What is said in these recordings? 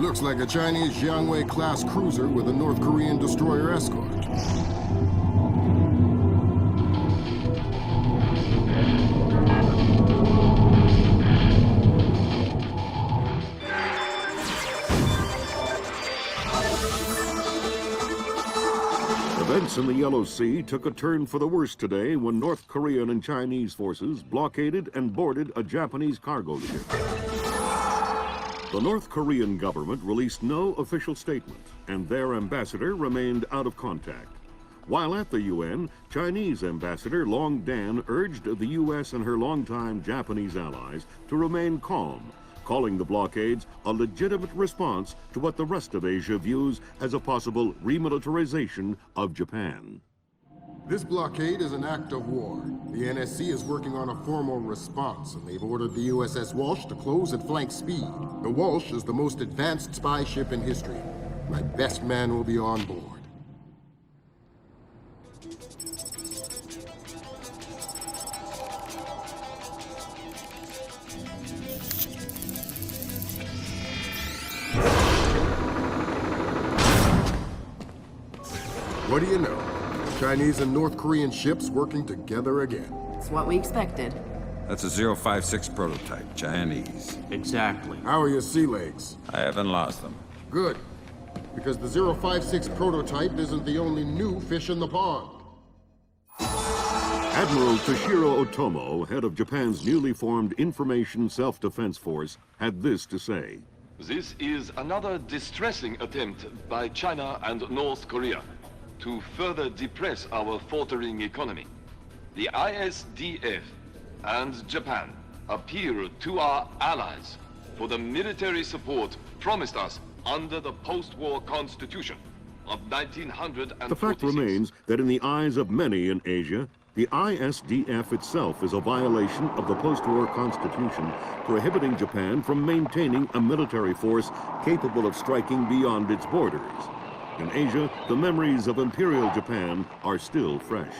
Looks like a Chinese Jiangwei-class cruiser with a North Korean destroyer escort. Events in the Yellow Sea took a turn for the worse today when North Korean and Chinese forces blockaded and boarded a Japanese cargo ship. The North Korean government released no official statement, and their ambassador remained out of contact. While at the UN, Chinese Ambassador Long Dan urged the U.S. and her longtime Japanese allies to remain calm, calling the blockades a legitimate response to what the rest of Asia views as a possible remilitarization of Japan. This blockade is an act of war. The NSC is working on a formal response, and they've ordered the USS Walsh to close at flank speed. The Walsh is the most advanced spy ship in history. My best man will be on board. What do you know? Chinese and North Korean ships working together again. It's what we expected. That's a 056 prototype, Chinese. Exactly. How are your sea legs? I haven't lost them. Good. Because the 056 prototype isn't the only new fish in the pond. Admiral Toshiro Otomo, head of Japan's newly formed Information Self-Defense Force, had this to say. This is another distressing attempt by China and North Korea to further depress our faltering economy. The ISDF and Japan appeal to our allies for the military support promised us under the post-war constitution of 1946. The fact remains that in the eyes of many in Asia, the ISDF itself is a violation of the post-war constitution, prohibiting Japan from maintaining a military force capable of striking beyond its borders. In Asia, the memories of Imperial Japan are still fresh.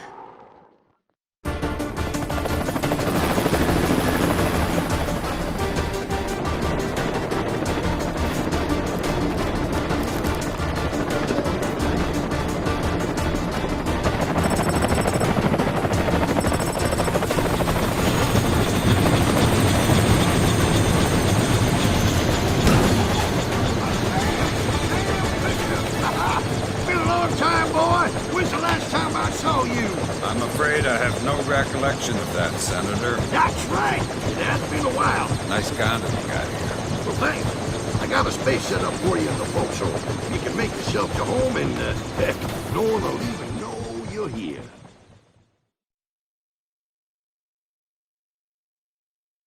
I'm afraid I have no recollection of that, Senator. That's right. It has been a while. Nice condo you got here. Well, thanks. I got a space set up for you in the forecastle. You can make yourself to home and, heck, no one will even know you're here.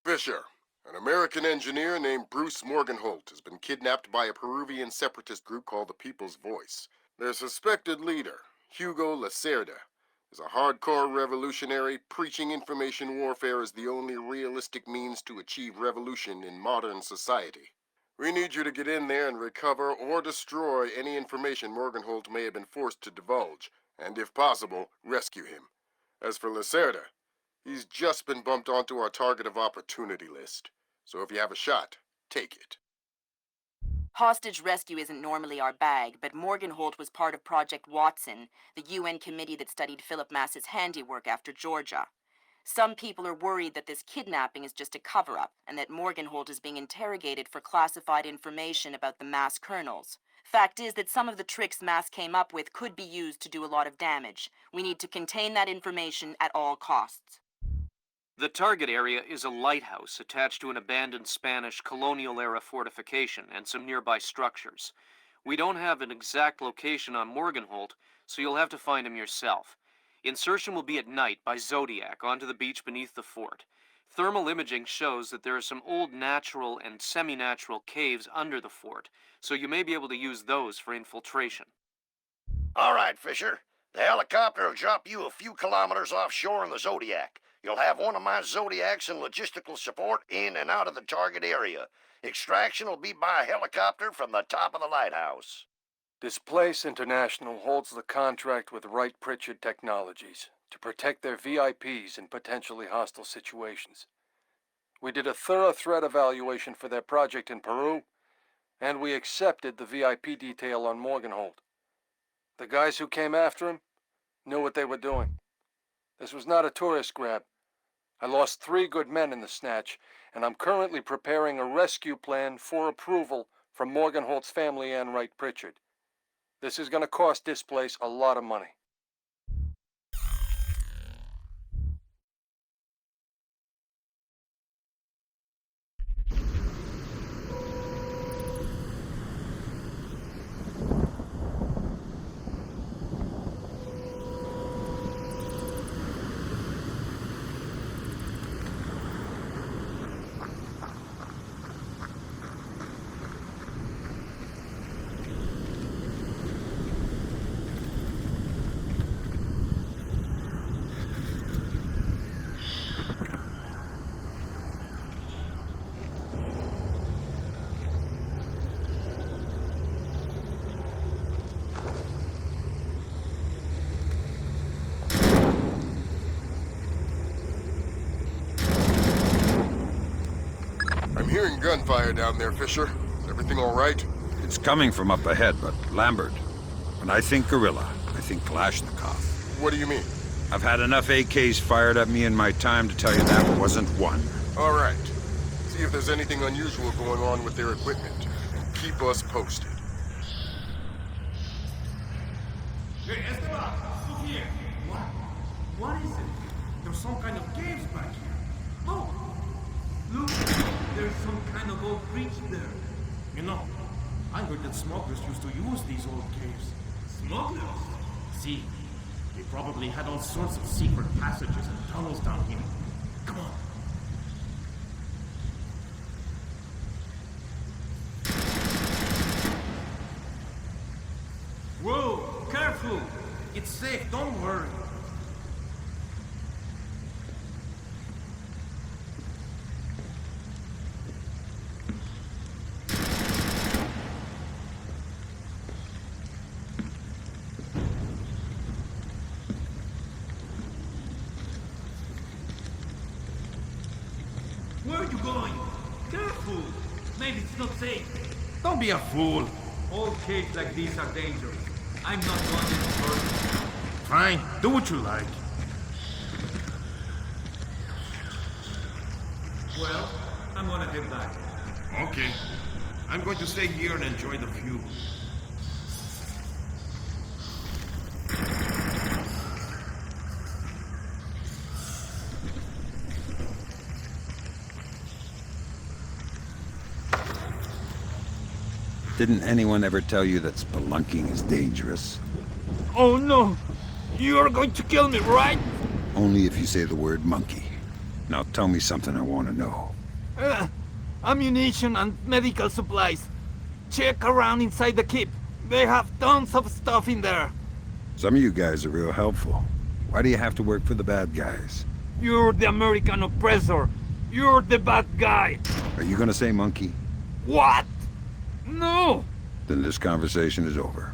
Fisher, an American engineer named Bruce Morgenholt, has been kidnapped by a Peruvian separatist group called the People's Voice. Their suspected leader, Hugo Lacerda, is a hardcore revolutionary preaching information warfare as the only realistic means to achieve revolution in modern society. We need you to get in there and recover or destroy any information Morgenholt may have been forced to divulge, and if possible, rescue him. As for Lacerda, he's just been bumped onto our target of opportunity list. So if you have a shot, take it. Hostage rescue isn't normally our bag, but Morgenholt was part of Project Watson, the UN committee that studied Philip Mass's handiwork after Georgia. Some people are worried that this kidnapping is just a cover-up, and that Morgenholt is being interrogated for classified information about the Mass kernels. Fact is that some of the tricks Mass came up with could be used to do a lot of damage. We need to contain that information at all costs. The target area is a lighthouse attached to an abandoned Spanish colonial-era fortification and some nearby structures. We don't have an exact location on Morgenholt, so you'll have to find him yourself. Insertion will be at night by Zodiac onto the beach beneath the fort. Thermal imaging shows that there are some old natural and semi-natural caves under the fort, so you may be able to use those for infiltration. All right, Fisher. The helicopter will drop you a few kilometers offshore in the Zodiac. You'll have one of my Zodiacs and logistical support in and out of the target area. Extraction will be by helicopter from the top of the lighthouse. Displace International holds the contract with Wright Pritchard Technologies to protect their VIPs in potentially hostile situations. We did a thorough threat evaluation for their project in Peru, And we accepted the VIP detail on Morganholt. The guys who came after him knew what they were doing. This was not a tourist grab. I lost 3 good men in the snatch, and I'm currently preparing a rescue plan for approval from Morganholt's family and Wright Pritchard. This is going to cost this place a lot of money. I'm hearing gunfire down there, Fisher. Is everything all right? It's coming from up ahead, but Lambert, when I think gorilla, I think Kalashnikov. What do you mean? I've had enough AKs fired at me in my time to tell you that wasn't one. All right. See if there's anything unusual going on with their equipment. And keep us posted. Hey, Esteban! Look here! What is it? There's some kind of caves back here. Oh! Look! There's some kind of old bridge there. You know, I heard that smugglers used to use these old caves. Smugglers? See, they probably had all sorts of secret passages and tunnels down here. Come on. Whoa! Careful! It's safe, don't worry. Where are you going? Careful! Maybe it's not safe. Don't be a fool. All caves like these are dangerous. I'm not going any further. Fine, do what you like. Well, I'm gonna head back. Okay. I'm going to stay here and enjoy the view. Didn't anyone ever tell you that spelunking is dangerous? Oh no! You're going to kill me, right? Only if you say the word monkey. Now tell me something I want to know. Ammunition and medical supplies. Check around inside the keep. They have tons of stuff in there. Some of you guys are real helpful. Why do you have to work for the bad guys? You're the American oppressor. You're the bad guy. Are you gonna say monkey? What? No! Then this conversation is over.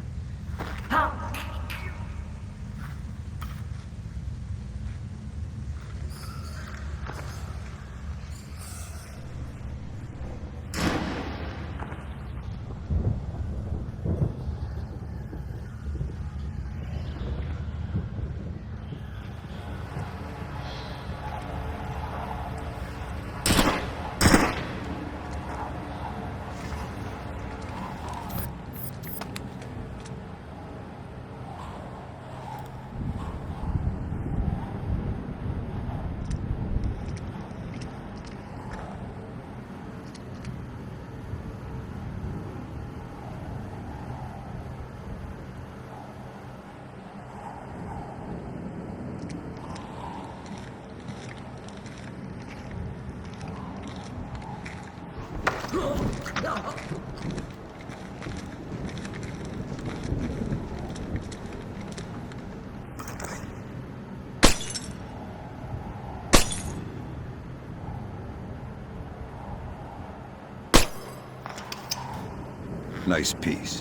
Nice piece.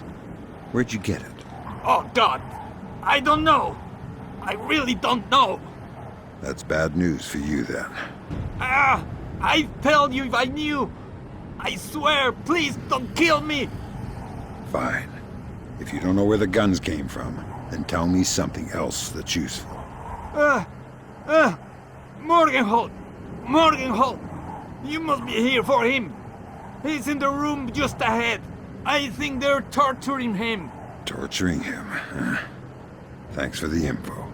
Where'd you get it? Oh, God! I don't know! I really don't know! That's bad news for you, then. I'd tell you if I knew! I swear, please don't kill me! Fine. If you don't know where the guns came from, then tell me something else that's useful. Morgenholt! Morgenholt! You must be here for him. He's in the room just ahead. I think they're torturing him. Torturing him, huh? Thanks for the info.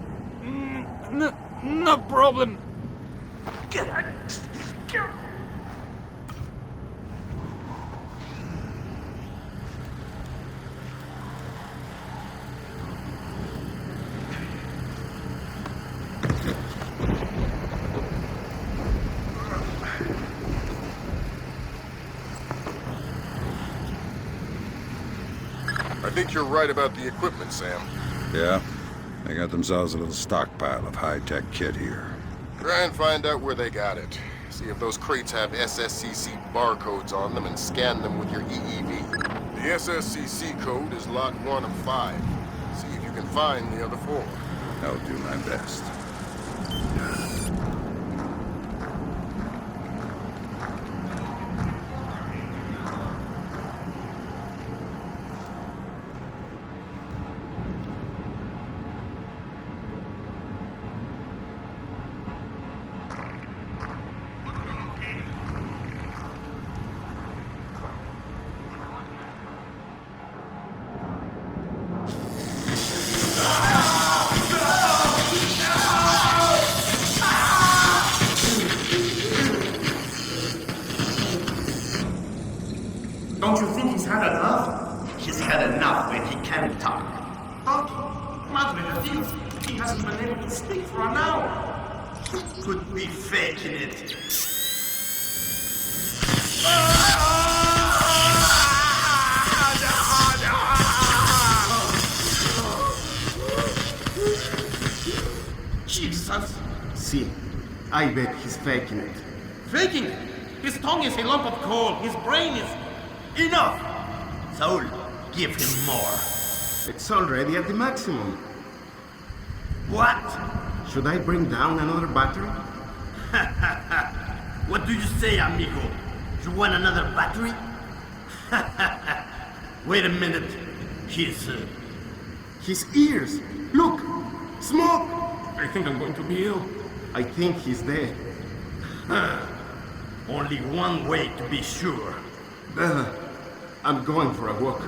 No problem. I think you're right about the equipment, Sam. Yeah? They got themselves a little stockpile of high-tech kit here. Try and find out where they got it. See if those crates have SSCC barcodes on them and scan them with your EEV. The SSCC code is lot 1 of 5. See if you can find the other 4. I'll do my best. Don't you think he's had enough? He's had enough when he can't talk. Talking? Madre de Dios, he hasn't been able to speak for an hour. He could be faking it. Jesus! See, I bet he's faking it. Faking it? His tongue is a lump of coal. His brain is... Enough! Saul, give him more. It's already at the maximum. What? Should I bring down another battery? What do you say, amigo? You want another battery? Wait a minute. His ears! Look! Smoke! I think I'm going to be ill. I think he's dead. Only one way to be sure. I'm going for a walk.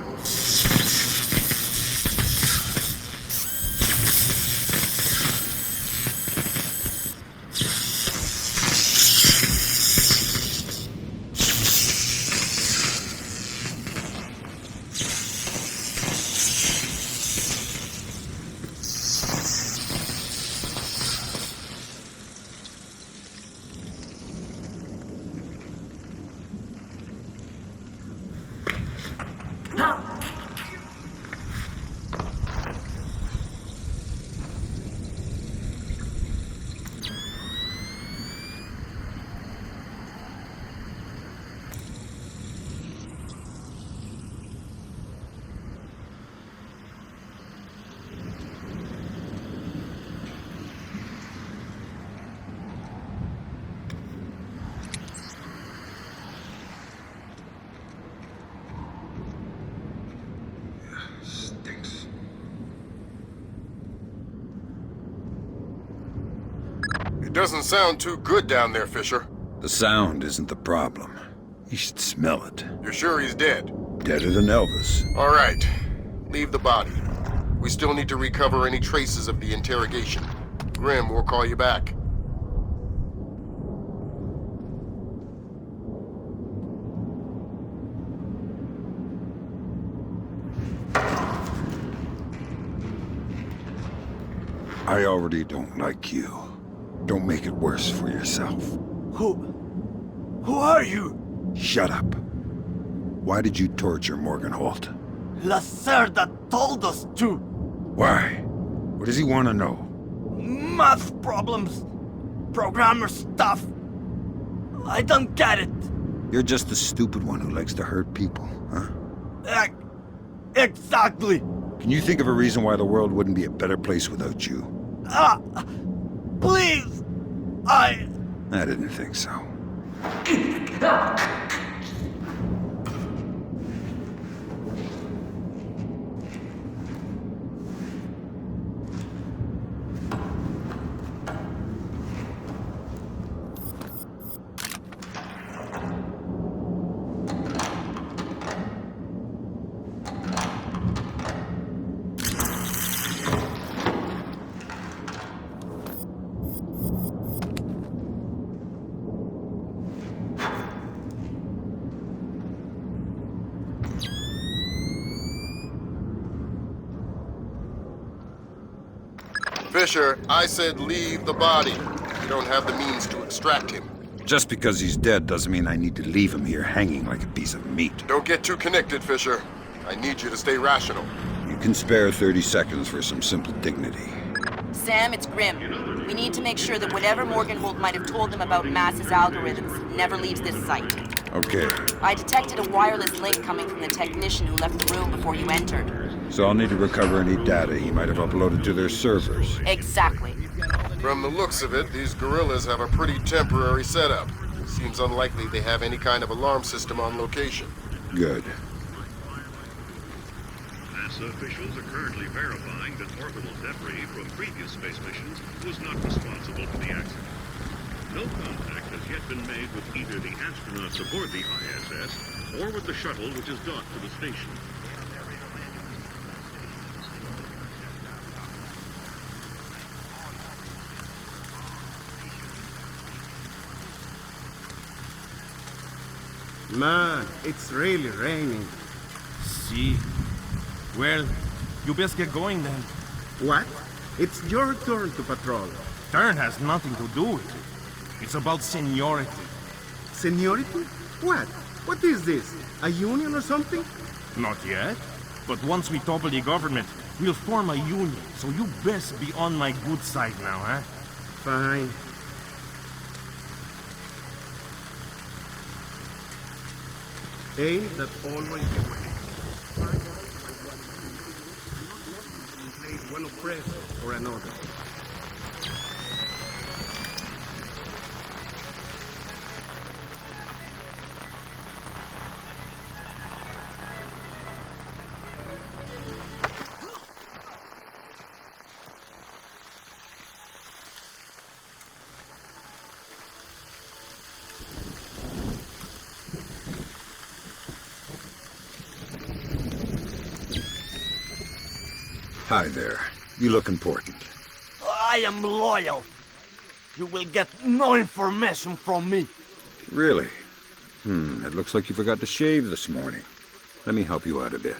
Doesn't sound too good down there, Fisher. The sound isn't the problem. You should smell it. You're sure he's dead? Deader than Elvis. All right. Leave the body. We still need to recover any traces of the interrogation. Grim, we'll call you back. I already don't like you. Don't make it worse for yourself. Who are you? Shut up. Why did you torture Morgan Holt? Lacerda told us to. Why? What does he want to know? Math problems. Programmer stuff. I don't get it. You're just the stupid one who likes to hurt people, huh? Exactly. Can you think of a reason why the world wouldn't be a better place without you? Please. I didn't think so. Fisher, I said leave the body. You don't have the means to extract him. Just because he's dead doesn't mean I need to leave him here hanging like a piece of meat. Don't get too connected, Fisher. I need you to stay rational. You can spare 30 seconds for some simple dignity. Sam, it's Grim. We need to make sure that whatever Morgenholt might have told them about Mass's algorithms never leaves this site. Okay. I detected a wireless link coming from the technician who left the room before you entered. So I'll need to recover any data he might have uploaded to their servers. Exactly. From the looks of it, these guerrillas have a pretty temporary setup. Seems unlikely they have any kind of alarm system on location. Good. NASA officials are currently verifying that orbital debris from previous space missions was not responsible for the accident. No contact has yet been made with either the astronauts aboard the ISS or with the shuttle which is docked to the station. Man, it's really raining. See. Well, you best get going then. What? It's your turn to patrol. Turn has nothing to do with it. It's about seniority. Seniority? What? What is this? A union or something? Not yet. But once we topple the government, we'll form a union. So you best be on my good side now, huh? Fine. Ain't that always the way? Made one oppressor or another. Hi there. You look important. I am loyal. You will get no information from me. Really? It looks like you forgot to shave this morning. Let me help you out a bit.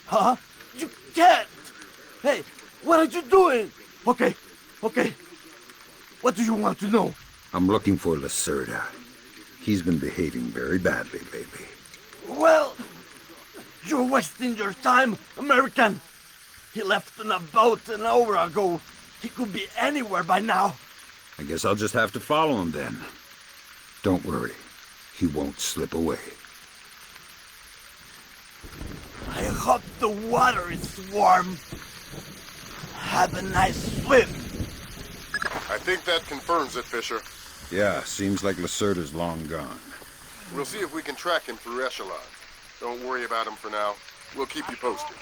Huh? You can't! Hey, what are you doing? Okay. What do you want to know? I'm looking for Lacerda. He's been behaving very badly lately. Well, you're wasting your time, American. He left in a boat an hour ago. He could be anywhere by now. I guess I'll just have to follow him then. Don't worry. He won't slip away. I hope the water is warm. Have a nice swim. I think that confirms it, Fisher. Yeah, seems like Lacerda's long gone. We'll see if we can track him through Echelon. Don't worry about him for now. We'll keep you posted.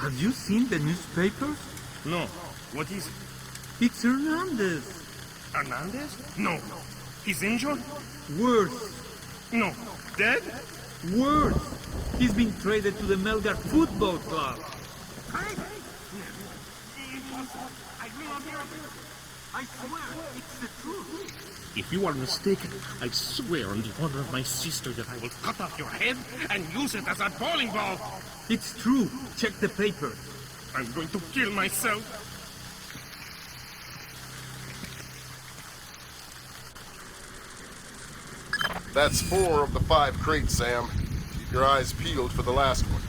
Have you seen the newspapers? No. What is it? It's Hernandez. Hernandez? No. He's injured? Worse. No. Dead? Worse. He's been traded to the Melgar Football Club. I swear, it's the truth. If you are mistaken, I swear on the honor of my sister that I will cut off your head and use it as a bowling ball. It's true. Check the paper. I'm going to kill myself. That's 4 of the 5 crates, Sam. Keep your eyes peeled for the last one.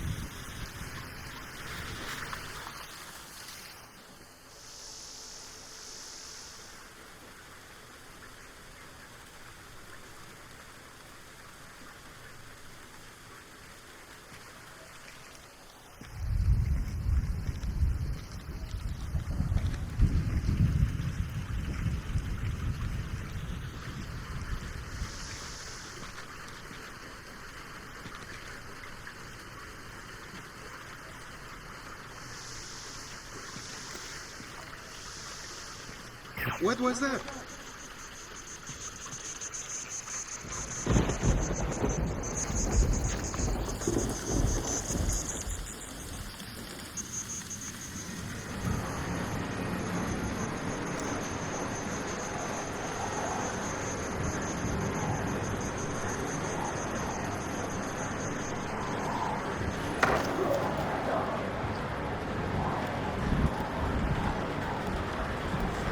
What was that?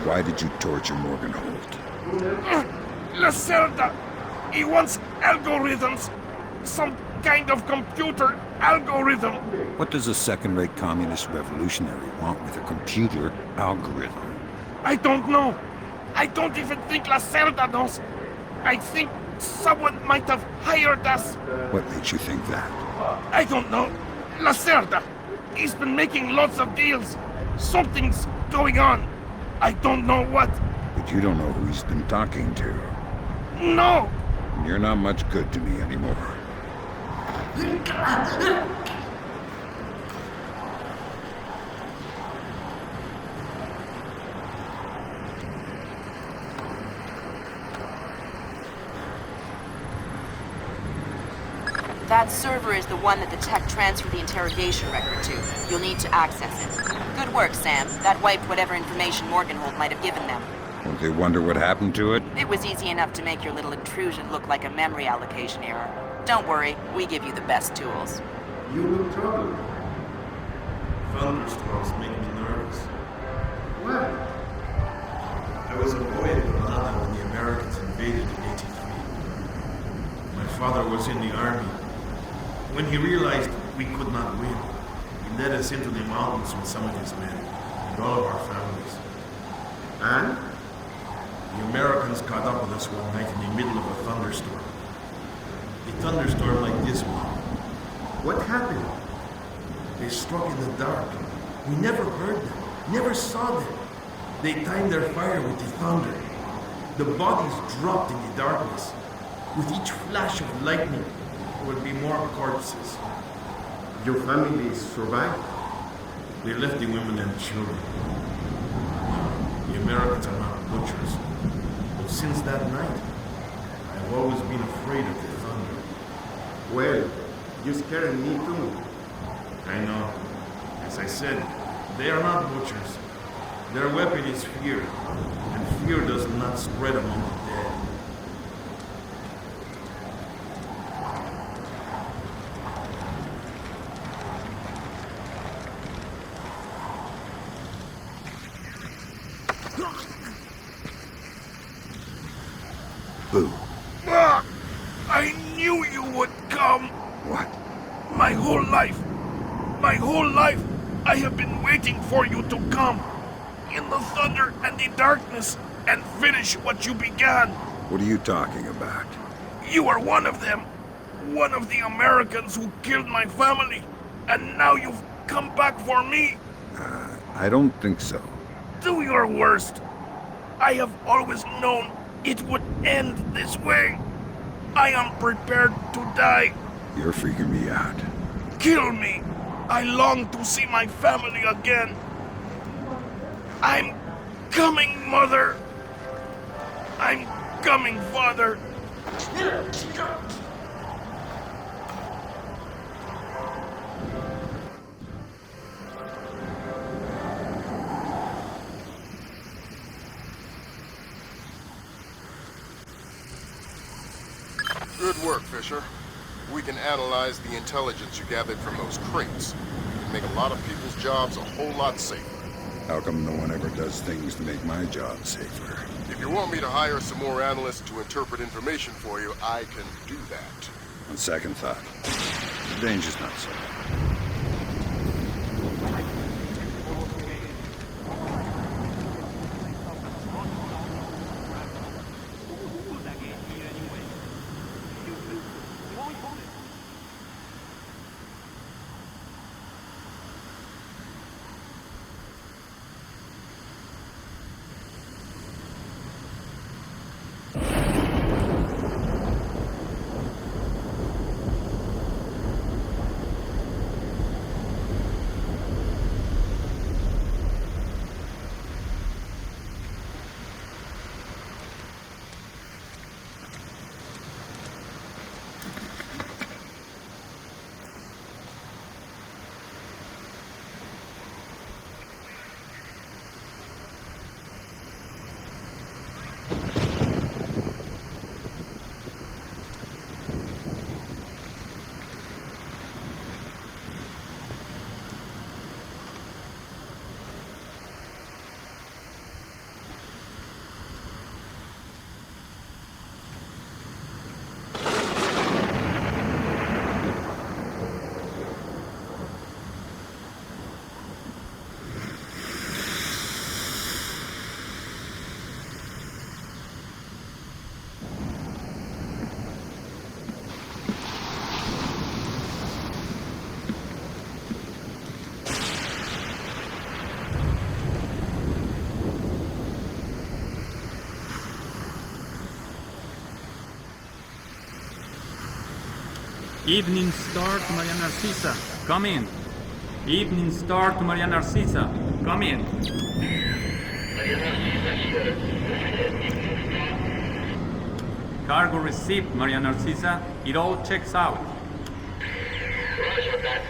Why did you torture Morgan Holt? Lacerda! He wants algorithms. Some kind of computer algorithm. What does a second-rate communist revolutionary want with a computer algorithm? I don't know. I don't even think Lacerda knows. I think someone might have hired us. What makes you think that? I don't know. Lacerda! He's been making lots of deals. Something's going on. I don't know what. But you don't know who he's been talking to. No! You're not much good to me anymore. That server is the one that the tech transferred the interrogation record to. You'll need to access it. Good work, Sam. That wiped whatever information Morgenhold might have given them. Won't they wonder what happened to it? It was easy enough to make your little intrusion look like a memory allocation error. Don't worry, we give you the best tools. You look troubled. Thunderstorms make me nervous. Why? I was a boy in Panama when the Americans invaded in '83. My father was in the army. When he realized we could not win, he led us into the mountains with some of his men and all of our families. And? The Americans caught up with us one night in the middle of a thunderstorm. A thunderstorm like this one. What happened? They struck in the dark. We never heard them, never saw them. They timed their fire with the thunder. The bodies dropped in the darkness. With each flash of lightning, there would be more corpses. Your family survived? They left the women and children. The Americans are not butchers. But since that night, I've always been afraid of the thunder. Well, you scared me too. I know. As I said, they are not butchers. Their weapon is fear, and fear does not spread among the dead. Boo. I knew you would come. What? My whole life, I have been waiting for you to come. In the thunder and the darkness, and finish what you began. What are you talking about? You are one of them. One of the Americans who killed my family. And now you've come back for me. I don't think so. Do your worst. I have always known it would end this way. I am prepared to die. You're freaking me out. Kill me. I long to see my family again. I'm coming, Mother. I'm coming, Father. Good work, Fisher. We can analyze the intelligence you gathered from those crates. It can make a lot of people's jobs a whole lot safer. How come no one ever does things to make my job safer? If you want me to hire some more analysts to interpret information for you, I can do that. On second thought, the danger's not so bad. Evening Star to Maria Narcisa. Come in. Evening Star to Maria Narcisa. Come in. Cargo received, Maria Narcisa. It all checks out. Roger that.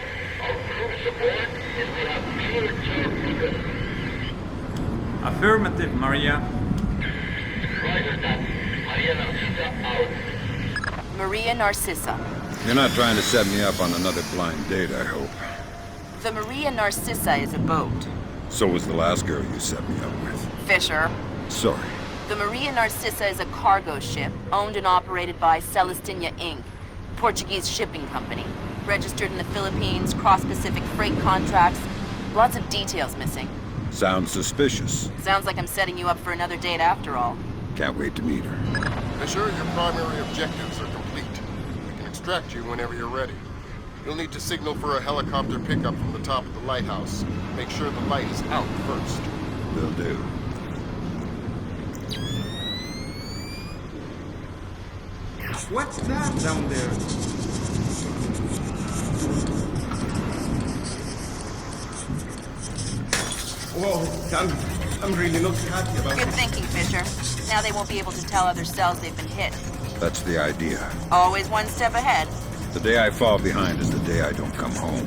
Our crew support is we have clear target. Affirmative, Maria. Roger that. Maria Narcisa out. Maria Narcissa. You're not trying to set me up on another blind date, I hope. The Maria Narcissa is a boat. So was the last girl you set me up with. Fisher. Sorry. The Maria Narcissa is a cargo ship owned and operated by Celestina Inc., Portuguese shipping company. Registered in the Philippines, cross-Pacific freight contracts. Lots of details missing. Sounds suspicious. Sounds like I'm setting you up for another date after all. Can't wait to meet her. Fisher, your primary objectives are complete. We can extract you whenever you're ready. You'll need to signal for a helicopter pickup from the top of the lighthouse. Make sure the light is out first. Will do. What's that down there? Whoa, I'm really not happy about Good this. thinking, Fisher. Now they won't be able to tell other cells they've been hit. That's the idea. Always one step ahead. The day I fall behind is the day I don't come home.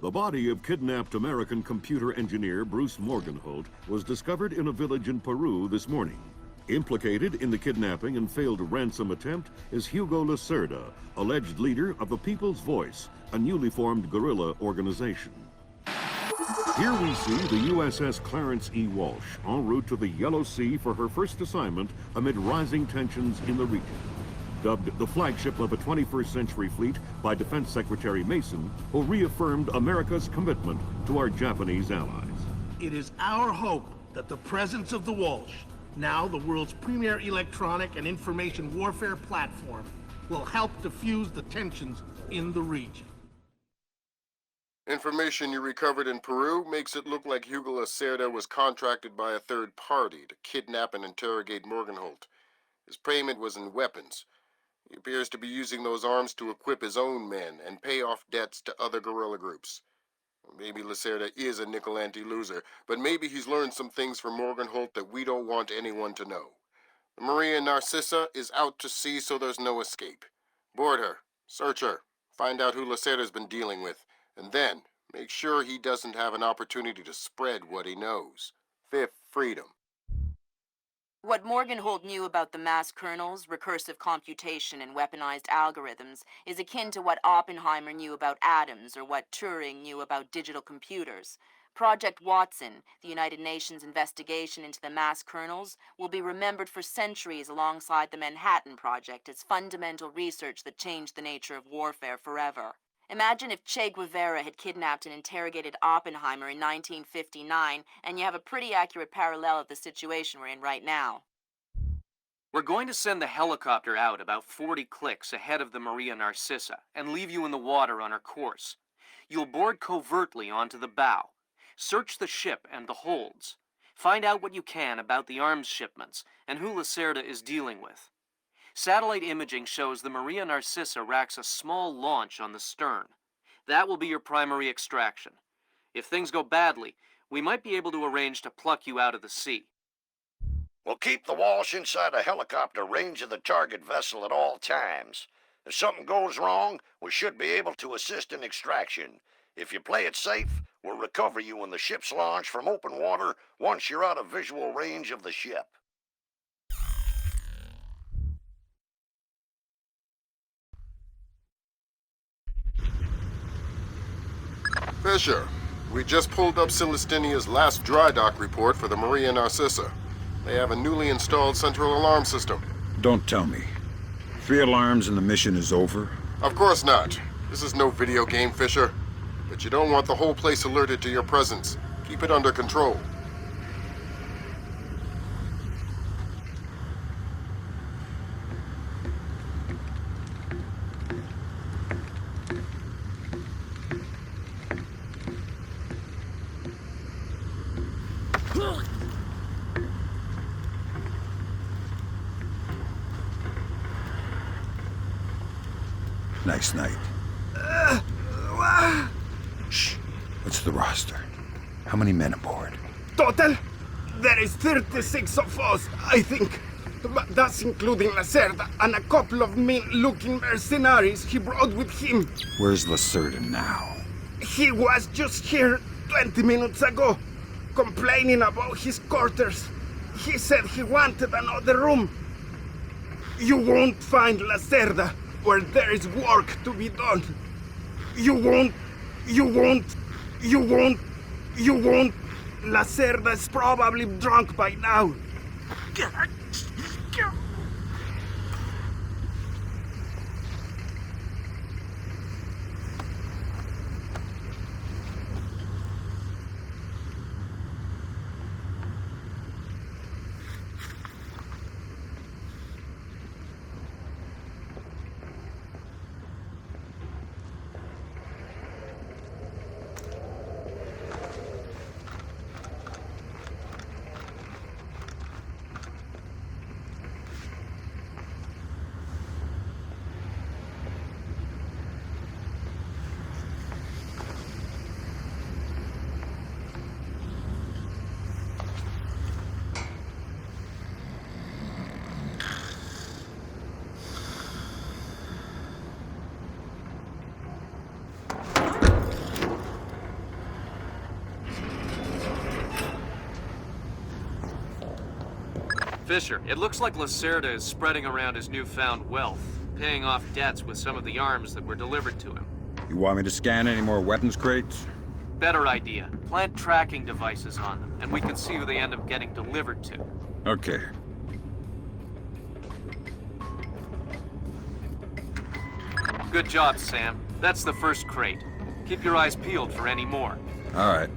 The body of kidnapped American computer engineer Bruce Morgenholt was discovered in a village in Peru this morning. Implicated in the kidnapping and failed ransom attempt is Hugo Lacerda, alleged leader of the People's Voice, a newly formed guerrilla organization. Here we see the USS Clarence E. Walsh en route to the Yellow Sea for her first assignment amid rising tensions in the region. Dubbed the flagship of a 21st century fleet by Defense Secretary Mason, who reaffirmed America's commitment to our Japanese allies. It is our hope that the presence of the Walsh, now the world's premier electronic and information warfare platform, will help diffuse the tensions in the region. Information you recovered in Peru makes it look like Hugo Lacerda was contracted by a third party to kidnap and interrogate Morgenholt. His payment was in weapons. He appears to be using those arms to equip his own men and pay off debts to other guerrilla groups. Maybe Lacerda is a nickel-ante loser, but maybe he's learned some things from Morgenholt that we don't want anyone to know. The Maria Narcissa is out to sea, so there's no escape. Board her, search her, find out who Lacerda's been dealing with, and then make sure he doesn't have an opportunity to spread what he knows. Fifth freedom. What Morgenholt knew about the mass kernels, recursive computation, and weaponized algorithms is akin to what Oppenheimer knew about atoms or what Turing knew about digital computers. Project Watson, the United Nations investigation into the mass kernels, will be remembered for centuries alongside the Manhattan Project as fundamental research that changed the nature of warfare forever. Imagine if Che Guevara had kidnapped and interrogated Oppenheimer in 1959, and you have a pretty accurate parallel of the situation we're in right now. We're going to send the helicopter out about 40 clicks ahead of the Maria Narcissa and leave you in the water on her course. You'll board covertly onto the bow. Search the ship and the holds. Find out what you can about the arms shipments and who Lacerda is dealing with. Satellite imaging shows the Maria Narcissa racks a small launch on the stern. That will be your primary extraction. If things go badly, we might be able to arrange to pluck you out of the sea. We'll keep the Walsh inside a helicopter range of the target vessel at all times. If something goes wrong, we should be able to assist in extraction. If you play it safe, we'll recover you when the ship's launched from open water once you're out of visual range of the ship. Fisher, we just pulled up Celestinia's last dry dock report for the Maria Narcissa. They have a newly installed central alarm system. Don't tell me. 3 alarms and the mission is over? Of course not. This is no video game, Fisher. But you don't want the whole place alerted to your presence. Keep it under control. Nice night. Shh. What's the roster? How many men aboard? Total? There is 36 of us, I think. But that's including Lacerda and a couple of mean-looking mercenaries he brought with him. Where's Lacerda now? He was just here 20 minutes ago, complaining about his quarters. He said he wanted another room. You won't find Lacerda where there is work to be done. You won't. Lacerda's probably drunk by now. Fisher, it looks like Lacerda is spreading around his newfound wealth, paying off debts with some of the arms that were delivered to him. You want me to scan any more weapons crates? Better idea. Plant tracking devices on them, and we can see who they end up getting delivered to. Okay. Good job, Sam. That's the first crate. Keep your eyes peeled for any more. All right.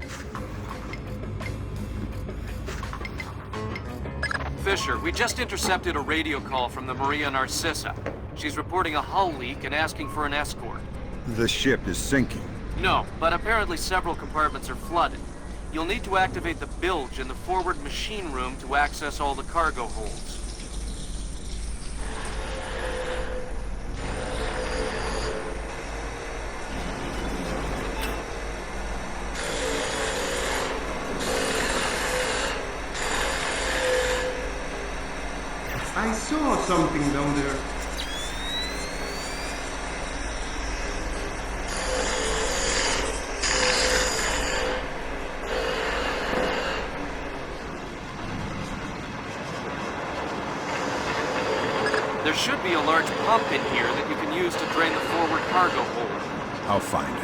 Fisher, we just intercepted a radio call from the Maria Narcissa. She's reporting a hull leak and asking for an escort. The ship is sinking. No, but apparently several compartments are flooded. You'll need to activate the bilge in the forward machine room to access all the cargo holds. I saw something down there. There should be a large pump in here that you can use to drain the forward cargo hold. I'll find it.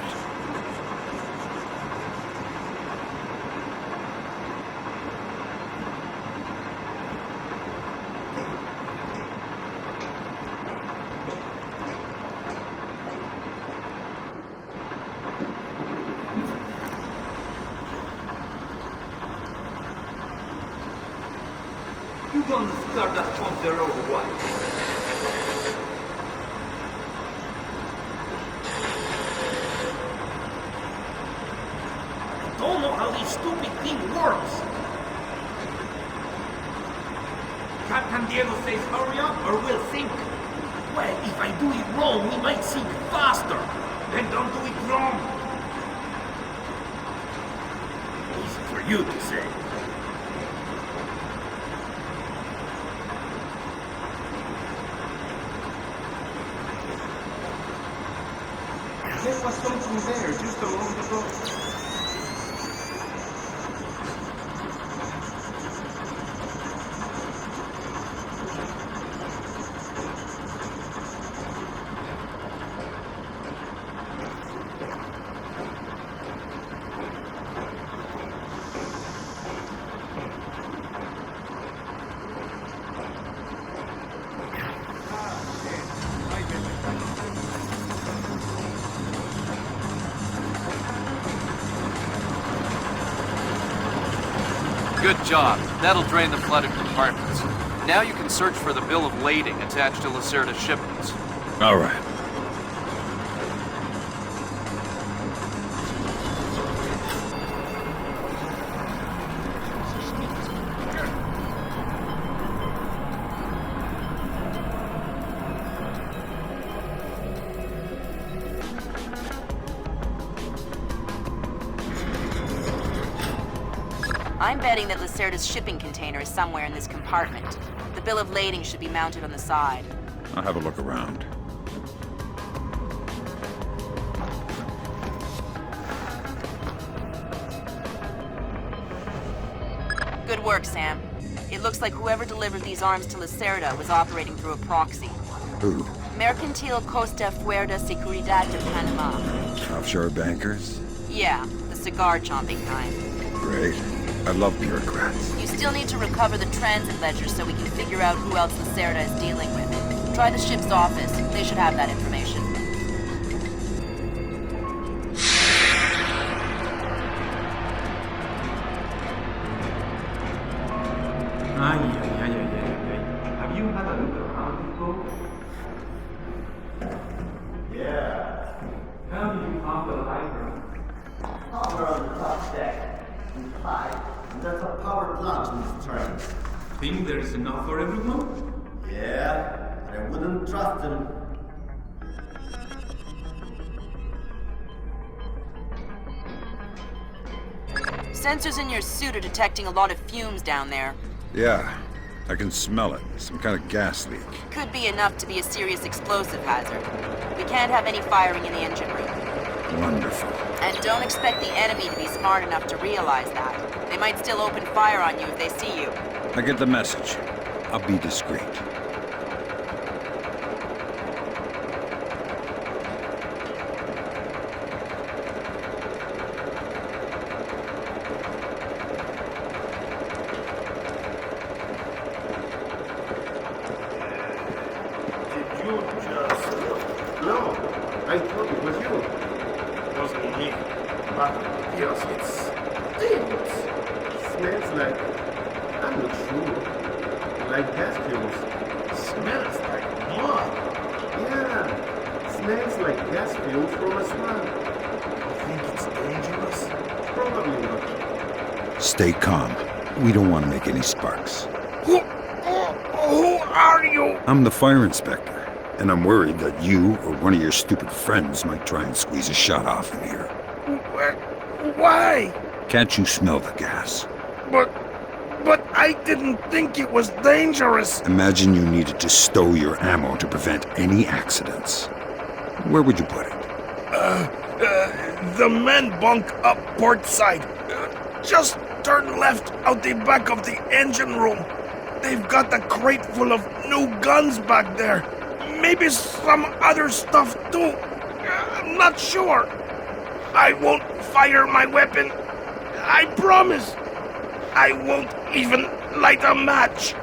You gonna start that from zero or what? I don't know how this stupid thing works. Captain Diego says hurry up or we'll sink. Well, if I do it wrong, we might sink faster. Then don't do it wrong. Easy for you to say. There was something there just along the road. Good job. That'll drain the flooded compartments. Now you can search for the bill of lading attached to Lacerda's shipments. All right. I'm betting that Lacerda's shipping container is somewhere in this compartment. The bill of lading should be mounted on the side. I'll have a look around. Good work, Sam. It looks like whoever delivered these arms to Lacerda was operating through a proxy. Who? Mercantil Costa Fuerza Seguridad de Panama. Offshore bankers? Yeah, the cigar-chomping kind. Great. I love bureaucrats. You still need to recover the transit ledgers so we can figure out who else Lacerda is dealing with. Try the ship's office. They should have that information. Have you had a look around before? Yeah. How did you find the library? Power on the top deck. Inside, there's a power plant in these trains. Think there's enough for everyone? Yeah, but I wouldn't trust them. Sensors in your suit are detecting a lot of fumes down there. Yeah, I can smell it. Some kind of gas leak. Could be enough to be a serious explosive hazard. We can't have any firing in the engine room. Wonderful. And don't expect the enemy to be smart enough to realize that. They might still open fire on you if they see you. I get the message. I'll be discreet. No, I thought it was you. It wasn't me. But yes, it's dangerous. Smells like, I'm not sure, like gas fumes. Smells like mud. Yeah, smells like gas fumes from a swamp. You think it's dangerous? Probably not. Stay calm. We don't want to make any sparks. Who are you? I'm the fire inspector, and I'm worried that you or one of your stupid friends might try and squeeze a shot off in here. Why? Can't you smell the gas? But I didn't think it was dangerous. Imagine you needed to stow your ammo to prevent any accidents. Where would you put it? The men bunk up port side. Just turn left out the back of the engine room. They've got a crate full of new guns back there. Maybe some other stuff too. I'm not sure. I won't fire my weapon. I promise. I won't even light a match.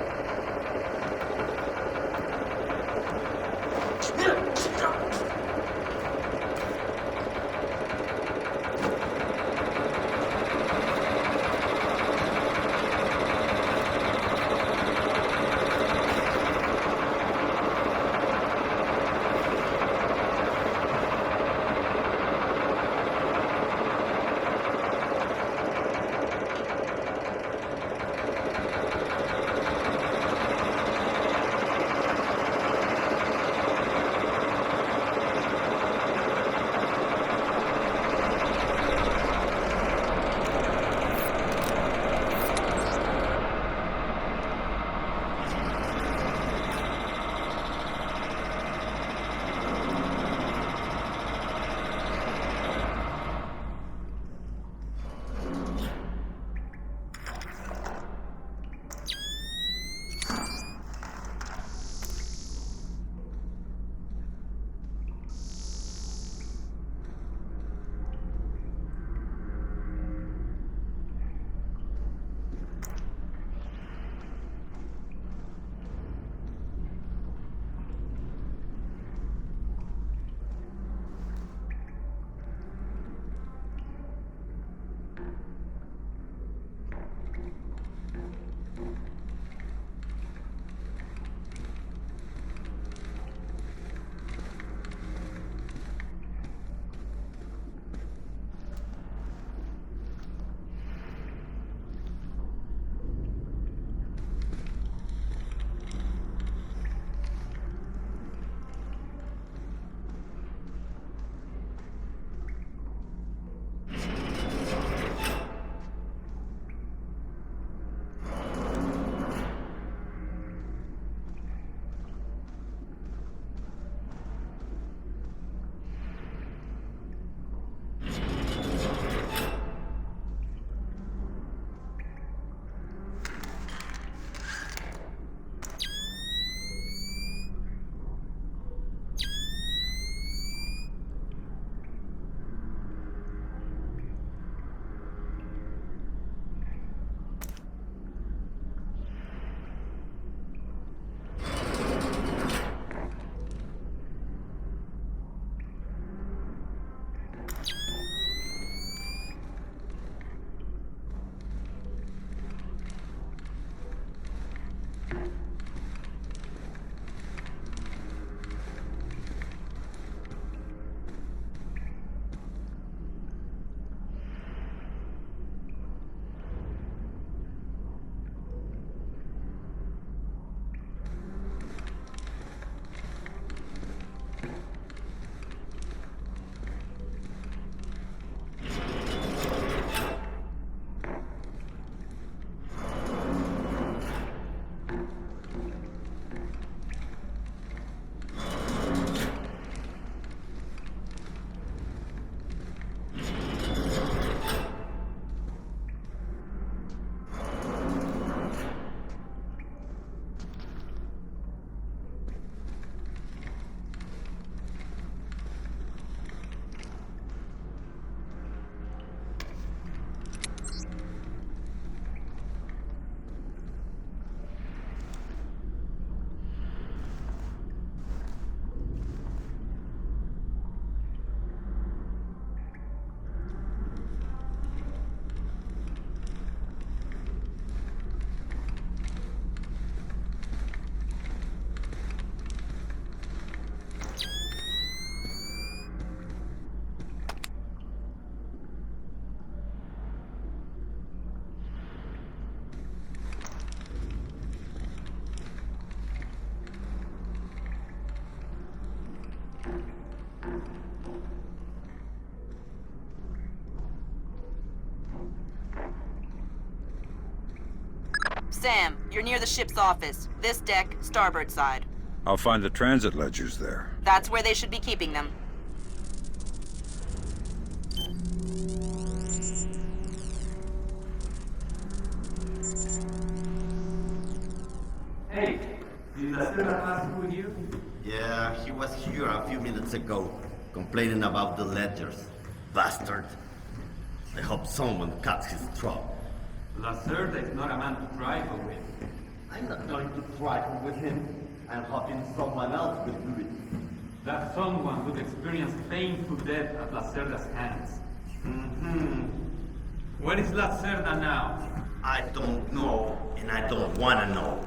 Sam, you're near the ship's office. This deck, starboard side. I'll find the transit ledgers there. That's where they should be keeping them. Lacerda pass through here? Yeah, he was here a few minutes ago, complaining about the ledgers. Bastard. I hope someone cuts his throat. Lacerda is not a man to trifle with. I'm not going to trifle with him. I'm hoping someone else will do it. That someone would experience painful death at Lacerda's hands. Where is Lacerda now? I don't know, and I don't want to know.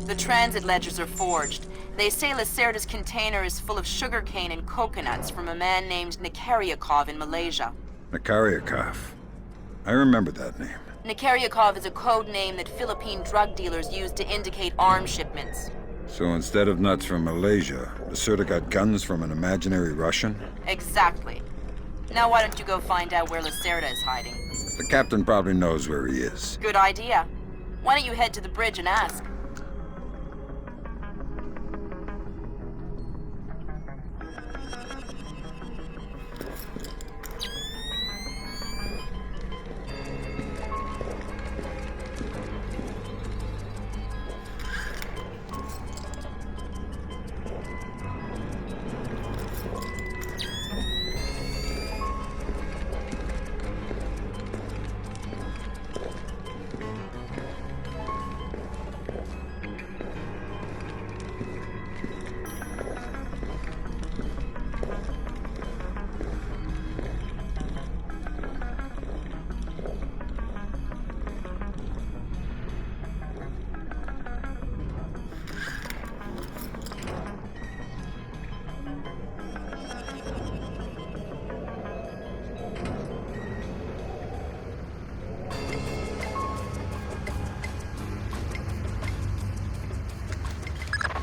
The transit ledgers are forged. They say Lacerda's container is full of sugarcane and coconuts from a man named Nikaryakov in Malaysia. Nikaryakov. I remember that name. Nikaryakov is a code name that Philippine drug dealers use to indicate arms shipments. So instead of nuts from Malaysia, Lacerda got guns from an imaginary Russian? Exactly. Now why don't you go find out where Lacerda is hiding? The captain probably knows where he is. Good idea. Why don't you head to the bridge and ask?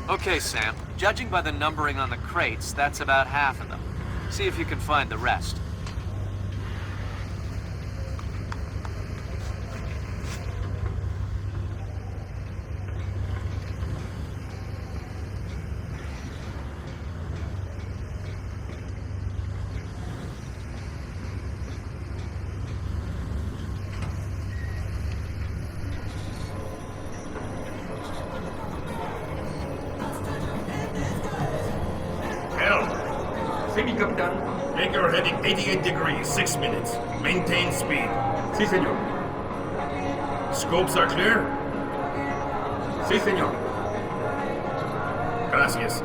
Okay, Sam. Judging by the numbering on the crates, that's about half of them. See if you can find the rest. Captain. Make your heading 88 degrees, 6 minutes. Maintain speed. Sí, señor. Scopes are clear? Sí, señor. Gracias.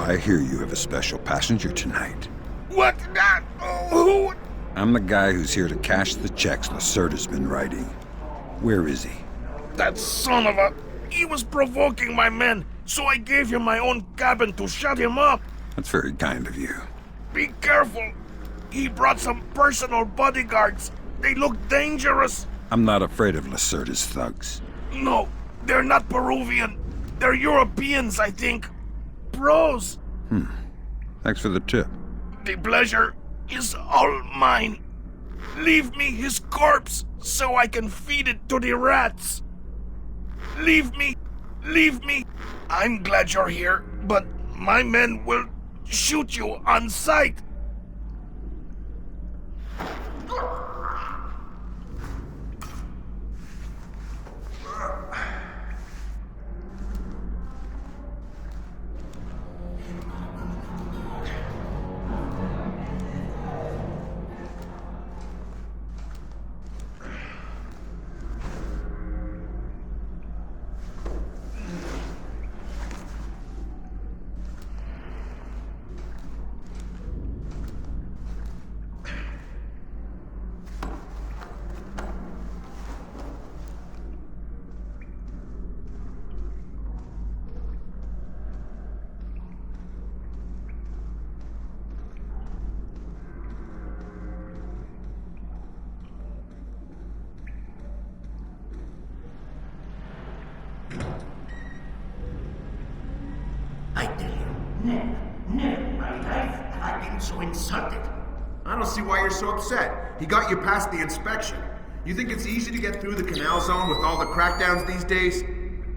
I hear you have a special passenger tonight. What? Who? I'm the guy who's here to cash the checks Lacerda's been writing. Where is he? That son of a... He was provoking my men, so I gave him my own cabin to shut him up. That's very kind of you. Be careful. He brought some personal bodyguards. They look dangerous. I'm not afraid of Lacerda's thugs. No, they're not Peruvian. They're Europeans, I think. Pros. Thanks for the tip. The pleasure is all mine. Leave me his corpse so I can feed it to the rats. Leave me. Leave me. I'm glad you're here, but my men will shoot you on sight. Never in my life have I been so insulted. I don't see why you're so upset. He got you past the inspection. You think it's easy to get through the canal zone with all the crackdowns these days?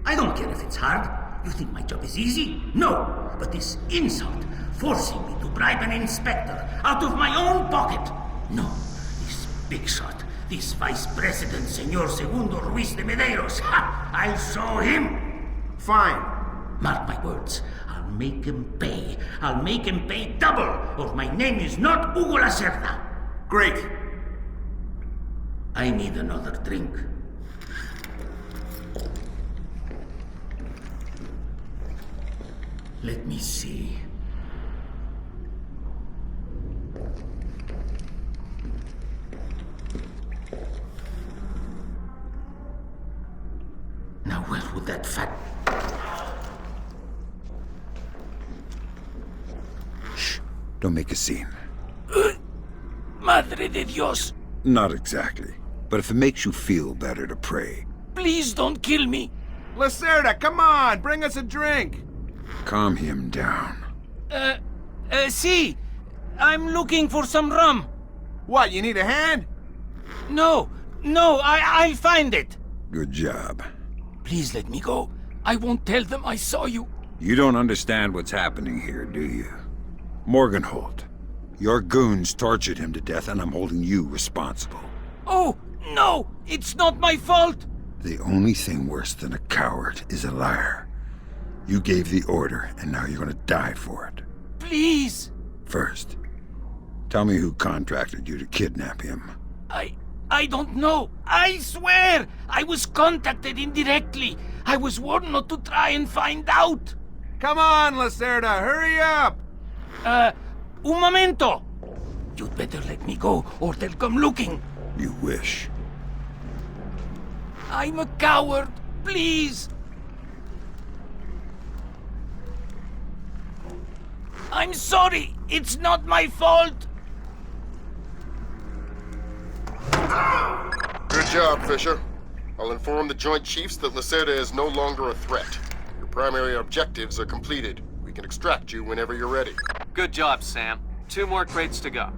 I don't care if it's hard. You think my job is easy? No. But this insult, forcing me to bribe an inspector out of my own pocket. No. This big shot, this Vice President, Senor Segundo Ruiz de Medeiros. Ha! I'll show him. Fine. Mark my words. I'll make him pay. I'll make him pay double, or my name is not Hugo Lacerda. Great. I need another drink. Let me see. Now where would that fat... Shh. Don't make a scene. Madre de Dios. Not exactly. But if it makes you feel better to pray. Please don't kill me. Lacerda, come on! Bring us a drink! Calm him down. See. I'm looking for some rum. What, you need a hand? No, I'll find it. Good job. Please let me go. I won't tell them I saw you. You don't understand what's happening here, do you? Morgenholt, your goons tortured him to death and I'm holding you responsible. Oh, no! It's not my fault! The only thing worse than a coward is a liar. You gave the order, and now you're gonna die for it. Please! First, tell me who contracted you to kidnap him. I don't know. I swear! I was contacted indirectly. I was warned not to try and find out. Come on, Lacerda, hurry up! Un momento! You'd better let me go, or they'll come looking. You wish. I'm a coward. Please! I'm sorry. It's not my fault. Good job, Fisher. I'll inform the Joint Chiefs that Lacerda is no longer a threat. Your primary objectives are completed. We can extract you whenever you're ready. Good job, Sam. 2 more crates to go.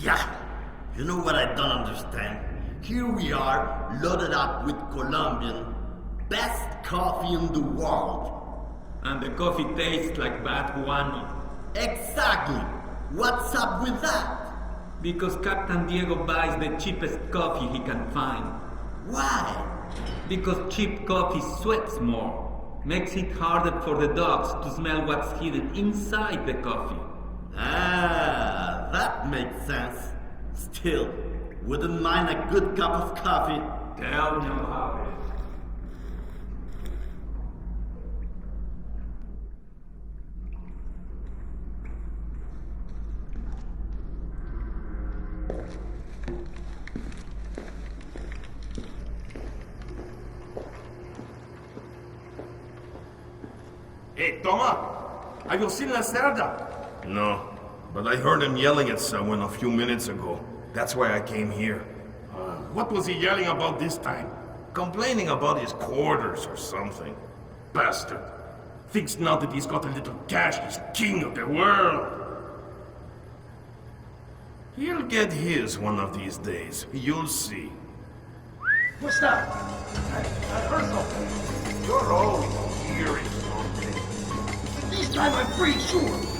Yeah. You know what I don't understand? Here we are, loaded up with Colombian, best coffee in the world. And the coffee tastes like bad guano. Exactly. What's up with that? Because Captain Diego buys the cheapest coffee he can find. Why? Because cheap coffee sweats more. Makes it harder for the dogs to smell what's hidden inside the coffee. Ah, that makes sense. Still, wouldn't mind a good cup of coffee. Tell me about it. Hey, Toma! Have you seen Lacerda? No, but I heard him yelling at someone a few minutes ago. That's why I came here. What was he yelling about this time? Complaining about his quarters or something. Bastard. Thinks now that he's got a little cash, he's king of the world. He'll get his one of these days. You'll see. What's that? I heard something. You're always hearing something. This time I'm pretty sure.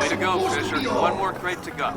Way to go, Fisher. 1 more crate to go.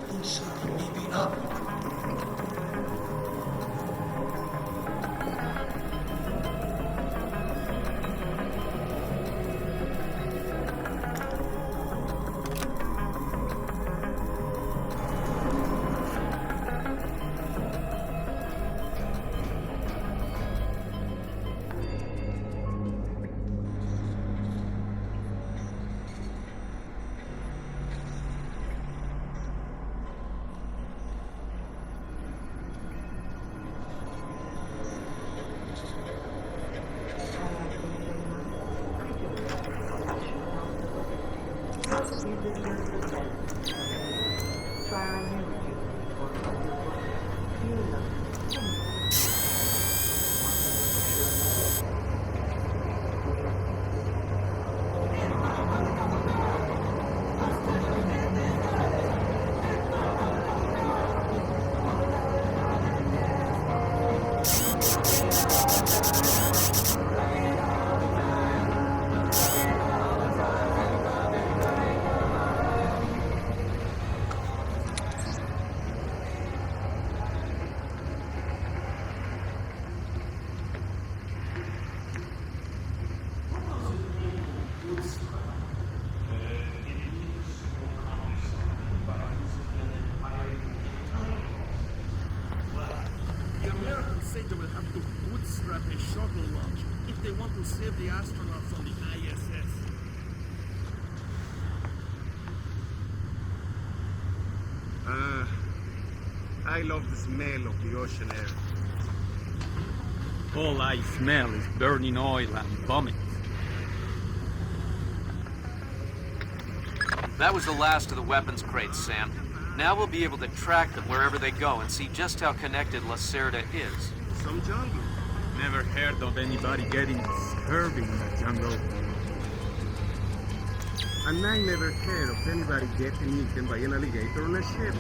The Americans say they will have to bootstrap a shuttle launch if they want to save the astronauts on the ISS. I love the smell of the ocean air. All I smell is burning oil and vomit. That was the last of the weapons crates, Sam. Now we'll be able to track them wherever they go and see just how connected Lacerda is. Some jungle. Never heard of anybody getting scurvy in the jungle. And I never heard of anybody getting eaten by an alligator on a ship.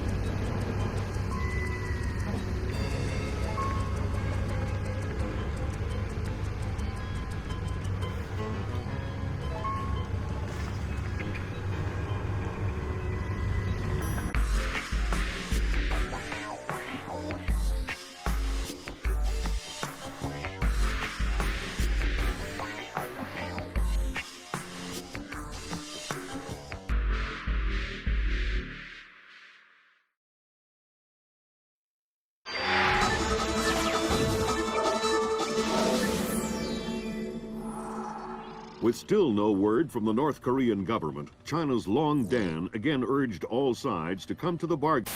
With still no word from the North Korean government, China's Long Dan again urged all sides to come to the bargain.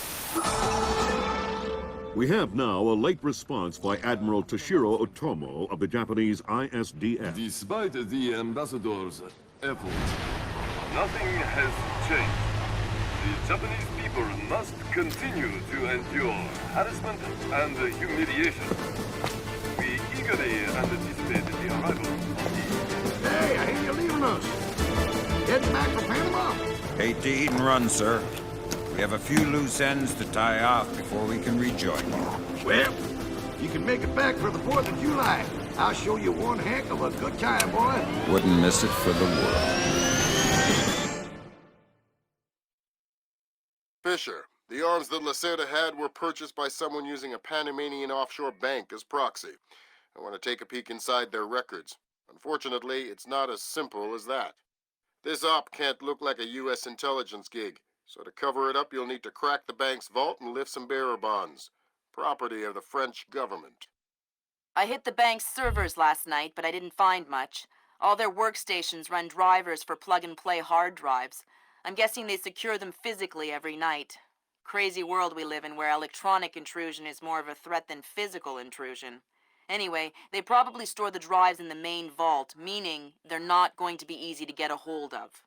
We have now a late response by Admiral Toshiro Otomo of the Japanese ISDF. Despite the ambassador's efforts, nothing has changed. The Japanese people must continue to endure harassment and humiliation. We eagerly anticipate the arrival of the... Hey, I hear you're leaving us. Heading back for Panama? Hate to eat and run, sir. We have a few loose ends to tie off before we can rejoin you. Well, you can make it back for the 4th of July. I'll show you one heck of a good time, boy. Wouldn't miss it for the world. Fisher, the arms that Lacerda had were purchased by someone using a Panamanian offshore bank as proxy. I want to take a peek inside their records. Unfortunately, it's not as simple as that. This op can't look like a U.S. intelligence gig, so to cover it up, you'll need to crack the bank's vault and lift some bearer bonds. Property of the French government. I hit the bank's servers last night, but I didn't find much. All their workstations run drivers for plug-and-play hard drives. I'm guessing they secure them physically every night. Crazy world we live in where electronic intrusion is more of a threat than physical intrusion. Anyway, they probably store the drives in the main vault, meaning they're not going to be easy to get a hold of.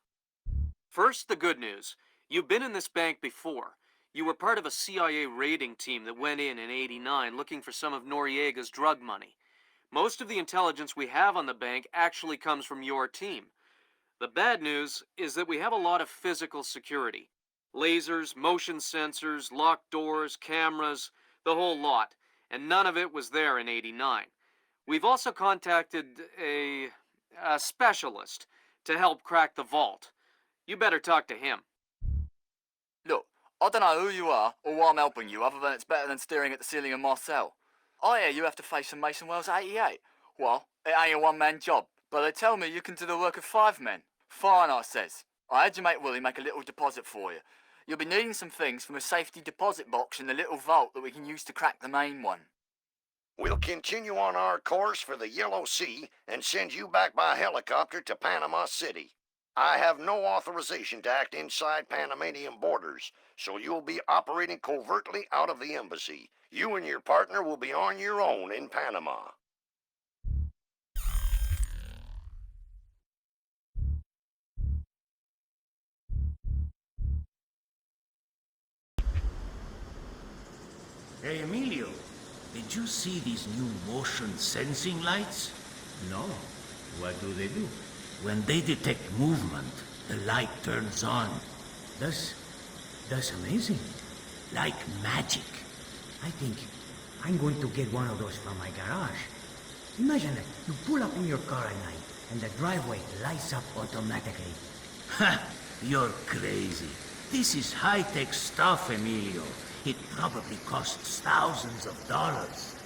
First, the good news. You've been in this bank before. You were part of a CIA raiding team that went in '89 looking for some of Noriega's drug money. Most of the intelligence we have on the bank actually comes from your team. The bad news is that we have a lot of physical security. Lasers, motion sensors, locked doors, cameras, the whole lot. And none of it was there in '89. We've also contacted a specialist to help crack the vault. You better talk to him. Look, I don't know who you are or why I'm helping you, other than it's better than staring at the ceiling of my cell. I hear you have to face some Mason Wells 88. Well, it ain't a one-man job, but they tell me you can do the work of 5 men. Fine, I says. I had your mate Willie make a little deposit for you. You'll be needing some things from a safety deposit box in the little vault that we can use to crack the main one. We'll continue on our course for the Yellow Sea and send you back by helicopter to Panama City. I have no authorization to act inside Panamanian borders, so you'll be operating covertly out of the embassy. You and your partner will be on your own in Panama. Hey, Emilio, did you see these new motion sensing lights? No. What do they do? When they detect movement, the light turns on. That's amazing. Like magic. I think I'm going to get one of those from my garage. Imagine that you pull up in your car at night and the driveway lights up automatically. Ha! You're crazy. This is high-tech stuff, Emilio. It probably costs thousands of dollars.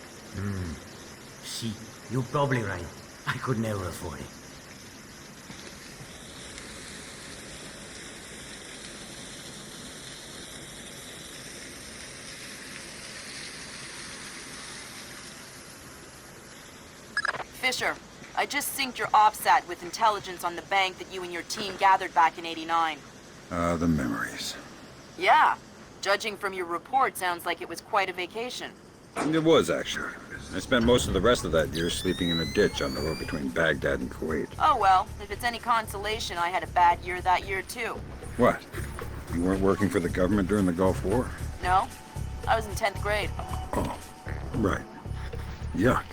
See, you're probably right. I could never afford it. Fisher, I just synced your OPSAT with intelligence on the bank that you and your team gathered back in '89. The memories. Yeah. Judging from your report, sounds like it was quite a vacation. It was, actually. I spent most of the rest of that year sleeping in a ditch on the road between Baghdad and Kuwait. Oh well, if it's any consolation, I had a bad year that year too. What? You weren't working for the government during the Gulf War? No, I was in 10th grade. Oh, right. Yuck.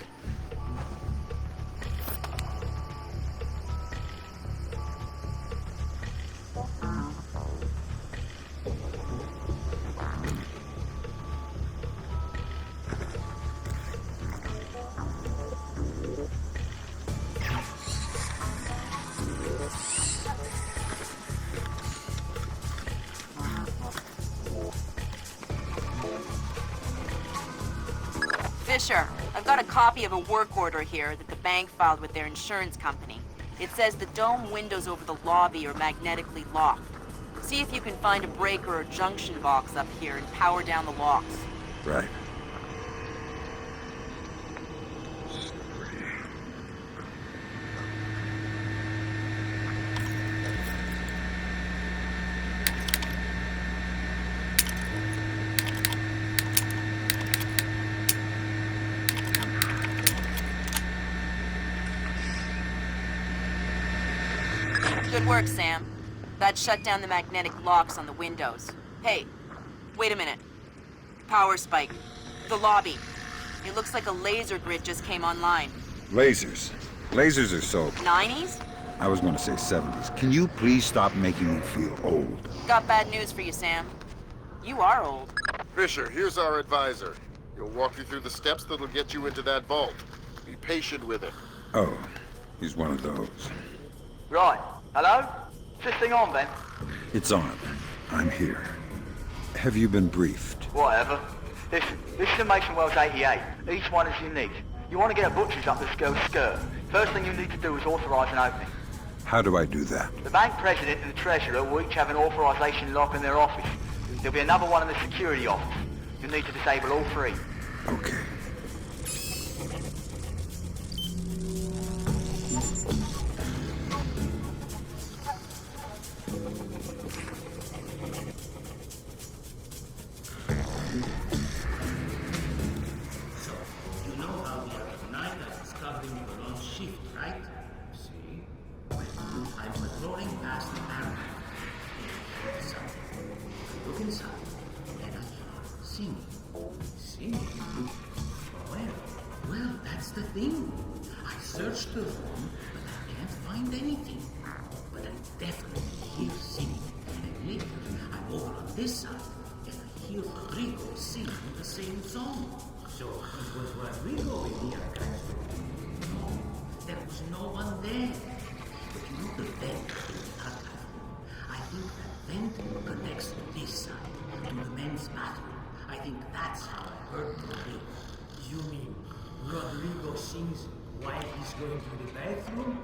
Fisher, I've got a copy of a work order here that the bank filed with their insurance company. It says the dome windows over the lobby are magnetically locked. See if you can find a breaker or junction box up here and power down the locks. Right. Good work, Sam. That shut down the magnetic locks on the windows. Hey, wait a minute. Power spike. The lobby. It looks like a laser grid just came online. Lasers. Lasers are so... 90s? I was going to say 70s. Can you please stop making me feel old? Got bad news for you, Sam. You are old. Fisher, here's our advisor. He'll walk you through the steps that'll get you into that vault. Be patient with him. Oh, he's one of those. Right. Hello? Is this thing on, then? It's on. I'm here. Have you been briefed? Whatever. This is a Mason Wells 88. Each one is unique. You want to get a butcher's up this girl's skirt. First thing you need to do is authorize an opening. How do I do that? The bank president and the treasurer will each have an authorization lock in their office. There'll be another one in the security office. You'll need to disable all three. Okay. Well, that's the thing. I searched the room, but I can't find anything. But I definitely hear singing. And later, I'm over on this side, and I hear Rodrigo singing the same song. So it was Rodrigo in the archives room. No, there was no one there. But you know the vent in the archive room? I think that vent connects to this side, to the men's bathroom. I think that's how I heard Rodrigo. You mean Rodrigo sings while he's going to the bathroom?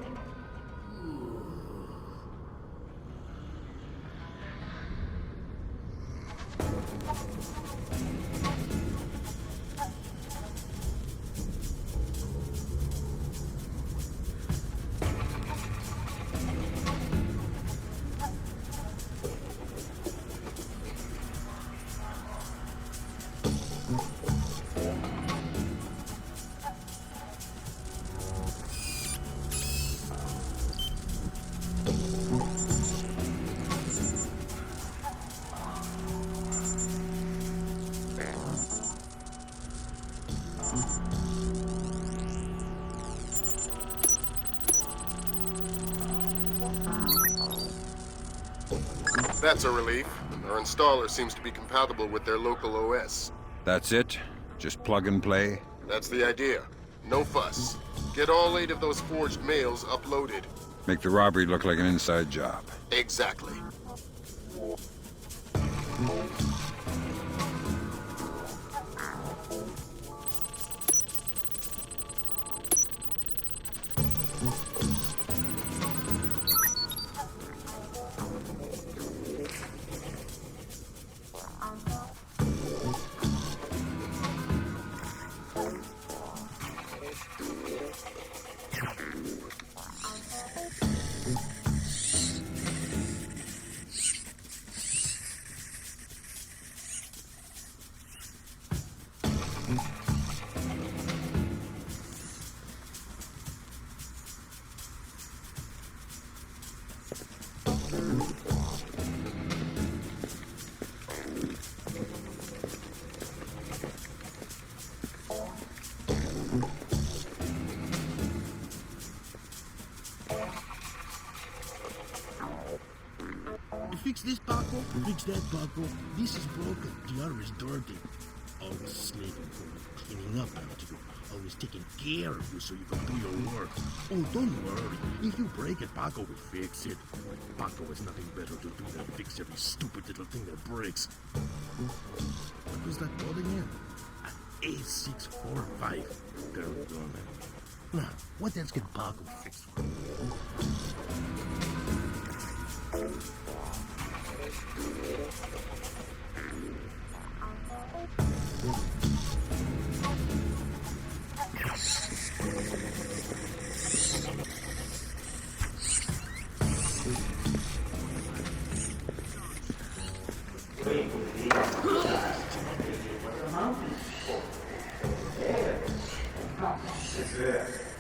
That's a relief. Our installer seems to be compatible with their local OS. That's it? Just plug and play? That's the idea. No fuss. Get all 8 of those forged mails uploaded. Make the robbery look like an inside job. Exactly. Fix this, Paco. Fix that, Paco. This is broken. The other is dirty. Always slaving for you, cleaning up after you. Always taking care of you so you can do your work. Oh, don't worry. If you break it, Paco will fix it. Paco has nothing better to do than fix every stupid little thing that breaks. What was that code again? An 8645. There we go, man. Now, what else can Paco fix for you?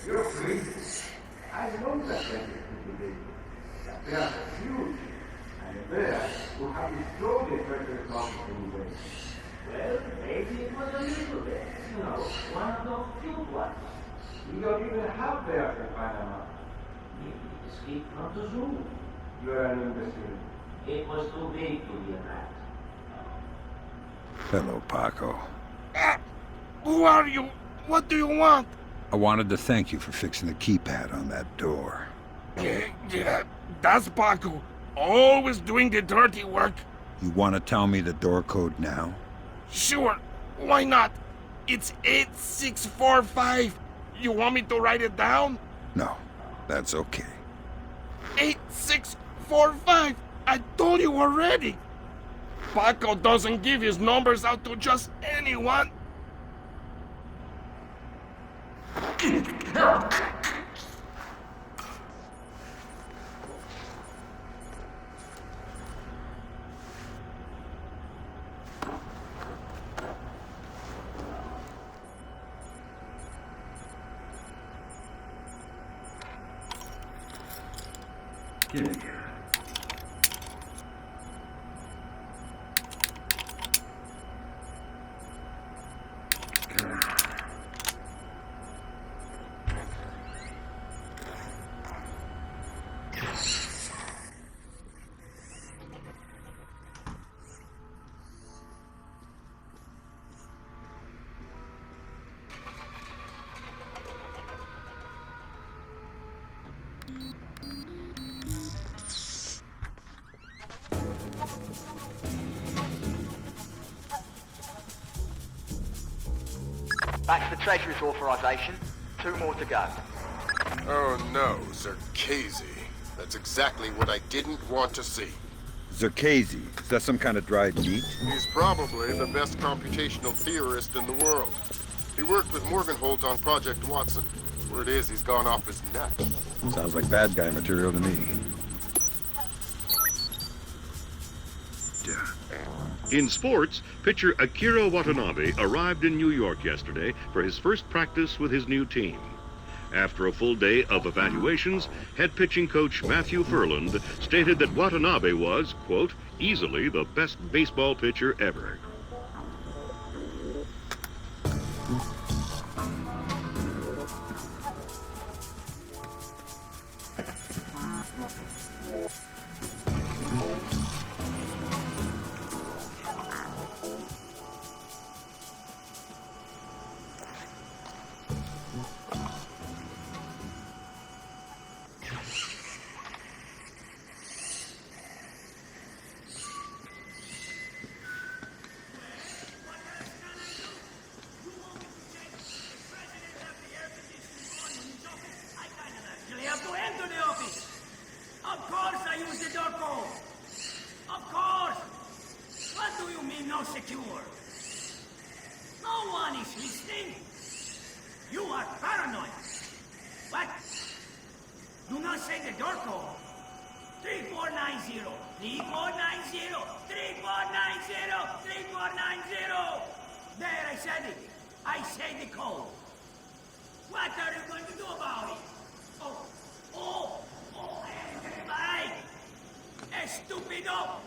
You're crazy. I know that they are huge. And there, who have destroyed the precious mountain anyway. Well, maybe it was a little bit. You know, one of those cute ones. We don't even have theirs in Panama. Maybe it escaped from the zoo. You're an imbecile. It was too big to be a rat. Hello, Paco. Who are you? What do you want? I wanted to thank you for fixing the keypad on that door. Yeah, that's Paco. Always doing the dirty work. You want to tell me the door code now? Sure, why not? It's 8645. You want me to write it down? No, that's okay. 8645. I told you already. Paco doesn't give his numbers out to just anyone. Get in here. Back to the Treasury's authorization. 2 more to go. Oh no, Zerkazy. That's exactly what I didn't want to see. Zerkazy, is that some kind of dried meat? He's probably the best computational theorist in the world. He worked with Morgenholt on Project Watson. Word is he's gone off his nut. Sounds like bad guy material to me. In sports, pitcher Akira Watanabe arrived in New York yesterday for his first practice with his new team. After a full day of evaluations, head pitching coach Matthew Furland stated that Watanabe was, quote, easily the best baseball pitcher ever. no secure. No one is listening. You are paranoid. What? Do not say the door code. 3490. 3490. 3490. 3490. There, I said it. I say the code. What are you going to do about it? Bye! Estúpido!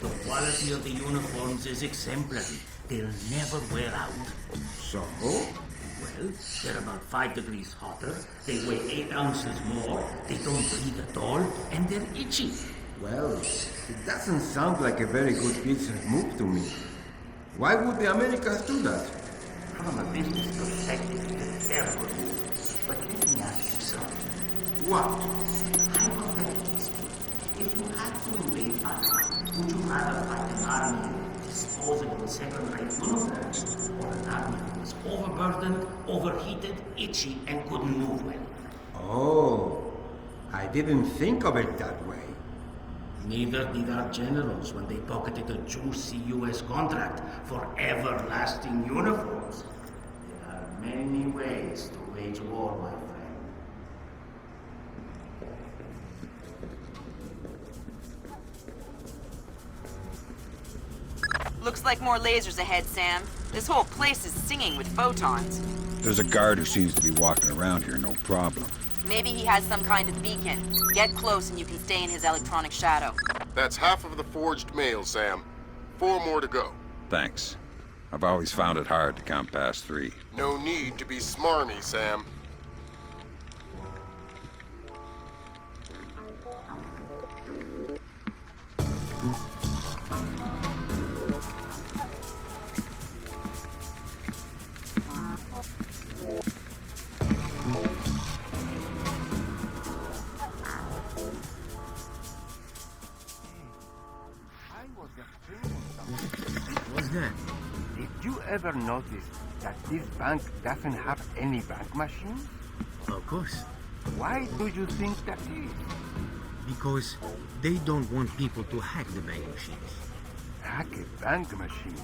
The quality of the uniforms is exemplary. They'll never wear out. So? Well, they're about 5 degrees hotter, they weigh 8 ounces more, they don't breathe at all, and they're itchy. Well, it doesn't sound like a very good business move to me. Why would the Americans do that? From a business perspective, it's a terrible move. But let me ask you something. What? Hypothetically, if you had to invade Panama, would you rather fight an army disposable second-rate uniforms, or an army that was overburdened, overheated, itchy, and couldn't move well? Oh, I didn't think of it that way. Neither did our generals when they pocketed a juicy U.S. contract for everlasting uniforms. There are many ways to wage war, my friend. Looks like more lasers ahead, Sam. This whole place is singing with photons. There's a guard who seems to be walking around here, no problem. Maybe he has some kind of beacon. Get close and you can stay in his electronic shadow. That's half of the forged mail, Sam. 4 more to go. Thanks. I've always found it hard to count past 3. No need to be smarmy, Sam. What's that? Did you ever notice that this bank doesn't have any bank machines? Of course. Why do you think that is? Because they don't want people to hack the bank machines. Hack a bank machine?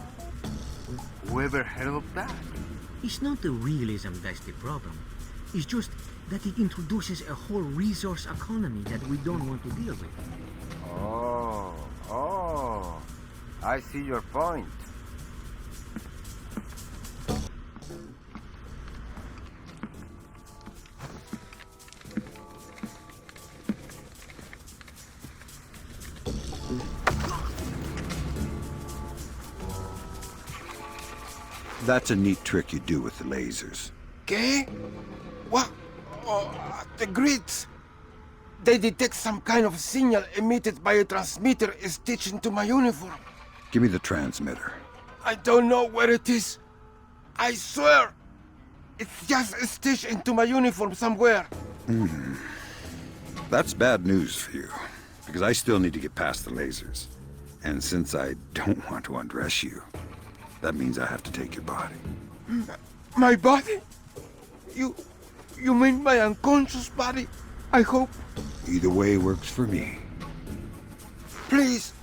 Whoever heard of that? It's not the realism that's the problem. It's just that it introduces a whole resource economy that we don't want to deal with. Oh, I see your point. That's a neat trick you do with the lasers. ¿Qué? What? Oh, the grids. They detect some kind of signal emitted by a transmitter stitched into my uniform. Give me the transmitter. I don't know where it is. I swear. It's just stitched into my uniform somewhere. That's bad news for you, because I still need to get past the lasers. And since I don't want to undress you, that means I have to take your body. My body? You mean my unconscious body? I hope. Either way works for me. Please,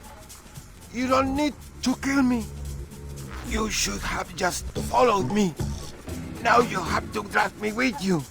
you don't need to kill me. You should have just followed me. Now you have to drag me with you.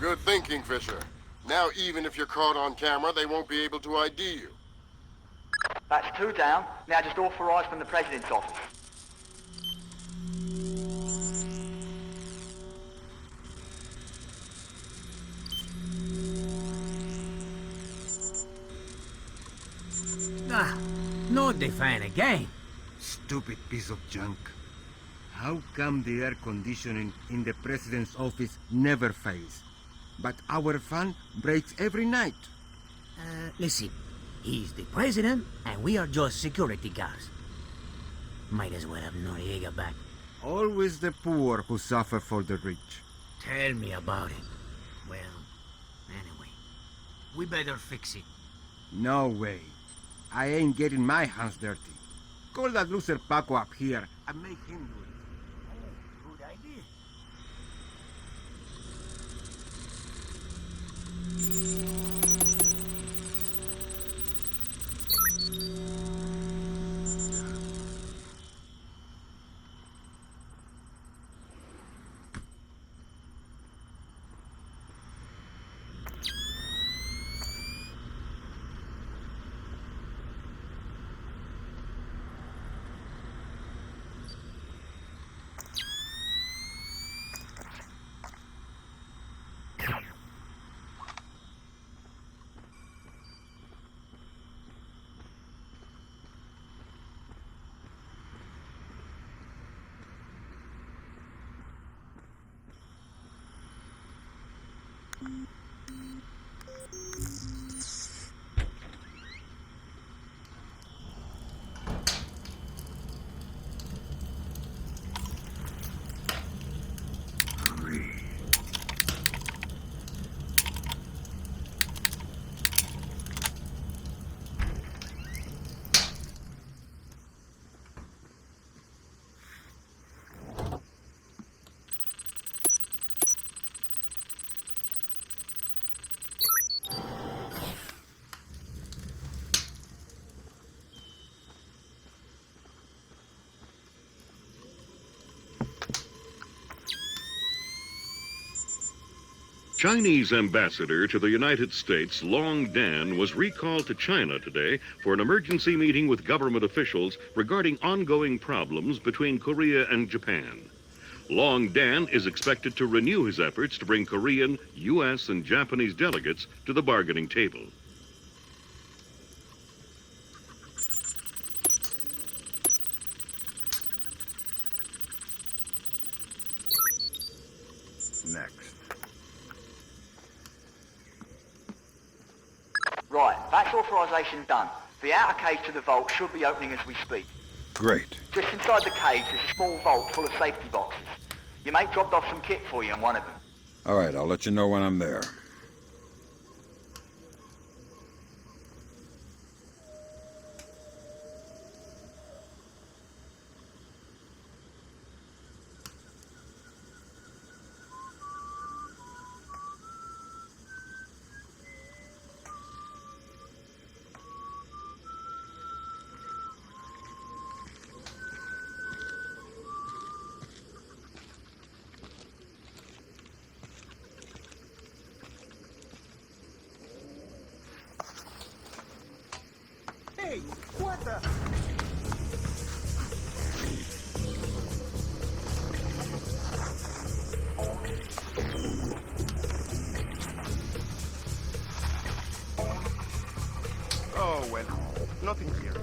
Good thinking, Fisher. Now, even if you're caught on camera, they won't be able to ID you. That's 2 down. Now just authorised from the President's office. Ah, not define again. Stupid piece of junk. How come the air conditioning in the president's office never fails? But our fan breaks every night. Listen, he's the president, and we are just security guards. Might as well have Noriega back. Always the poor who suffer for the rich. Tell me about it. Well, anyway, we better fix it. No way. I ain't getting my hands dirty. Call that loser Paco up here and make him do it. Good idea. Chinese ambassador to the United States, Long Dan, was recalled to China today for an emergency meeting with government officials regarding ongoing problems between Korea and Japan. Long Dan is expected to renew his efforts to bring Korean, U.S., and Japanese delegates to the bargaining table. Next. Right, that's authorisation done. The outer cage to the vault should be opening as we speak. Great. Just inside the cage, there's a small vault full of safety boxes. Your mate dropped off some kit for you in one of them. All right, I'll let you know when I'm there. Hey, what the? Oh, well, nothing here.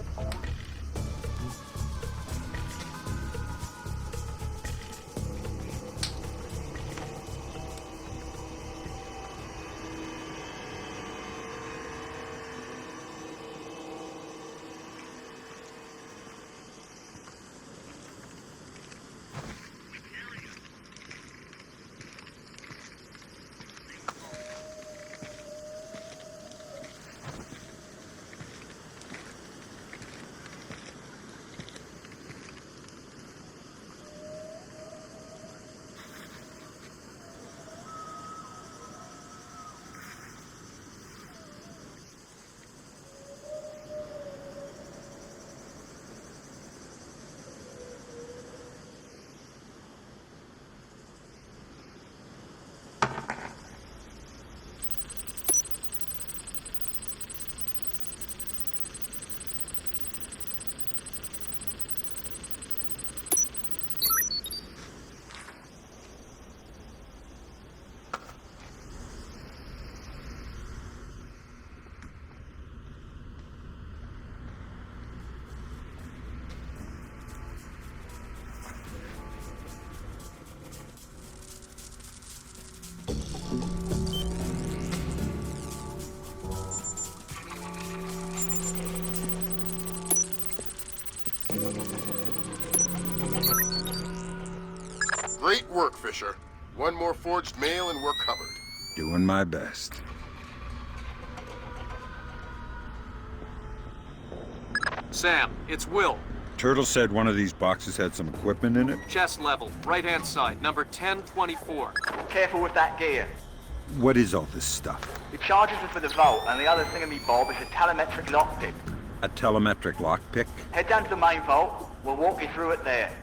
Great work, Fisher. One more forged mail and we're covered. Doing my best. Sam, it's Will. Turtle said one of these boxes had some equipment in it. Chest level, right-hand side, number 1024. Careful with that gear. What is all this stuff? The charges are for the vault, and the other thingamy-bob is a telemetric lockpick. A telemetric lockpick? Head down to the main vault. We'll walk you through it there.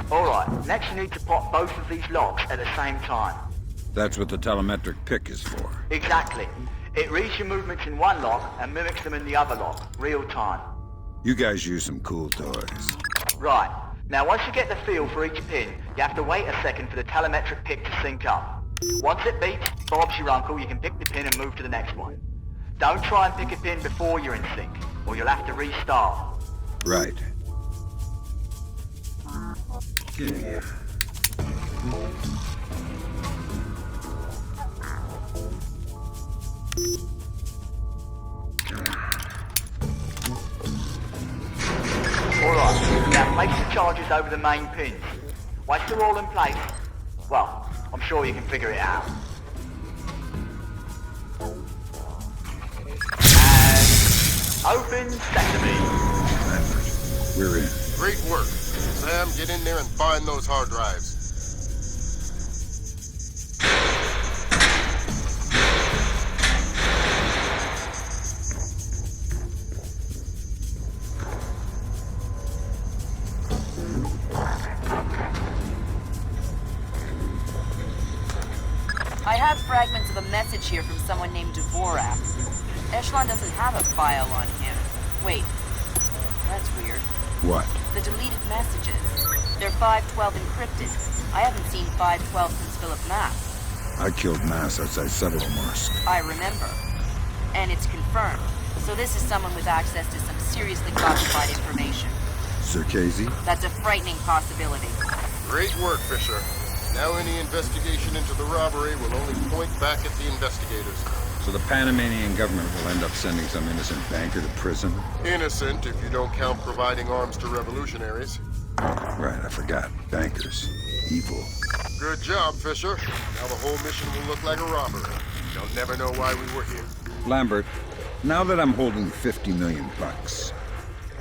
Alright, next you need to pop both of these locks at the same time. That's what the telemetric pick is for. Exactly. It reads your movements in one lock and mimics them in the other lock, real time. You guys use some cool toys. Right. Now once you get the feel for each pin, you have to wait a second for the telemetric pick to sync up. Once it beeps, Bob's your uncle, you can pick the pin and move to the next one. Don't try and pick a pin before you're in sync, or you'll have to restart. Right. Yeah. Alright, now place the charges over the main pins. Once they're all in place, well, I'm sure you can figure it out. And open sesame. We're in. Great work. Sam, get in there and find those hard drives. I have fragments of a message here from someone named Dvorak. Echelon doesn't have a file on him. Wait, that's weird. What? The deleted messages. They're 512 encrypted. I haven't seen 512 since Philip Mass. I killed Mass outside Severomorsk. I remember. And it's confirmed. So this is someone with access to some seriously classified information. Zerkazy? That's a frightening possibility. Great work, Fisher. Now any investigation into the robbery will only point back at the investigators. So the Panamanian government will end up sending some innocent banker to prison? Innocent if you don't count providing arms to revolutionaries. Right, I forgot. Bankers. Evil. Good job, Fisher. Now the whole mission will look like a robbery. They'll never know why we were here. Lambert, now that I'm holding 50 million bucks,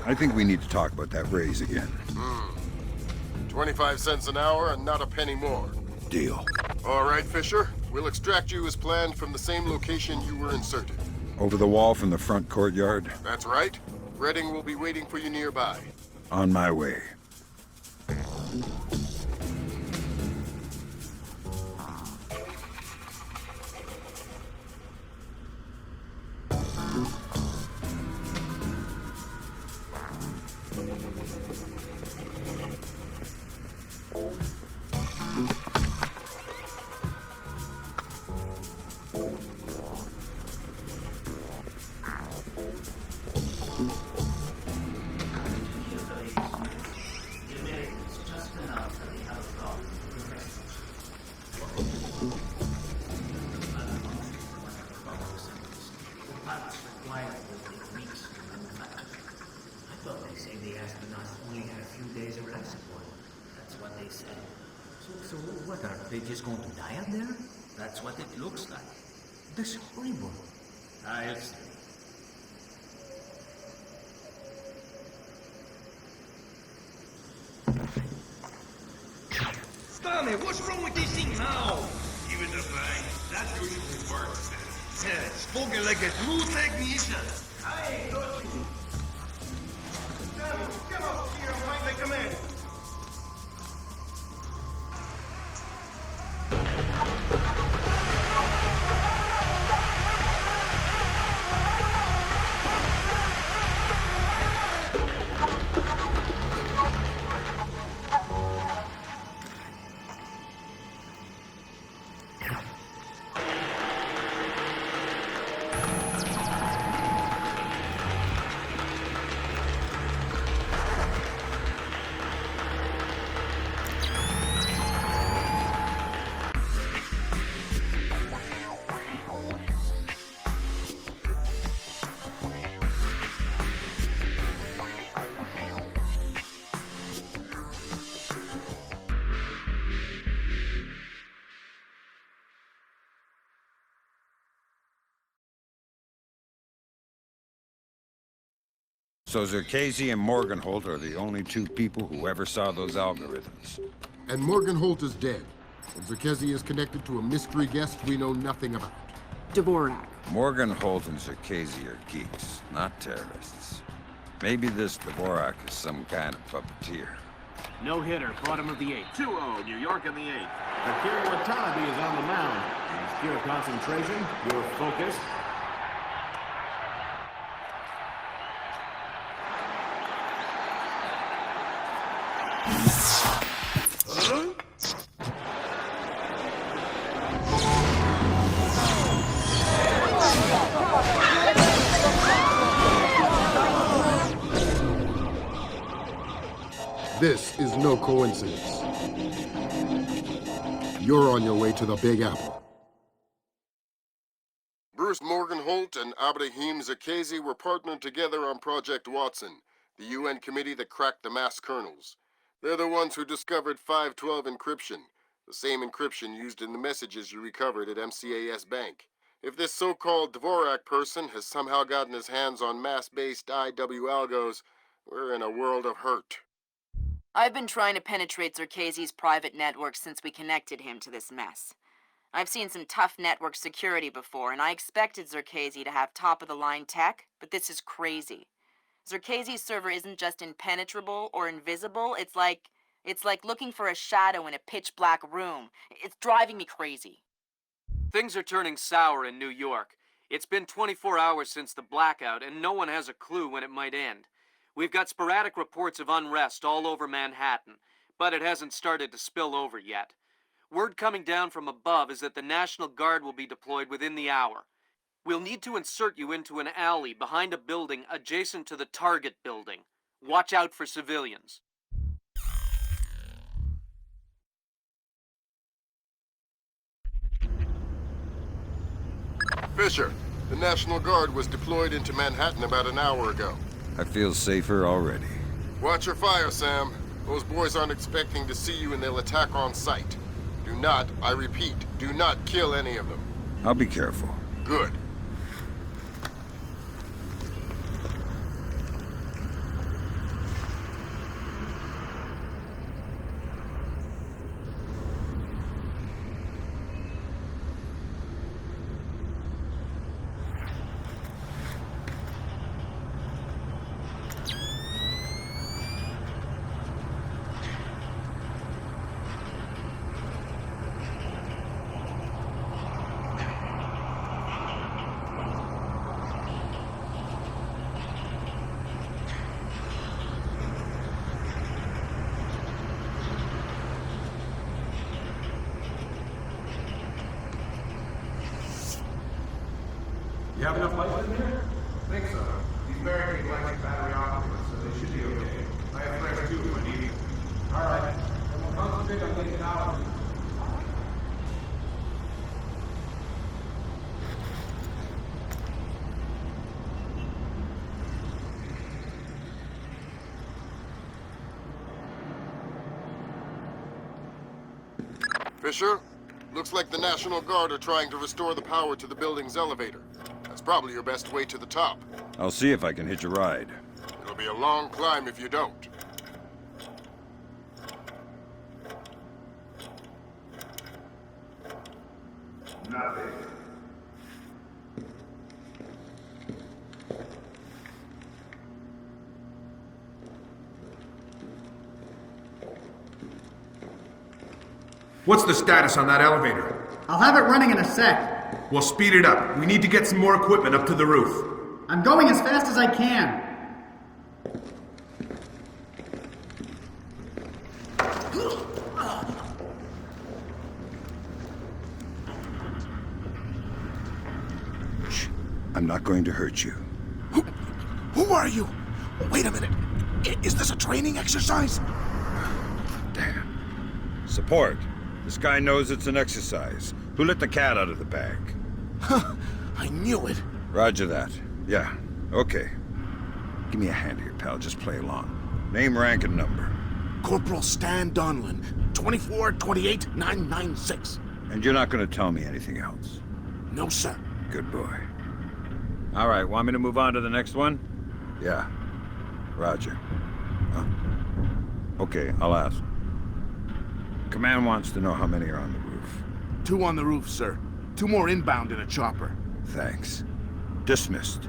I think we need to talk about that raise again. 25 cents an hour and not a penny more. Deal. All right, Fisher. We'll extract you as planned from the same location you were inserted. Over the wall from the front courtyard? That's right. Redding will be waiting for you nearby. On my way. So what, are they just going to die out there? That's what it looks like. That's horrible. I'll see. Tommy, what's wrong with this thing now? Give it a bang. That usually works. Spoken like a true technician. I ain't touching you. Tommy, come up here and find the command. So Zerkazy and Morgenholt are the only two people who ever saw those algorithms. And Morgenholt is dead. And Zerkazy is connected to a mystery guest we know nothing about. Dvorak. Morgenholt and Zerkazy are geeks, not terrorists. Maybe this Dvorak is some kind of puppeteer. No hitter, bottom of the eighth. 2-0, New York in the eighth. Akira Watanabe is on the mound. He's pure concentration, pure focus. This is no coincidence. You're on your way to the Big Apple. Bruce Morgenholt and Abraham Zerkazy were partnered together on Project Watson, the UN committee that cracked the mass kernels. They're the ones who discovered 512 encryption, the same encryption used in the messages you recovered at MCAS Bank. If this so-called Dvorak person has somehow gotten his hands on mass-based IW algos, we're in a world of hurt. I've been trying to penetrate Zerkazy's private network since we connected him to this mess. I've seen some tough network security before, and I expected Zerkazy to have top-of-the-line tech, but this is crazy. Zerkazy's server isn't just impenetrable or invisible, it's like looking for a shadow in a pitch-black room. It's driving me crazy. Things are turning sour in New York. It's been 24 hours since the blackout, and no one has a clue when it might end. We've got sporadic reports of unrest all over Manhattan, but it hasn't started to spill over yet. Word coming down from above is that the National Guard will be deployed within the hour. We'll need to insert you into an alley behind a building adjacent to the Target building. Watch out for civilians. Fisher, the National Guard was deployed into Manhattan about an hour ago. I feel safer already. Watch your fire, Sam. Those boys aren't expecting to see you and they'll attack on sight. Do not, I repeat, do not kill any of them. I'll be careful. Good. You have enough light in here? I think so. These barricades like battery operated, so they should be okay. I have flares too if I need it. Alright, then we'll concentrate on getting it out. Fisher, looks like the National Guard are trying to restore the power to the building's elevator. That's probably your best way to the top. I'll see if I can hitch a ride. It'll be a long climb if you don't. Nothing. What's the status on that elevator? I'll have it running in a sec. Well, speed it up. We need to get some more equipment up to the roof. I'm going as fast as I can. Shh. I'm not going to hurt you. Who are you? Wait a minute. Is this a training exercise? Damn. Support. This guy knows it's an exercise. Who let the cat out of the bag? Huh. I knew it. Roger that. Yeah. Okay. Give me a hand here, pal. Just play along. Name, rank, and number. Corporal Stan Donlin, 2428996. And you're not going to tell me anything else? No, sir. Good boy. All right, want me to move on to the next one? Yeah. Roger. Okay, I'll ask. Command wants to know how many are on the roof. 2 on the roof, sir. 2 more inbound in a chopper. Thanks. Dismissed.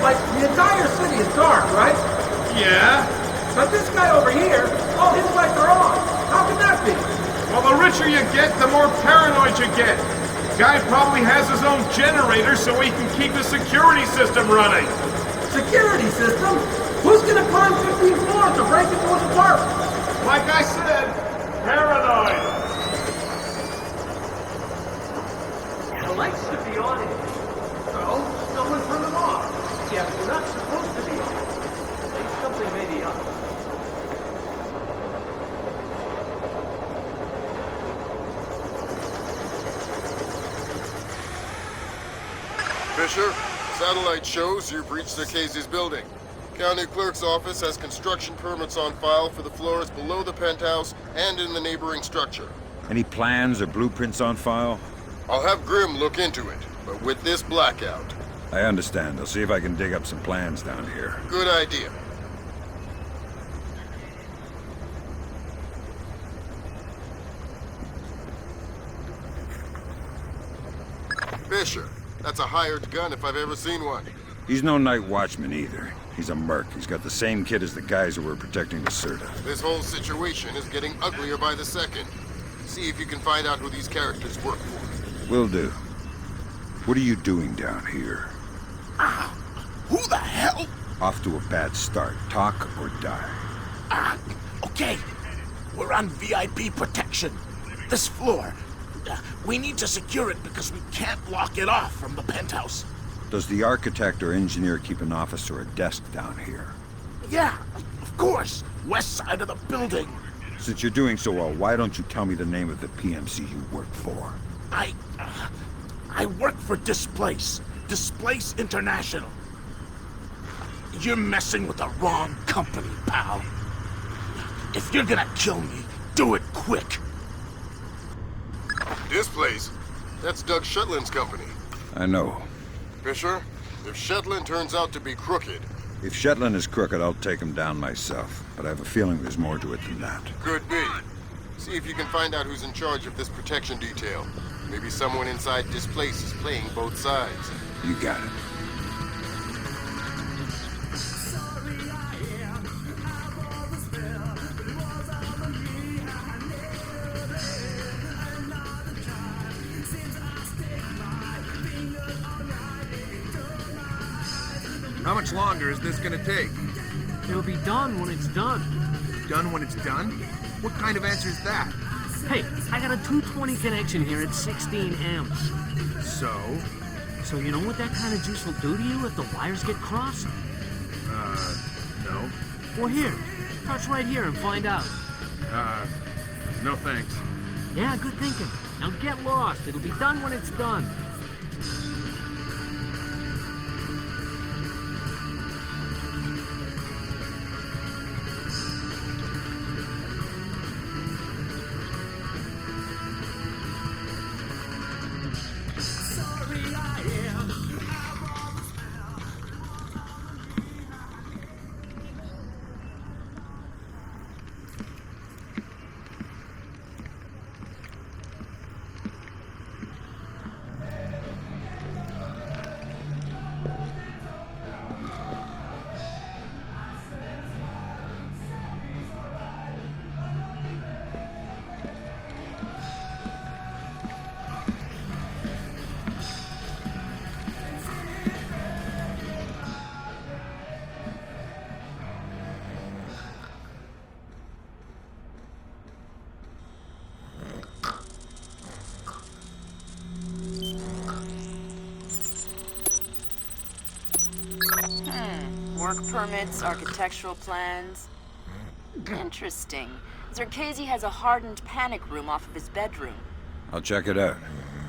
Like, the entire city is dark, right? Yeah? But this guy over here, all his lights are on. How can that be? Well, the richer you get, the more paranoid you get. Guy probably has his own generator so he can keep his security system running. Security system? Who's gonna climb 15 floors to break into his apartment? Like I said, paranoid. The lights should be on in here. So, someone turned them off. Yeah, they're not supposed to be on. At least something may be up. Fisher, satellite shows you've reached Casey's building. County Clerk's office has construction permits on file for the floors below the penthouse and in the neighboring structure. Any plans or blueprints on file? I'll have Grim look into it, but with this blackout. I understand. I'll see if I can dig up some plans down here. Good idea. Fisher, that's a hired gun if I've ever seen one. He's no night watchman either. He's a merc. He's got the same kit as the guys who were protecting the Serta. This whole situation is getting uglier by the second. See if you can find out who these characters work for. Will do. What are you doing down here? Who the hell? Off to a bad start. Talk or die. Okay. We're on VIP protection. This floor. We need to secure it because we can't lock it off from the penthouse. Does the architect or engineer keep an office or a desk down here? Yeah, of course. West side of the building. Since you're doing so well, why don't you tell me the name of the PMC you work for? I work for Displace. Displace International. You're messing with the wrong company, pal. If you're gonna kill me, do it quick. This place? That's Doug Shetland's company. I know. Fisher, if Shetland turns out to be crooked... If Shetland is crooked, I'll take him down myself. But I have a feeling there's more to it than that. Could be. See if you can find out who's in charge of this protection detail. Maybe someone inside this place is playing both sides. You got it. How much longer is this gonna take? It'll be done when it's done. Done when it's done? What kind of answer is that? Hey, I got a 220 connection here at 16 amps. So? So you know what that kind of juice will do to you if the wires get crossed? No. Well, here. Touch right here and find out. No thanks. Yeah, good thinking. Now get lost. It'll be done when it's done. Work permits, architectural plans. Interesting. Zerkesi has a hardened panic room off of his bedroom. I'll check it out.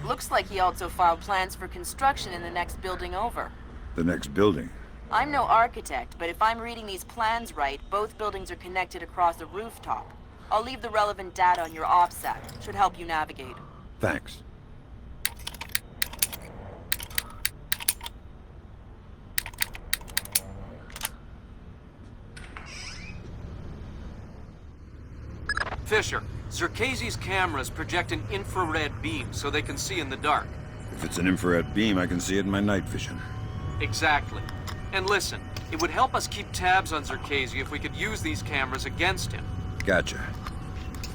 Looks like he also filed plans for construction in the next building over. The next building? I'm no architect, but if I'm reading these plans right, both buildings are connected across a rooftop. I'll leave the relevant data on your OPSAT. Should help you navigate. Thanks. Fisher, Zerkesi's cameras project an infrared beam so they can see in the dark. If it's an infrared beam, I can see it in my night vision. Exactly. And listen, it would help us keep tabs on Zerkezi if we could use these cameras against him. Gotcha.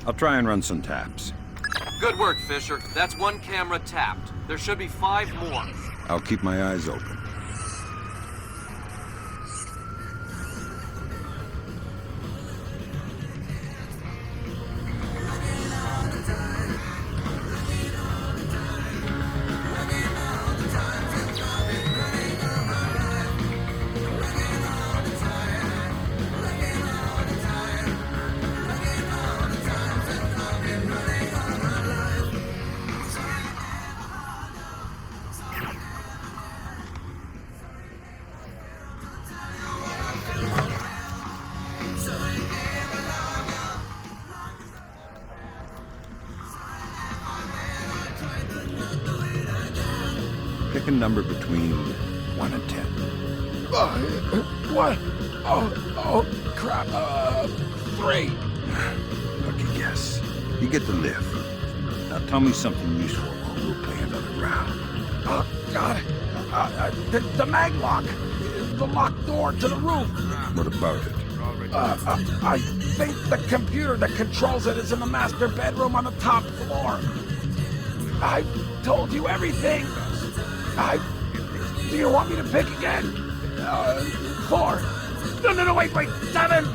I'll try and run some taps. Good work, Fisher. That's one camera tapped. There should be 5 more. I'll keep my eyes open. Pick a number between 1 and 10. What? Oh, crap. 3. Lucky guess. You get the lift. Now tell me something useful or we'll play another round. Oh, God. The mag lock. The locked door to the roof. What about it? I think the computer that controls it is in the master bedroom on the top floor. I told you everything. Do you want me to pick again? 4. No, wait, 7.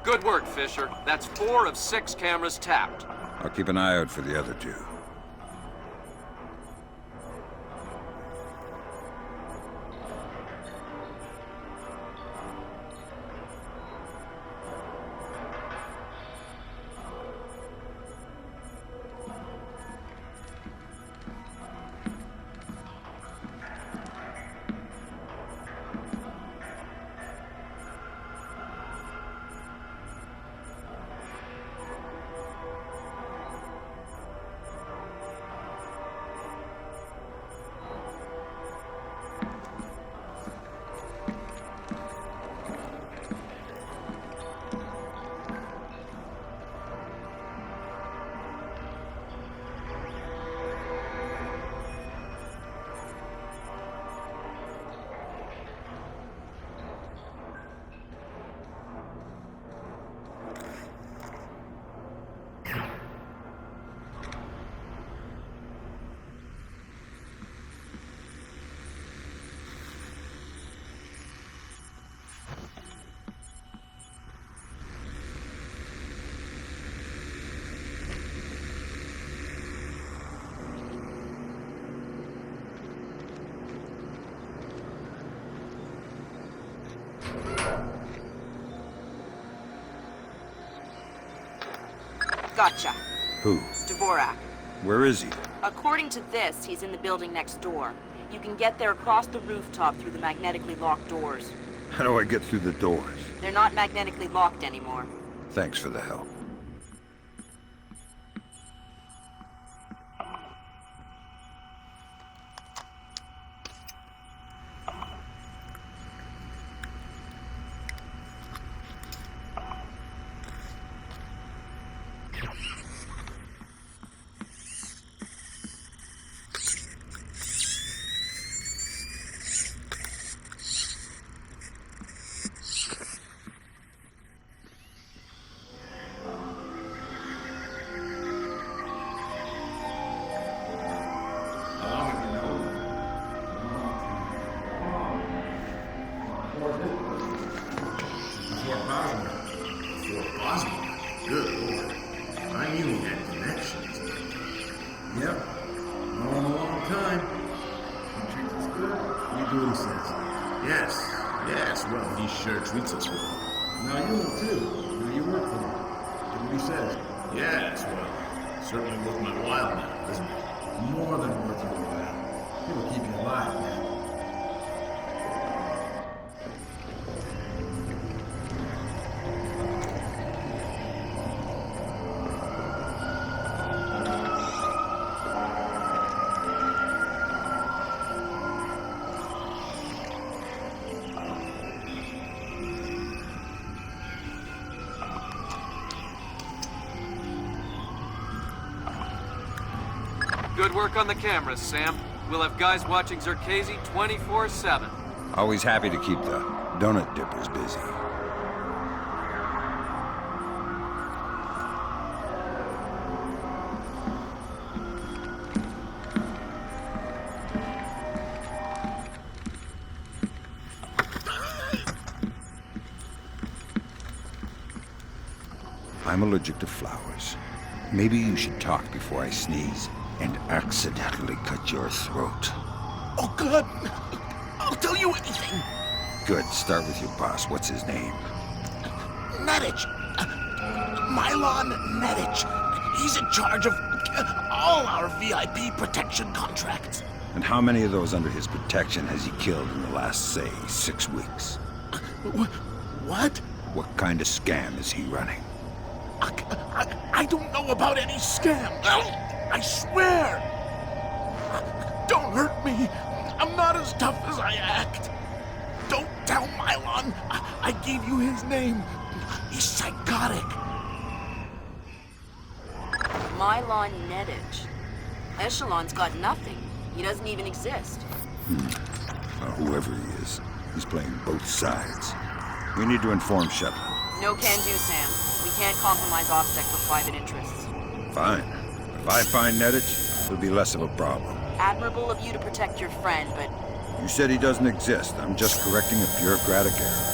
Good work, Fisher. That's 4 of 6 cameras tapped. I'll keep an eye out for the other 2. Gotcha. Who? Dvorak. Where is he? According to this, he's in the building next door. You can get there across the rooftop through the magnetically locked doors. How do I get through the doors? They're not magnetically locked anymore. Thanks for the help. Treats us well. Now you will too. Now you work for him. Do what he says. Yes, well, certainly worth my while now, isn't it? More than worth your while. He'll keep you alive, man. Good work on the cameras, Sam. We'll have guys watching Zerkezi 24/7. Always happy to keep the donut dippers busy. I'm allergic to flowers. Maybe you should talk before I sneeze and accidentally cut your throat. Oh, God! I'll tell you anything! Good. Start with your boss. What's his name? Nedich. Mylon Nedich. He's in charge of all our VIP protection contracts. And how many of those under his protection has he killed in the last, say, 6 weeks? What? What kind of scam is he running? I don't know about any scam. I swear! Don't hurt me! I'm not as tough as I act! Don't tell Mylon I gave you his name. He's psychotic. Mylon Nedich. Echelon's got nothing. He doesn't even exist. Well, whoever he is, he's playing both sides. We need to inform Shetland. No can do, Sam. We can't compromise OPSEC for private interests. Fine. If I find Nedich, it'll be less of a problem. Admirable of you to protect your friend, but... You said he doesn't exist. I'm just correcting a bureaucratic error.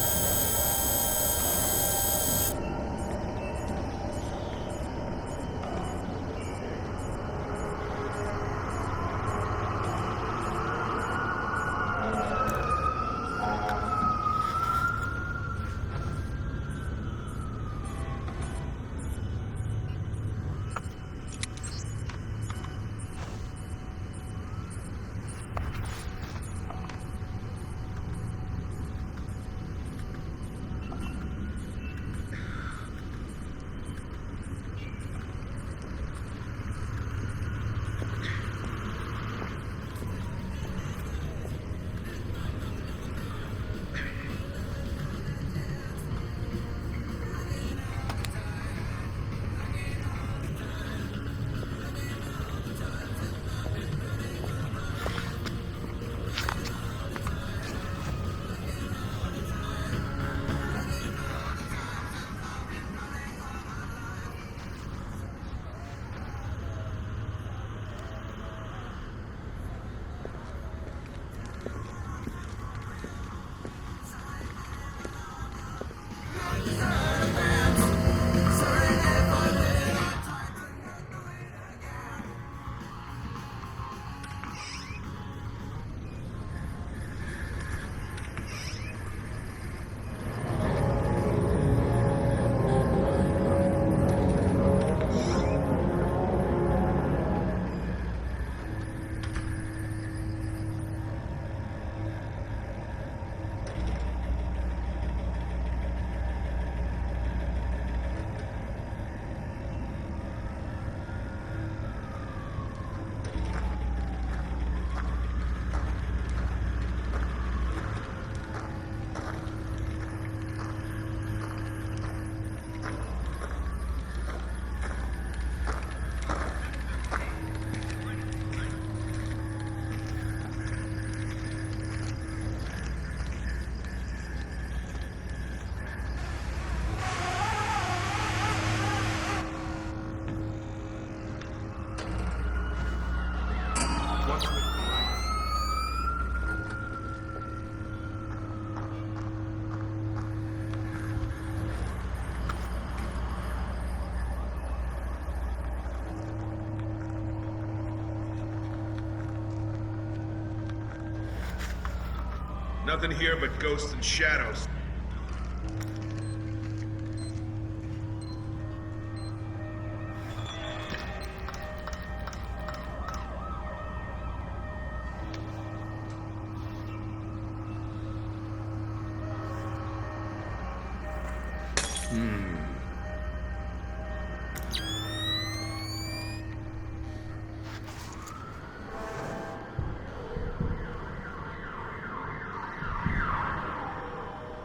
Nothing here but ghosts and shadows.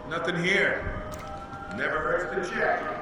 Nothing here. Never hurts to check.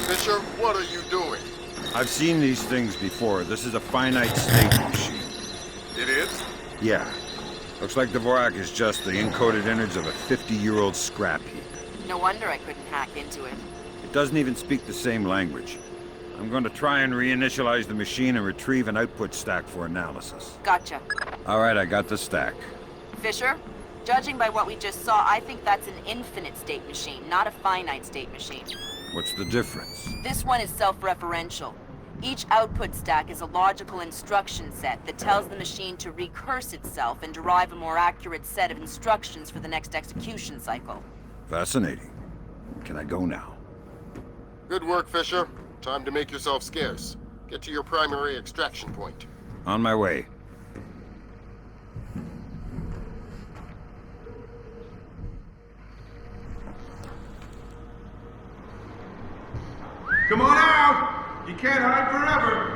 Fisher, what are you doing? I've seen these things before. This is a finite state machine. It is? Yeah. Looks like Dvorak is just the encoded innards of a 50-year-old scrap heap. No wonder I couldn't hack into it. It doesn't even speak the same language. I'm going to try and reinitialize the machine and retrieve an output stack for analysis. Gotcha. All right, I got the stack. Fisher, judging by what we just saw, I think that's an infinite state machine, not a finite state machine. What's the difference? This one is self-referential. Each output stack is a logical instruction set that tells the machine to recurse itself and derive a more accurate set of instructions for the next execution cycle. Fascinating. Can I go now? Good work, Fisher. Time to make yourself scarce. Get to your primary extraction point. On my way. Come on out! You can't hide forever!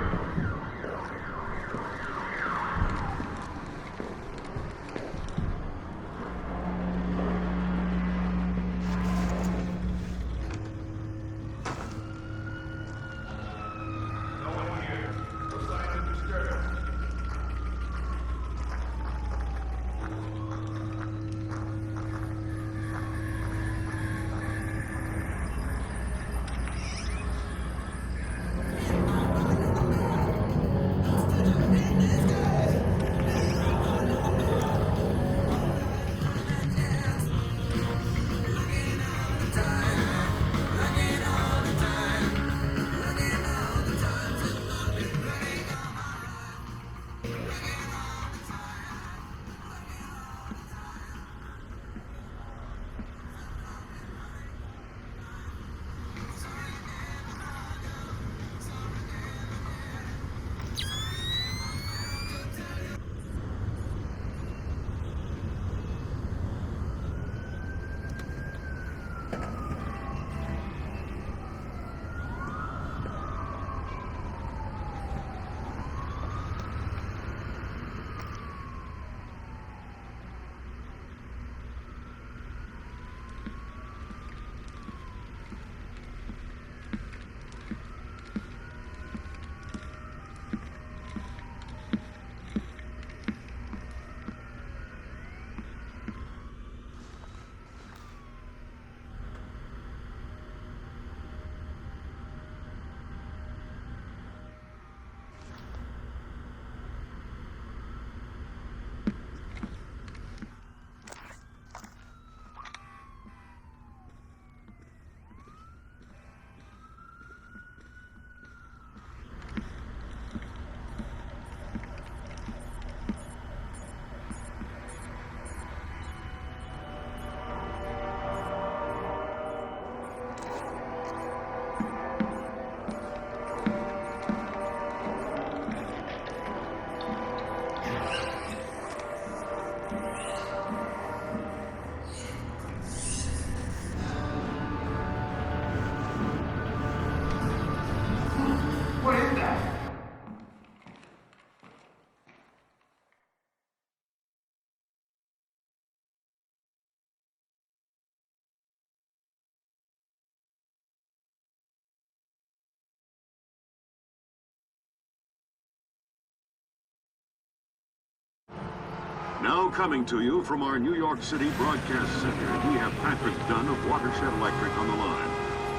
Now coming to you from our New York City broadcast center, we have Patrick Dunn of Watershed Electric on the line.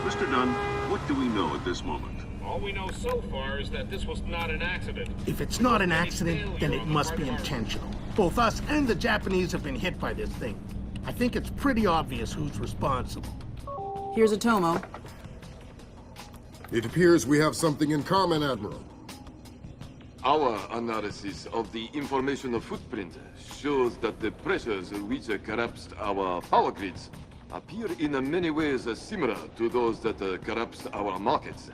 Mr. Dunn, what do we know at this moment? All we know so far is that this was not an accident. If it's not an accident, then it must be intentional. Both us and the Japanese have been hit by this thing. I think it's pretty obvious who's responsible. Here's a Tomo. It appears we have something in common, Admiral. Our analysis of the information footprint shows that the pressures which collapsed our power grids appear in many ways similar to those that collapsed our markets.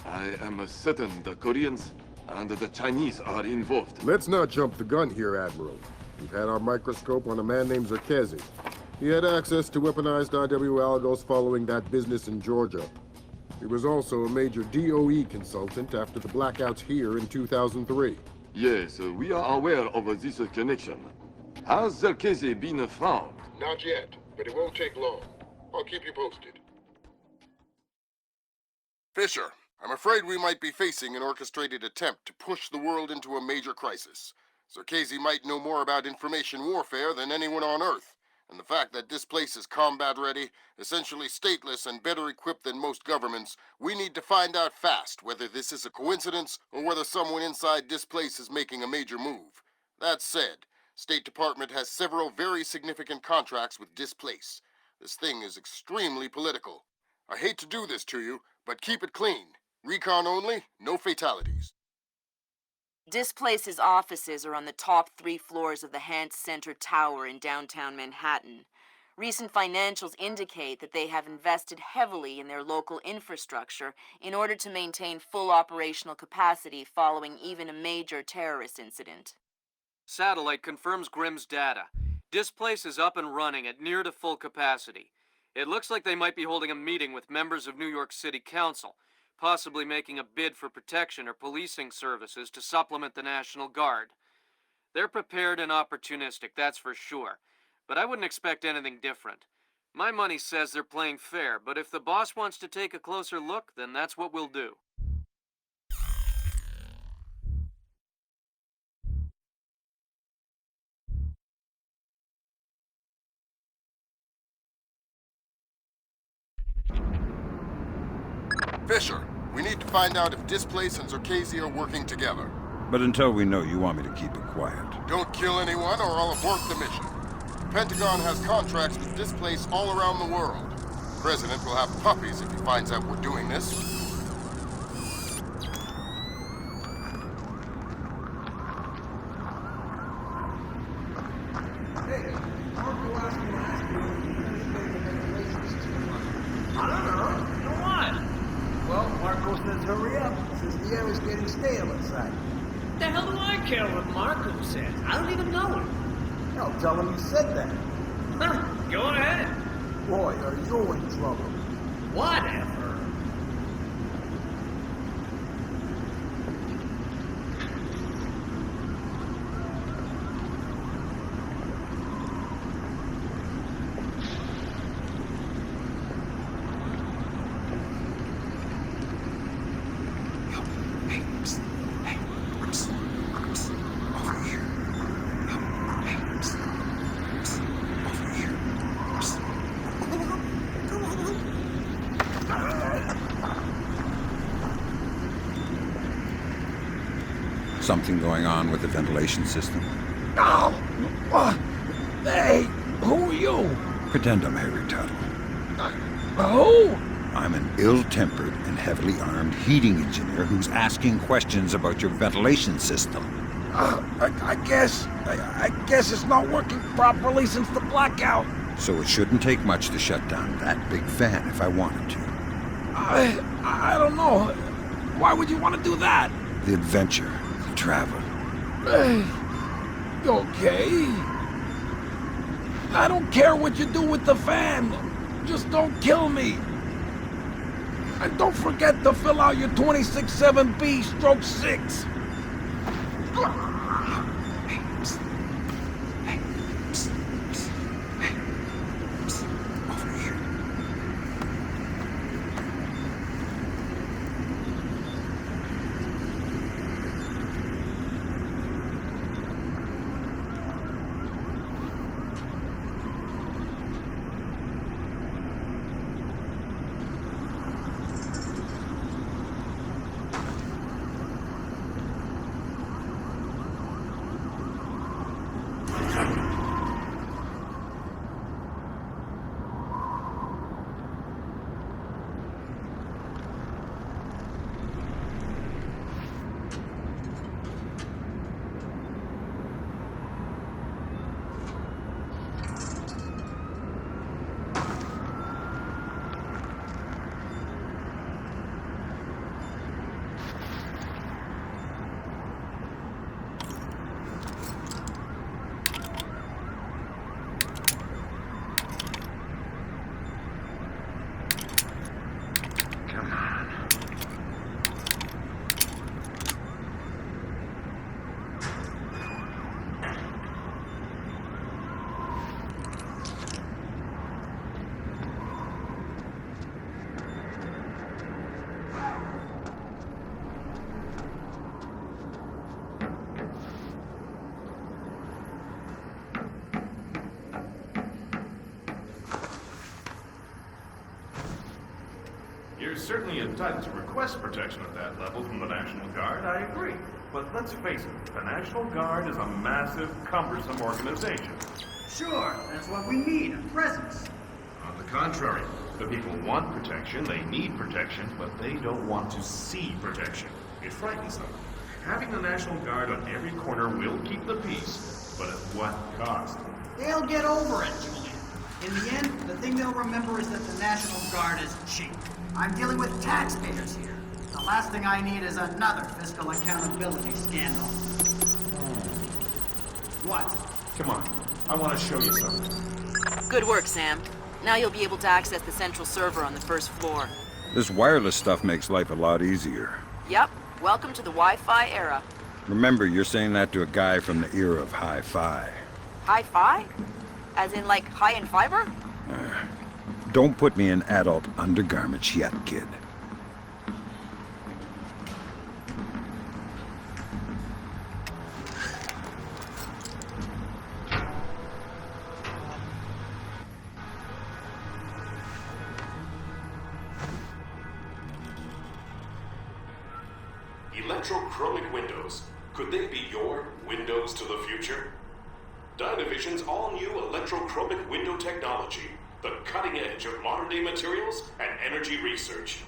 I am certain the Koreans and the Chinese are involved. Let's not jump the gun here, Admiral. We've had our microscope on a man named Zerkezi. He had access to weaponized IW algos following that business in Georgia. He was also a major DOE consultant after the blackouts here in 2003. Yes, we are aware of this connection. Has Zerkezi been found? Not yet, but it won't take long. I'll keep you posted. Fisher, I'm afraid we might be facing an orchestrated attempt to push the world into a major crisis. Zerkezi might know more about information warfare than anyone on Earth, and the fact that this place is combat-ready, essentially stateless and better equipped than most governments, we need to find out fast whether this is a coincidence or whether someone inside this place is making a major move. That said, State Department has several very significant contracts with Displace. This thing is extremely political. I hate to do this to you, but keep it clean. Recon only, no fatalities. Displace's offices are on the top 3 floors of the Hance Center Tower in downtown Manhattan. Recent financials indicate that they have invested heavily in their local infrastructure in order to maintain full operational capacity following even a major terrorist incident. Satellite confirms Grimm's data. Displace is up and running at near to full capacity. It looks like they might be holding a meeting with members of New York City Council, possibly making a bid for protection or policing services to supplement the National Guard. They're prepared and opportunistic, that's for sure, but I wouldn't expect anything different. My money says they're playing fair, but if the boss wants to take a closer look, then that's what we'll do. Fisher, we need to find out if Displace and Zerkezi are working together. But until we know, you want me to keep it quiet. Don't kill anyone or I'll abort the mission. The Pentagon has contracts with Displace all around the world. The President will have puppies if he finds out we're doing this. Hey, aren't you asking I don't know. You know what? Well, Marco says hurry up, since the air is getting stale inside. The hell do I care what Marco says? I don't even know him. No, tell him you said that. Huh, go ahead. Boy, are you in trouble. Whatever. Something going on with the ventilation system? Oh! Hey! Who are you? Pretend I'm Harry Tuttle. Who? I'm an ill-tempered and heavily armed heating engineer who's asking questions about your ventilation system. I guess it's not working properly since the blackout. So it shouldn't take much to shut down that big fan if I wanted to. I don't know. Why would you want to do that? The adventure, the travel. Okay. I don't care what you do with the fan. Just don't kill me. And don't forget to fill out your 26-7B/6. certainly entitled to request protection at that level from the National Guard, I agree. But let's face it, the National Guard is a massive, cumbersome organization. Sure, that's what we need, a presence. On the contrary, the people want protection, they need protection, but they don't want to see protection. It frightens them. Having the National Guard on every corner will keep the peace, but at what cost? They'll get over it, Julian. In the end, the thing they'll remember is that the National Guard is cheap. I'm dealing with taxpayers here. The last thing I need is another fiscal accountability scandal. What? Come on, I want to show you something. Good work, Sam. Now you'll be able to access the central server on the first floor. This wireless stuff makes life a lot easier. Yep. Welcome to the Wi-Fi era. Remember, you're saying that to a guy from the era of hi-fi. Hi-fi? As in, like, high-end fiber? Don't put me in adult undergarments yet, kid. Electrochromic windows. Could they be your windows to the future? Dynavision's all-new electrochromic window technology, the cutting edge of modern-day materials and energy research.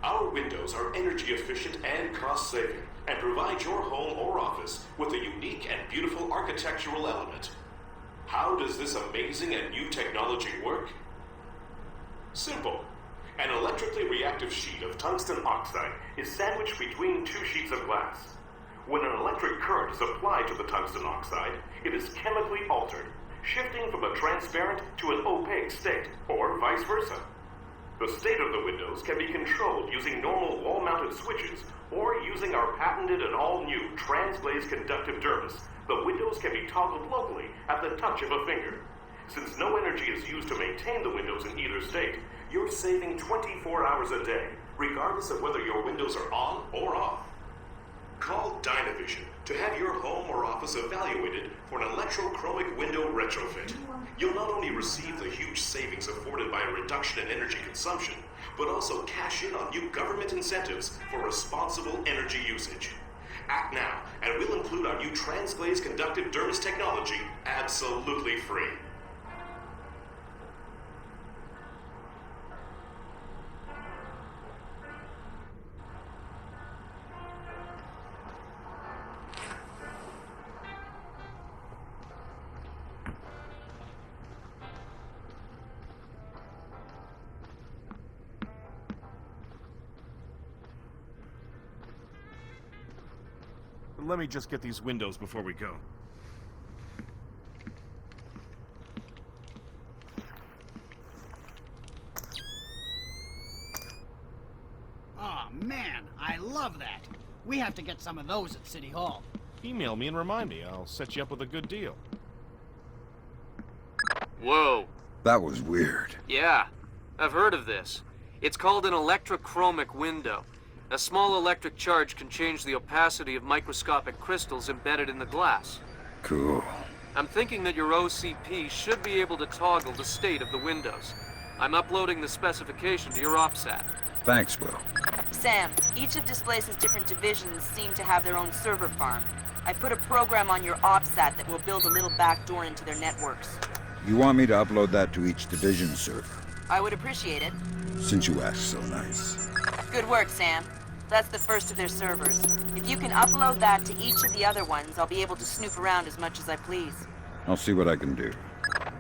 Our windows are energy efficient and cost-saving, and provide your home or office with a unique and beautiful architectural element. How does this amazing and new technology work? Simple. An electrically reactive sheet of tungsten oxide is sandwiched between two sheets of glass. When an electric current is applied to the tungsten oxide, it is chemically altered, shifting from a transparent to an opaque state, or vice versa. The state of the windows can be controlled using normal wall-mounted switches, or using our patented and all-new trans-glazed conductive dermis. The windows can be toggled locally at the touch of a finger. Since no energy is used to maintain the windows in either state, you're saving 24 hours a day, regardless of whether your windows are on or off. Call Dynavision to have your home or office evaluated for an electrochromic window retrofit. You'll not only receive the huge savings afforded by a reduction in energy consumption, but also cash in on new government incentives for responsible energy usage. Act now, and we'll include our new transglazed conductive dermis technology absolutely free. Let me just get these windows before we go. Aw, man, I love that. We have to get some of those at City Hall. Email me and remind me. I'll set you up with a good deal. Whoa. That was weird. Yeah, I've heard of this. It's called an electrochromic window. A small electric charge can change the opacity of microscopic crystals embedded in the glass. Cool. I'm thinking that your OCP should be able to toggle the state of the windows. I'm uploading the specification to your OPSAT. Thanks, Will. Sam, each of Displace's different divisions seem to have their own server farm. I put a program on your OPSAT that will build a little backdoor into their networks. You want me to upload that to each division server? I would appreciate it. Since you asked so nice. Good work, Sam. That's the first of their servers. If you can upload that to each of the other ones, I'll be able to snoop around as much as I please. I'll see what I can do.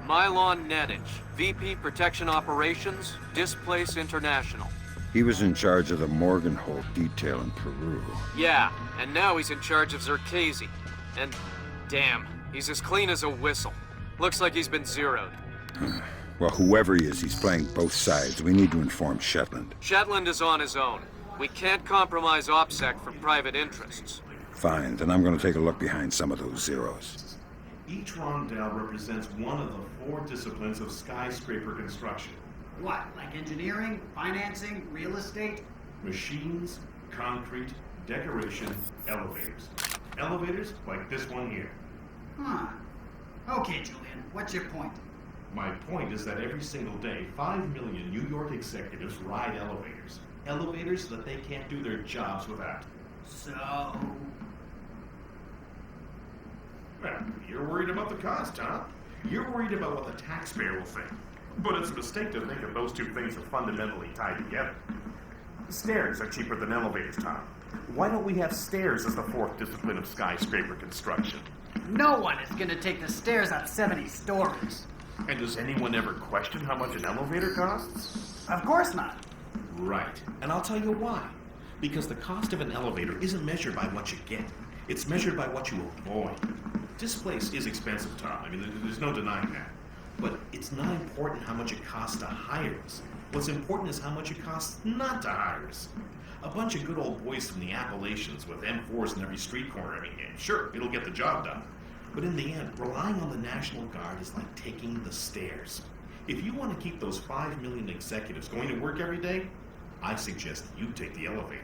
Mylon Nedich, VP Protection Operations, Displace International. He was in charge of the Morgenholt detail in Peru. Yeah, and now he's in charge of Zerkasi. And damn, he's as clean as a whistle. Looks like he's been zeroed. Well, whoever he is, he's playing both sides. We need to inform Shetland. Shetland is on his own. We can't compromise OPSEC for private interests. Fine, then I'm going to take a look behind some of those zeros. Each rondel represents one of the 4 disciplines of skyscraper construction. What, like engineering, financing, real estate? Machines, concrete, decoration, elevators. Elevators like this one here. Huh. Okay, Julian, what's your point? My point is that every single day, 5 million New York executives ride elevators. elevators so that they can't do their jobs without. So... Well, you're worried about the cost, huh? You're worried about what the taxpayer will think. But it's a mistake to think of those two things as fundamentally tied together. Stairs are cheaper than elevators, Tom. Why don't we have stairs as the fourth discipline of skyscraper construction? No one is gonna take the stairs up 70 stories. And does anyone ever question how much an elevator costs? Of course not. Right. And I'll tell you why. Because the cost of an elevator isn't measured by what you get. It's measured by what you avoid. This place is expensive, Tom. I mean, there's no denying that. But it's not important how much it costs to hire us. What's important is how much it costs not to hire us. A bunch of good old boys from the Appalachians with M4s in every street corner. I mean, yeah, sure, it'll get the job done. But in the end, relying on the National Guard is like taking the stairs. If you want to keep those 5 million executives going to work every day, I suggest you take the elevator.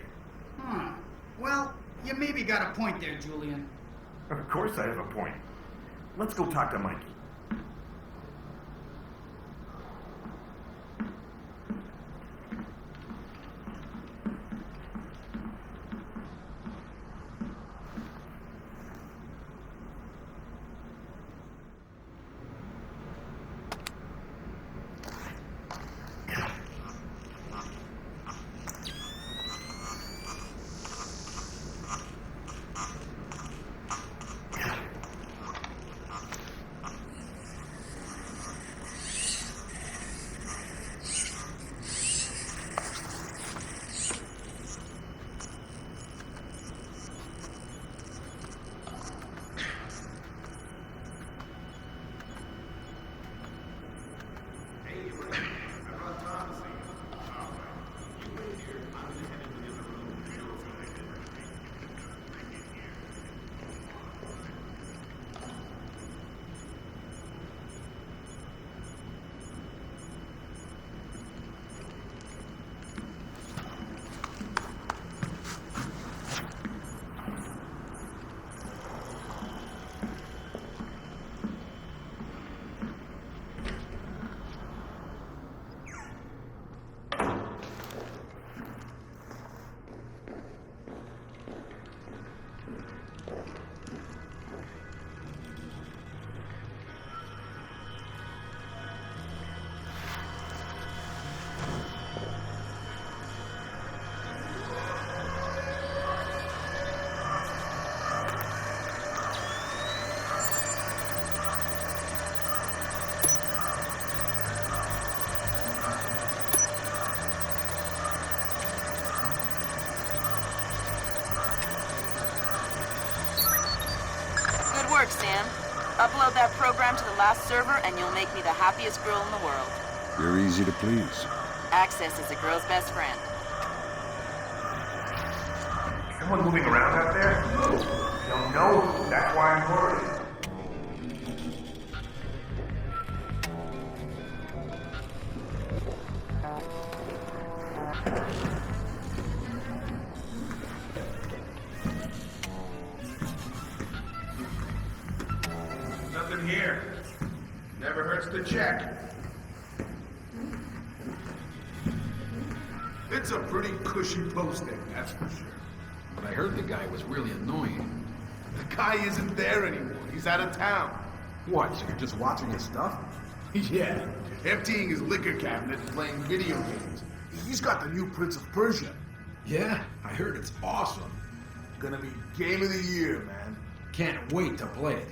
Well, you maybe got a point there, Julian. Of course I have a point. Let's go talk to Mikey. Work, Sam. Upload that program to the last server and you'll make me the happiest girl in the world. You're easy to please. Access is a girl's best friend. Someone moving around out there? Don't know. That's why I'm worried. Nothing here. Never hurts to check. It's a pretty cushy posting, that's for sure. But I heard the guy was really annoying. The guy isn't there anymore. He's out of town. What, so you're just watching his stuff? Yeah, emptying his liquor cabinet and playing video games. He's got the new Prince of Persia. Yeah, I heard it's awesome. Gonna be game of the year, man. Can't wait to play it.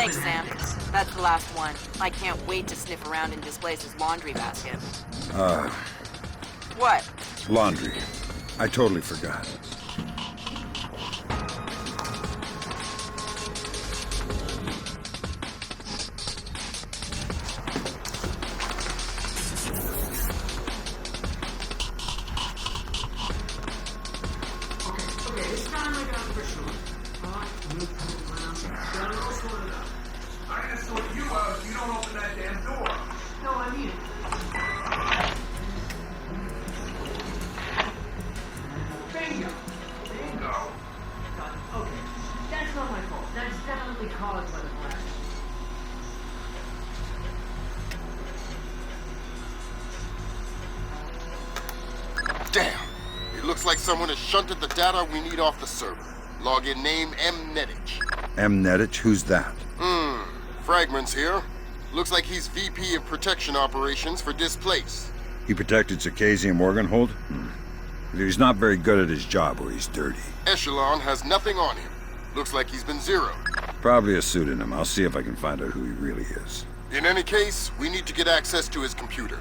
Thanks, Sam. That's the last one. I can't wait to sniff around in Displace's laundry basket. What? Laundry. I totally forgot. Okay, this time I got it for sure. Alright, move around. Got it all sorted out. I'm gonna sort you out if you don't open that damn door. No, I mean it. Bingo! Bingo. Okay, that's not my fault. That's definitely caused by the flash. Damn! It looks like someone has shunted the data we need off the server. Login name Mnetich. Mnetich? Who's that? Fragments here. Looks like he's VP of Protection Operations for Displace. He protected Circassian and Morganholt? Either he's not very good at his job or he's dirty. Echelon has nothing on him. Looks like he's been zeroed. Probably a pseudonym. I'll see if I can find out who he really is. In any case, we need to get access to his computer.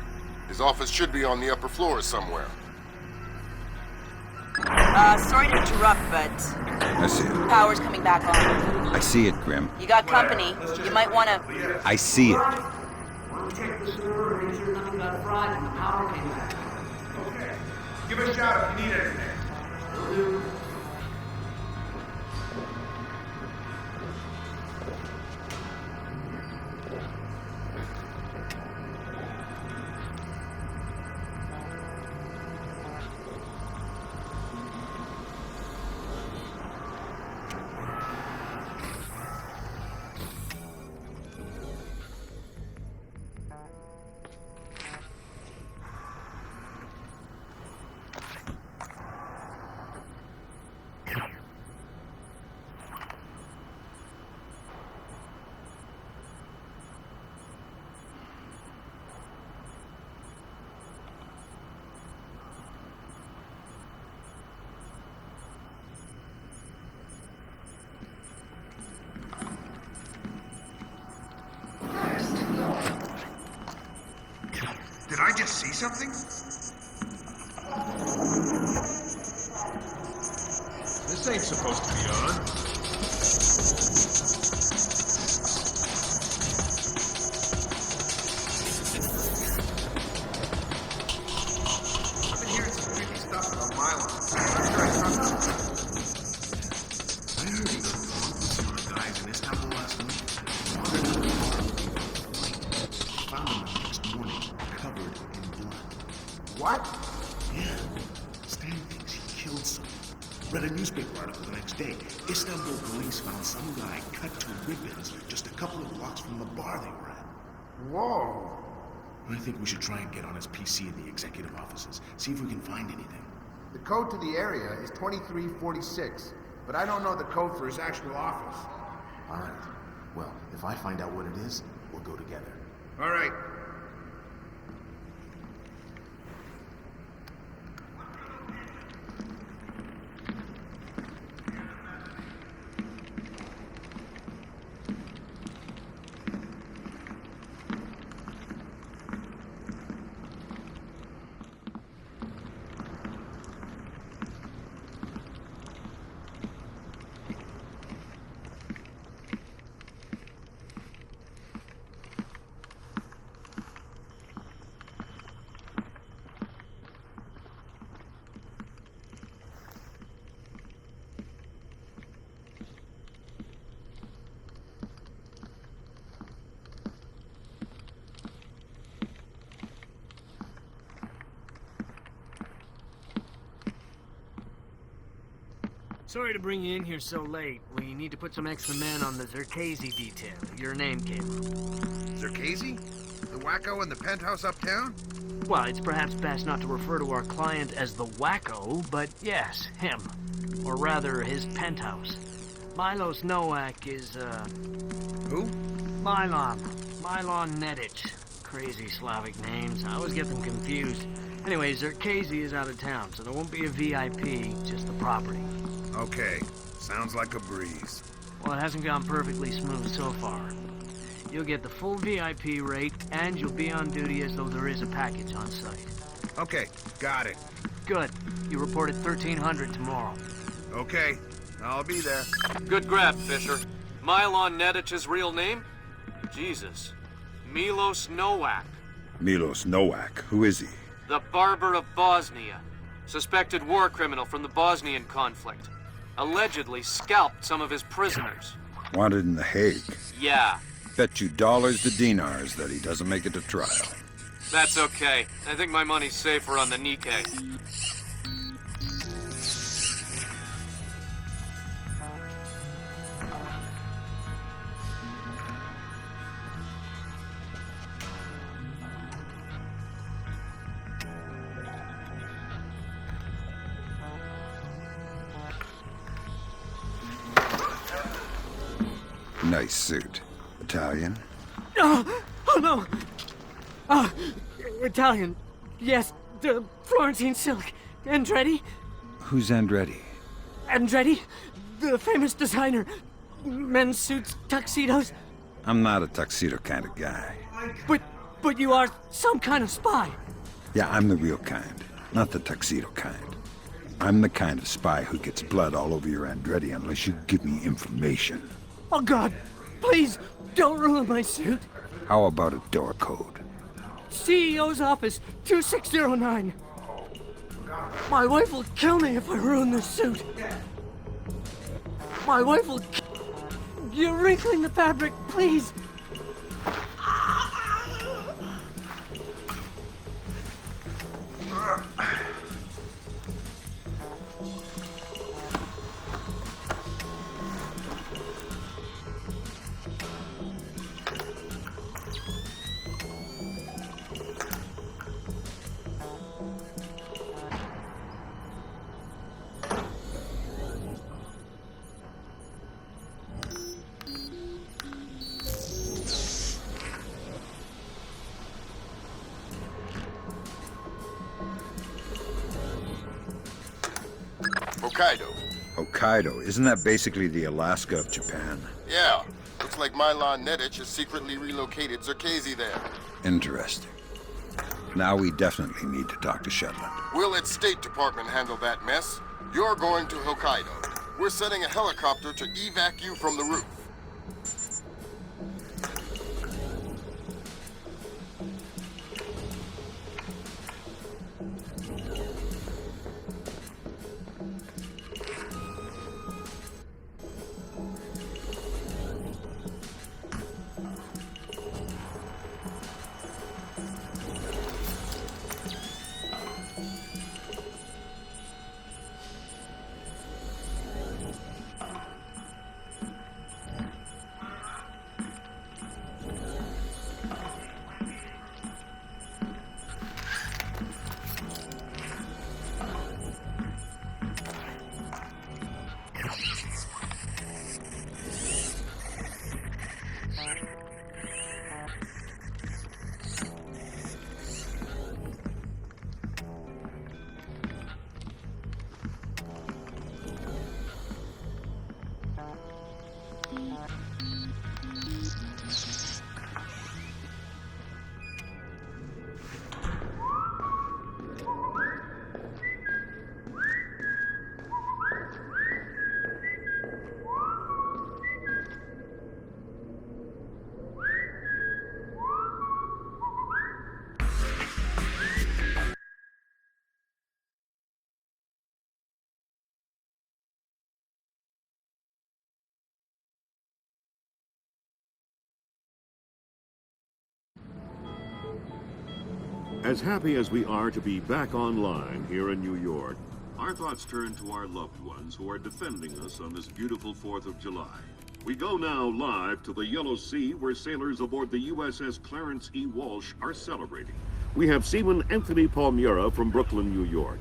His office should be on the upper floor somewhere. Sorry to interrupt, but I see it. power's coming back on. I see it, Grim. You got company. You might wanna... I see it. We'll check the server and make sure nothing got fried and the power came back. Okay. Give it a shout if you need anything. Will do. Did I just see something? This ain't supposed to be on. I've been hearing some creepy stuff about Mylon. I'm sure I trust him. I heard he got along with some of the guys in Istanbul last night. Found him the next morning, covered in blood. What? Yeah. Stan thinks he killed someone. Read a newspaper article the next day. Istanbul police found some guy cut to ribbons just a couple of blocks from the bar they were at. Whoa. I think we should try and get on his PC in the executive offices. See if we can find anything. The code to the area is 2346, but I don't know the code for his actual office. All right. Well, if I find out what it is, we'll go together. All right. Sorry to bring you in here so late. We need to put some extra men on the Zerkazy detail. Your name came up. Zerkazy? The wacko in the penthouse uptown? Well, it's perhaps best not to refer to our client as the wacko, but yes, him. Or rather, his penthouse. Milos Nowak is, Who? Mylon Nedich. Crazy Slavic names. I always get them confused. Anyway, Zerkazy is out of town, so there won't be a VIP, just the property. Okay. Sounds like a breeze. Well, it hasn't gone perfectly smooth so far. You'll get the full VIP rate, and you'll be on duty as though there is a package on site. Okay, got it. Good. You reported 1300 tomorrow. Okay, I'll be there. Good grab, Fisher. Milon Nedich's real name? Jesus. Milos Nowak. Milos Nowak. Who is he? The Barber of Bosnia. Suspected war criminal from the Bosnian conflict. Allegedly scalped some of his prisoners. Wanted in The Hague. Yeah. Bet you dollars to dinars that he doesn't make it to trial. That's okay. I think my money's safer on the Nikkei. Nice suit. Italian? Oh no! Italian. Yes, the Florentine silk. Andretti? Who's Andretti? Andretti? The famous designer. Men's suits, tuxedos. I'm not a tuxedo kind of guy. But you are some kind of spy. Yeah, I'm the real kind, not the tuxedo kind. I'm the kind of spy who gets blood all over your Andretti unless you give me information. Oh God, please, don't ruin my suit. How about a door code? CEO's office, 2609. My wife will kill me if I ruin this suit. My wife will You're wrinkling the fabric, please. Hokkaido. Hokkaido? Isn't that basically the Alaska of Japan? Yeah. Looks like Milon Nedich has secretly relocated Zerkezi there. Interesting. Now we definitely need to talk to Shetland. We'll let State Department handle that mess. You're going to Hokkaido. We're sending a helicopter to evac you from the roof. As happy as we are to be back online here in New York, our thoughts turn to our loved ones who are defending us on this beautiful 4th of July. We go now live to the Yellow Sea, where sailors aboard the USS Clarence E. Walsh are celebrating. We have Seaman Anthony Palmieri from Brooklyn, New York.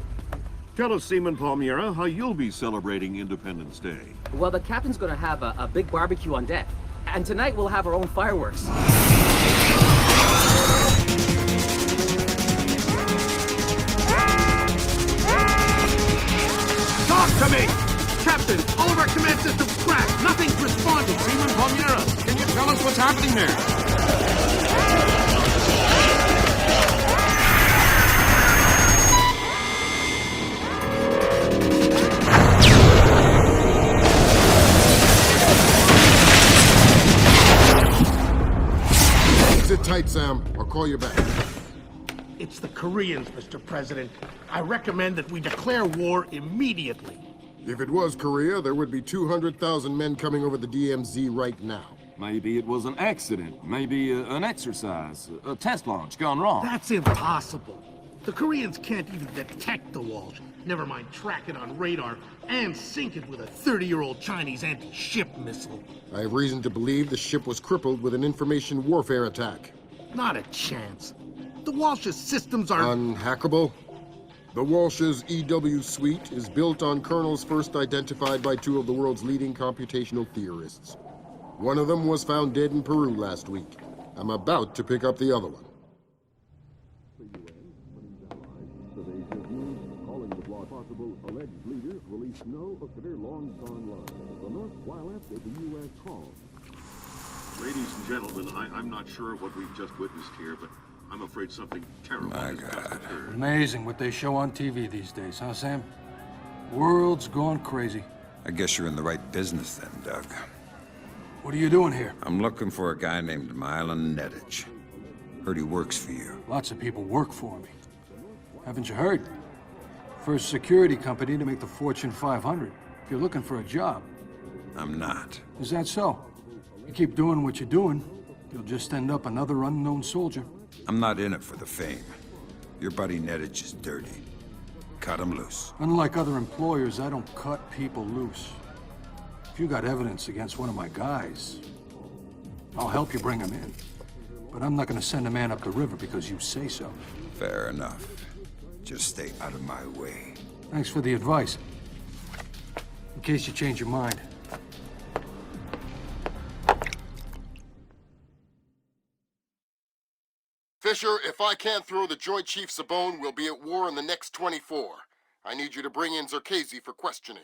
Tell us, Seaman Palmieri, how you'll be celebrating Independence Day. Well, the captain's gonna have a big barbecue on deck. And tonight we'll have our own fireworks. Talk to me! Captain, all of our command systems cracked. Nothing's responding. Palmyra, can you tell us what's happening there? Sit tight, Sam. I'll call you back. It's the Koreans, Mr. President. I recommend that we declare war immediately. If it was Korea, there would be 200,000 men coming over the DMZ right now. Maybe it was an accident. Maybe an exercise. A test launch gone wrong. That's impossible. The Koreans can't even detect the Walsh. Never mind track it on radar and sink it with a 30-year-old Chinese anti-ship missile. I have reason to believe the ship was crippled with an information warfare attack. Not a chance. The Walsh's systems are... Unhackable? The Walsh's EW suite is built on kernels first identified by two of the world's leading computational theorists. One of them was found dead in Peru last week. I'm about to pick up the other one. Ladies and gentlemen, I'm not sure what we've just witnessed here, but I'm afraid something terrible has just occurred. Amazing what they show on TV these days, huh, Sam? World's gone crazy. I guess you're in the right business then, Doug. What are you doing here? I'm looking for a guy named Milan Nedich. Heard he works for you. Lots of people work for me. Haven't you heard? First security company to make the Fortune 500. If you're looking for a job. I'm not. Is that so? You keep doing what you're doing, you'll just end up another unknown soldier. I'm not in it for the fame. Your buddy Nedich is dirty. Cut him loose. Unlike other employers, I don't cut people loose. If you got evidence against one of my guys, I'll help you bring him in. But I'm not gonna send a man up the river because you say so. Fair enough. Just stay out of my way. Thanks for the advice. In case you change your mind. Fisher, if I can't throw the Joint Chiefs a bone, we'll be at war in the next 24. I need you to bring in Zerkezi for questioning.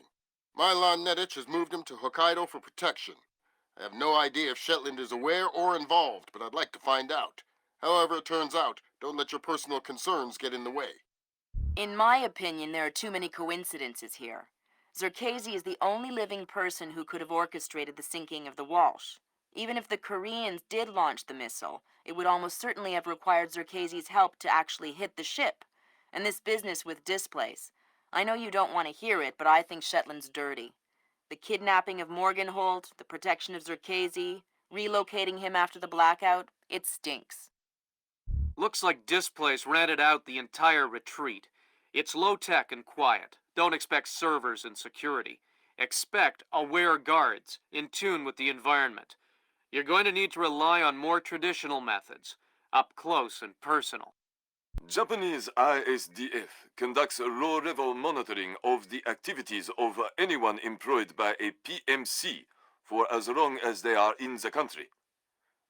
Milan Nedich has moved him to Hokkaido for protection. I have no idea if Shetland is aware or involved, but I'd like to find out. However it turns out, don't let your personal concerns get in the way. In my opinion, there are too many coincidences here. Zerkezi is the only living person who could have orchestrated the sinking of the Walsh. Even if the Koreans did launch the missile, it would almost certainly have required Zerkezi's help to actually hit the ship. And this business with displays. I know you don't want to hear it, but I think Shetland's dirty. The kidnapping of Morgenholt, the protection of Zerkezi, relocating him after the blackout, it stinks. Looks like Displays rented out the entire retreat. It's low-tech and quiet. Don't expect servers and security. Expect aware guards, in tune with the environment. You're going to need to rely on more traditional methods, up close and personal. Japanese ISDF conducts a low-level monitoring of the activities of anyone employed by a PMC for as long as they are in the country.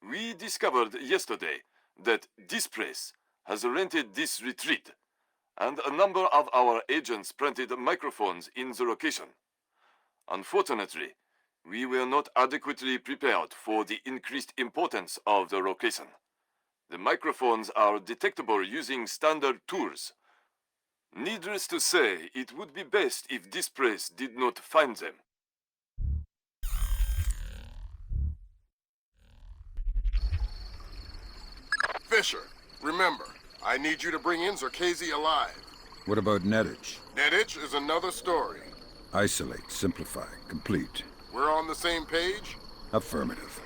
We discovered yesterday that this place has rented this retreat, and a number of our agents planted microphones in the location. Unfortunately, we were not adequately prepared for the increased importance of the location. The microphones are detectable using standard tools. Needless to say, it would be best if this place did not find them. Fisher, remember, I need you to bring in Zerkezi alive. What about Nedich? Nedich is another story. Isolate, simplify, complete. We're on the same page? Affirmative.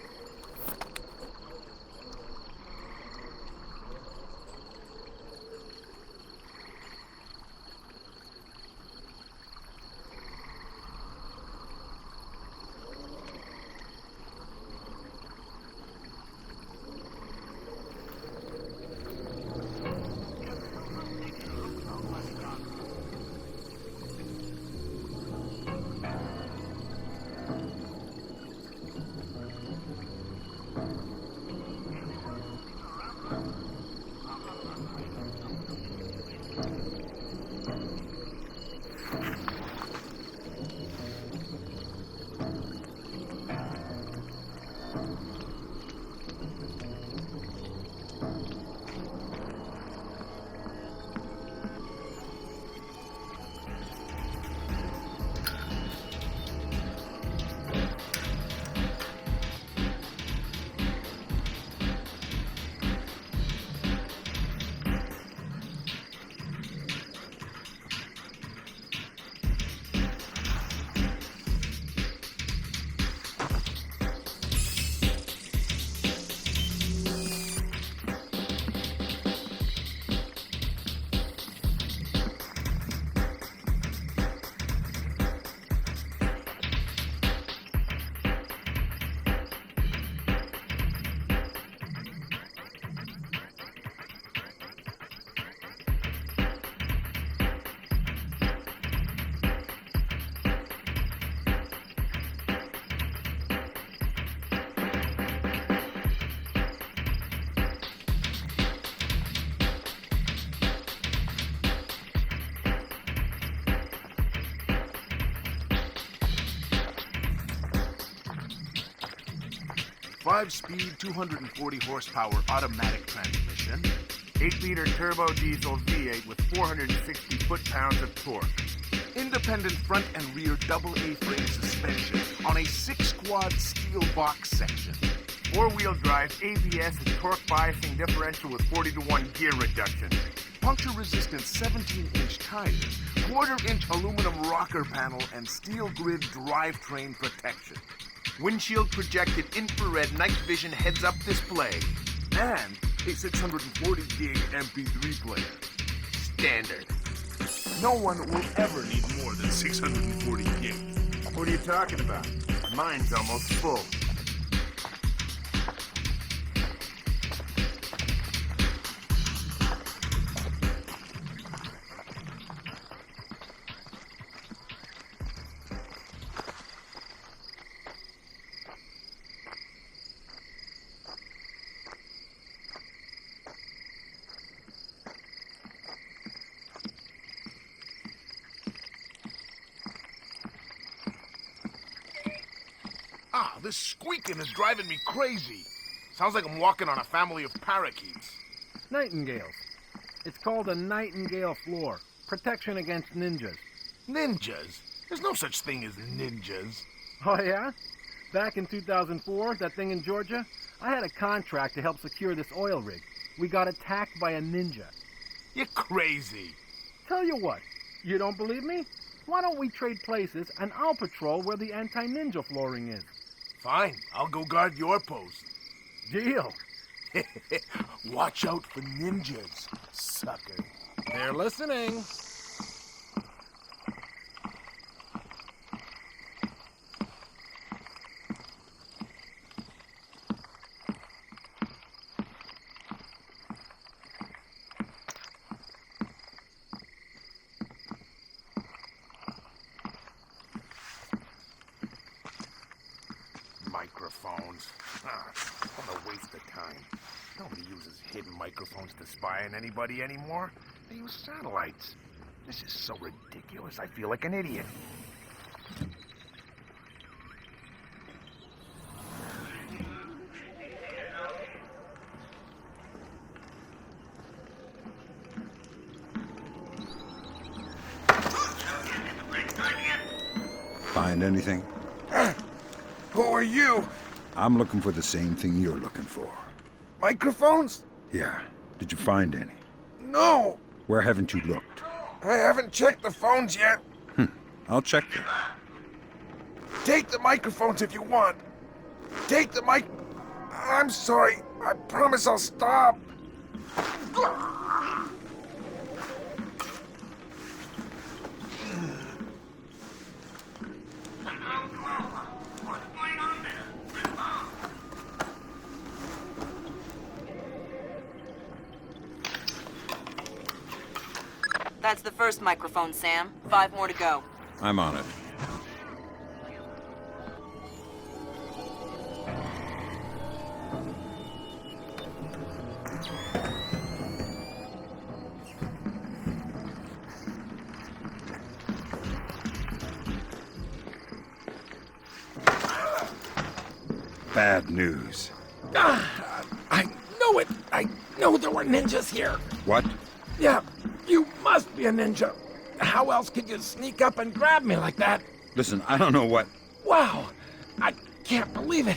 5-speed, 240 horsepower automatic transmission, 8-liter turbo diesel V8 with 460 foot-pounds of torque, independent front and rear double A-frame suspension on a 6-quad steel box section, 4-wheel drive ABS and torque biasing differential with 40-to-1 gear reduction, puncture-resistant 17-inch tires, quarter-inch aluminum rocker panel, and steel grid drivetrain protection. Windshield projected infrared night vision heads-up display, and a 640 gig MP3 player. Standard. No one will ever need more than 640 gig. What are you talking about? Mine's almost full. This squeaking is driving me crazy. Sounds like I'm walking on a family of parakeets. Nightingales. It's called a nightingale floor. Protection against ninjas. Ninjas? There's no such thing as ninjas. Oh, yeah? Back in 2004, that thing in Georgia, I had a contract to help secure this oil rig. We got attacked by a ninja. You're crazy. Tell you what, you don't believe me? Why don't we trade places and I'll patrol where the anti-ninja flooring is? Fine, I'll go guard your post. Deal. Watch out for ninjas, sucker. They're listening. Microphones. What a waste of time. Nobody uses hidden microphones to spy on anybody anymore. They use satellites. This is so ridiculous, I feel like an idiot. Find anything? Who are you? I'm looking for the same thing you're looking for. Microphones? Yeah. Did you find any? No. Where haven't you looked? I haven't checked the phones yet. I'll check them. Take the microphones if you want. Take the mic... I'm sorry. I promise I'll stop. That's the first microphone, Sam. 5 more to go. I'm on it. Bad news. I know it. I know there were ninjas here. What? Yeah, you must be a ninja. How else could you sneak up and grab me like that? Listen, I don't know what... Wow, I can't believe it.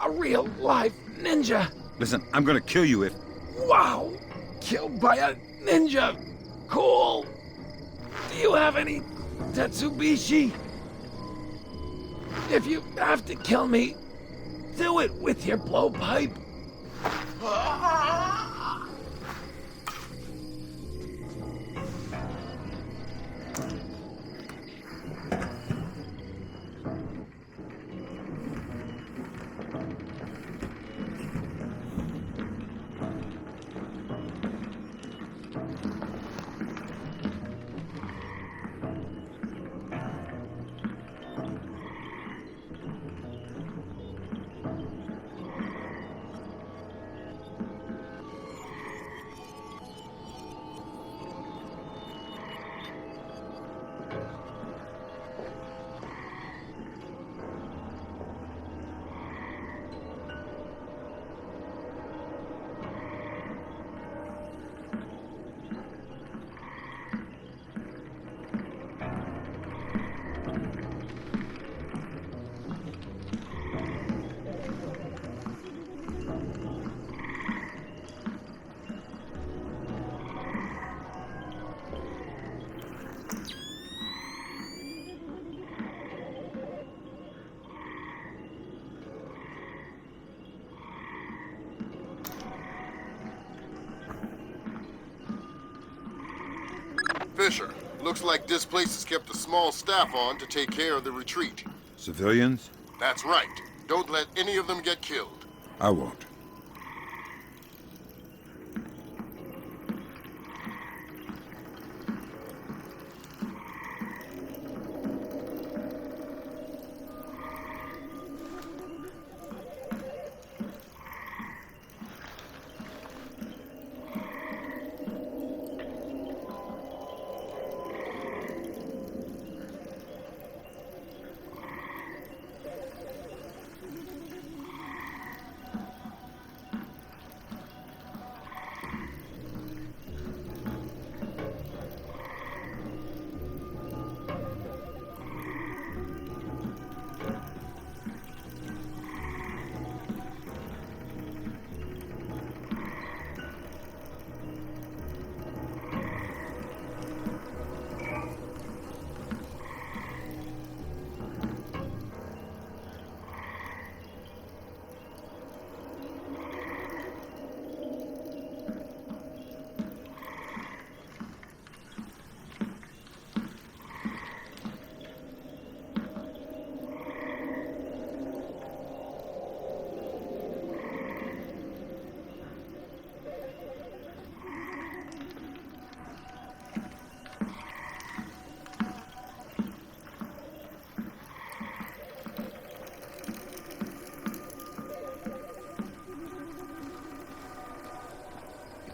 A real live ninja. Listen, I'm gonna kill you if... Wow, killed by a ninja. Cool. Do you have any Tetsubishi? If you have to kill me, do it with your blowpipe. Fisher, looks like this place has kept a small staff on to take care of the retreat. Civilians? That's right. Don't let any of them get killed. I won't.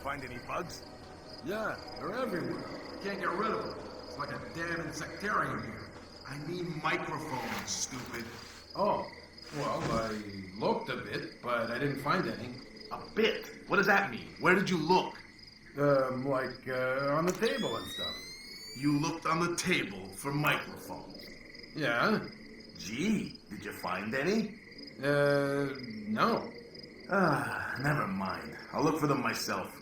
Find any bugs? Yeah, they're everywhere. Can't get rid of them. It's like a damn insectarium here. I mean microphones, stupid. Oh, well, I looked a bit, but I didn't find any. A bit? What does that mean? Where did you look? On the table and stuff. You looked on the table for microphones. Yeah. Gee, did you find any? No. Ah, never mind. I'll look for them myself.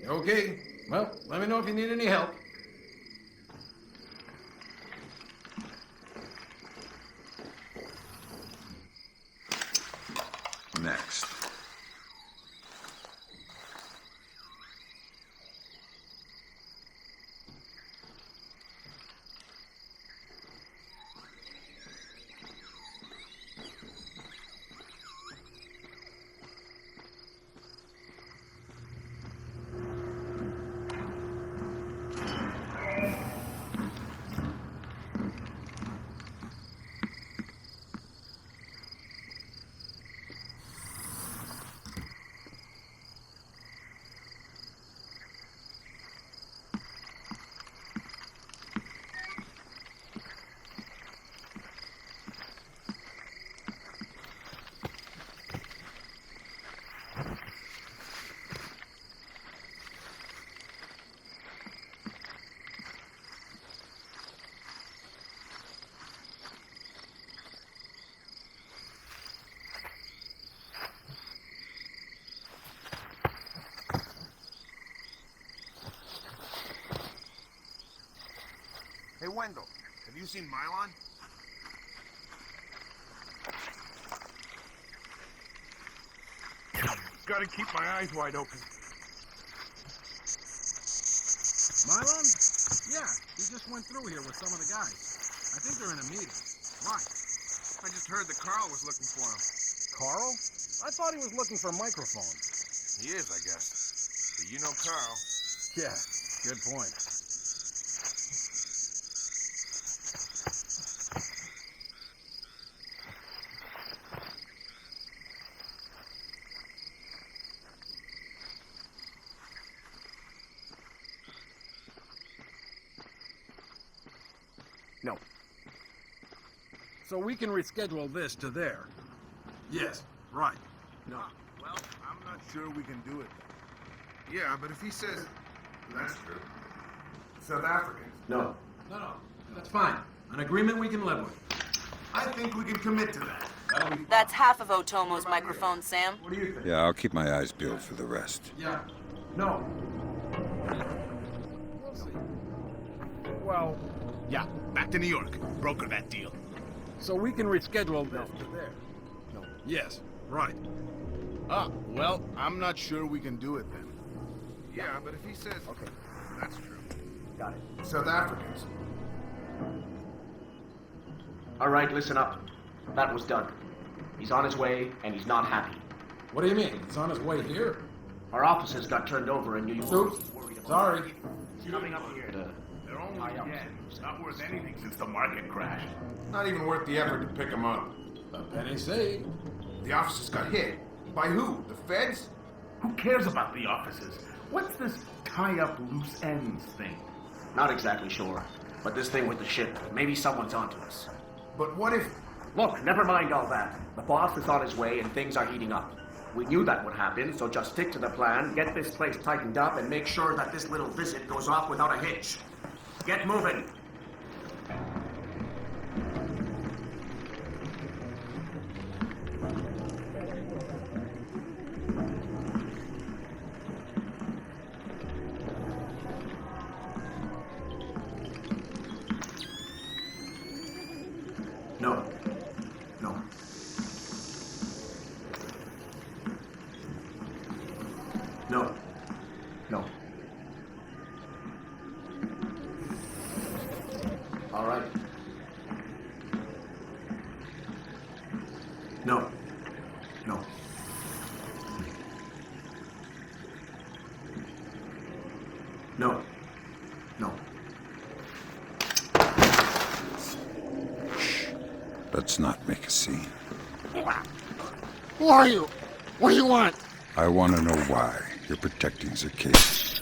Okay. Well, let me know if you need any help. Next. Hey, Wendell, have you seen Mylon? Gotta keep my eyes wide open. Mylon? Yeah, he just went through here with some of the guys. I think they're in a meeting. Why? I just heard that Carl was looking for him. Carl? I thought he was looking for microphones. He is, I guess. Do you know Carl? Yeah, good point. No. So we can reschedule this to there. Yes, right. No. Well, I'm not sure we can do it. Yeah, but if he says... That's true. South Africans. No. No, that's fine. An agreement we can live with. I think we can commit to that. That's half of Otomo's microphone, Sam. What do you think? Yeah, I'll keep my eyes peeled for the rest. Yeah. No. We'll see. Well, Yeah, back to New York. Broker that deal. so we can reschedule this to there. No. Yes, right. Ah, well, I'm not sure we can do it then. Yeah, but if he says... Okay. That's true. got it. South Africans. All right, listen up. That was done. He's on his way, and he's not happy. What do you mean? He's on his way here? Our offices got turned over in New York. Oops. Sorry. He's coming up here to They're only dead. Not worth anything since the market crashed. Not even worth the effort to pick them up. A penny saved. The officers got hit. By who? The feds? Who cares about the offices? What's this tie up loose ends thing? Not exactly sure. But this thing with the ship, maybe someone's onto us. But what if... Look, never mind all that. The boss is on his way and things are heating up. We knew that would happen, so just stick to the plan, get this place tightened up, and make sure that this little visit goes off without a hitch. Get moving! No. No. No. No. All right. No. No. No. No. Let's not make a scene. Who are you? What do you want? I want to know why you're protecting Zerkazes.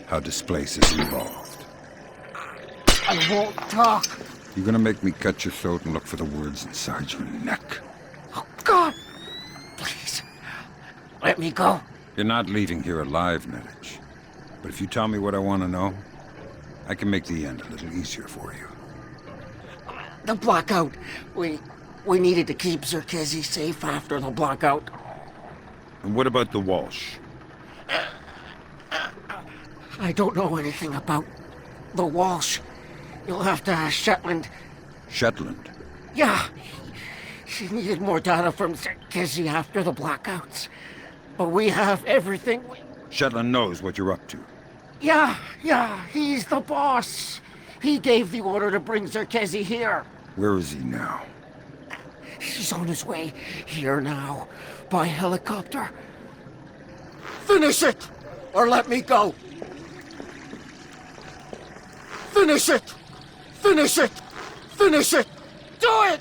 How Displace is involved. I won't talk. You're gonna make me cut your throat and look for the words inside your neck. Oh, God! Please, let me go. You're not leaving here alive, Nedich. But if you tell me what I want to know, I can make the end a little easier for you. The blackout. We needed to keep Zerkazes safe after the blackout. And what about the Walsh? I don't know anything about the Walsh. You'll have to ask Shetland. Shetland? Yeah. She needed more data from Zerkazes after the blackouts. But we have everything. Shetland knows what you're up to. Yeah, he's the boss. He gave the order to bring Zerkazes here. Where is he now? He's on his way here now, by helicopter. Finish it, or let me go. Finish it! Finish it! Finish it! Do it!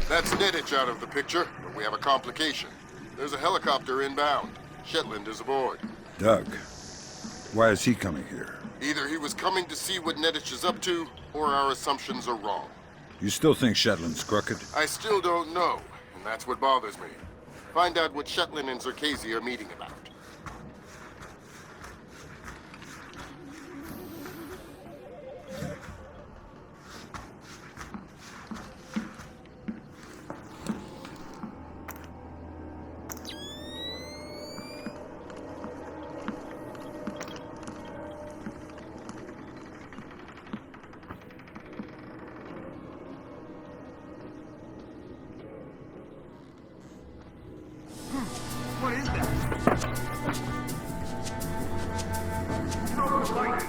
That's Nedich out of the picture, but we have a complication. There's a helicopter inbound. Shetland is aboard. Doug. Why is he coming here? Either he was coming to see what Nedich is up to, or our assumptions are wrong. You still think Shetland's crooked? I still don't know, and that's what bothers me. Find out what Shetland and Zerkazes are meeting about. What is that? Throw the light.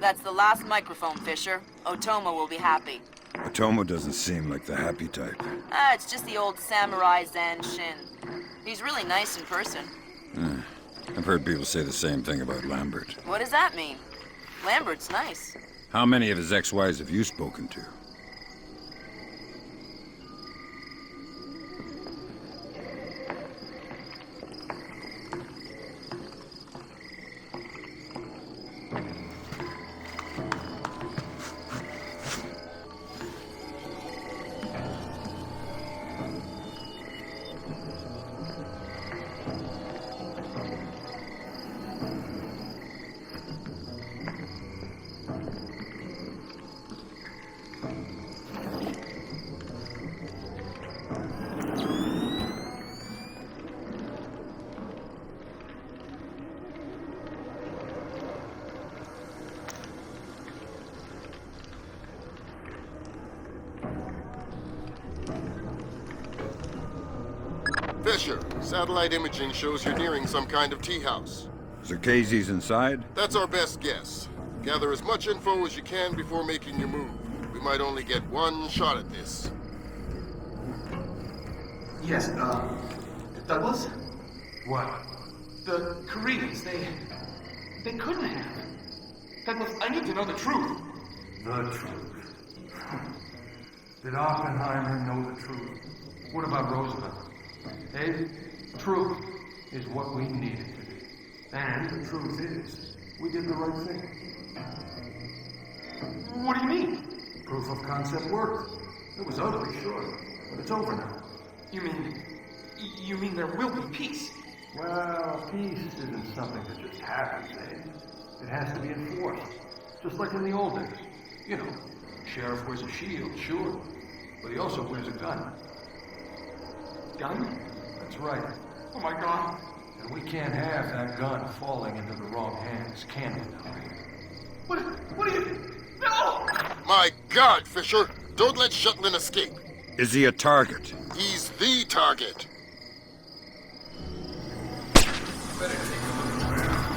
That's the last microphone, Fisher. Otomo will be happy. Otomo doesn't seem like the happy type. Ah, it's just the old samurai Zan Shin. He's really nice in person. I've heard people say the same thing about Lambert. What does that mean? Lambert's nice. How many of his ex-wives have you spoken to? Fisher, satellite imaging shows you're nearing some kind of tea house. Zerkezi's inside? That's our best guess. Gather as much info as you can before making your move. We might only get one shot at this. Yes, Douglas? What? The Koreans, they couldn't have. Douglas, I need to know the truth. The truth. Did Oppenheimer know the truth? What about Roosevelt? Hey, truth is what we need it to be. And the truth is, we did the right thing. What do you mean? Proof of concept worked. It was ugly, sure, but it's over now. You mean there will be peace? Well, peace isn't something that just happens, eh? It has to be enforced. Just like in the old days. You know, sheriff wears a shield, sure, but he also wears a gun. Gun? That's right. Oh my God. And we can't have that gun falling into the wrong hands, can we now? What are you... No! My God, Fisher! Don't let Shetland escape! Is he a target? He's the target! Better take a look around.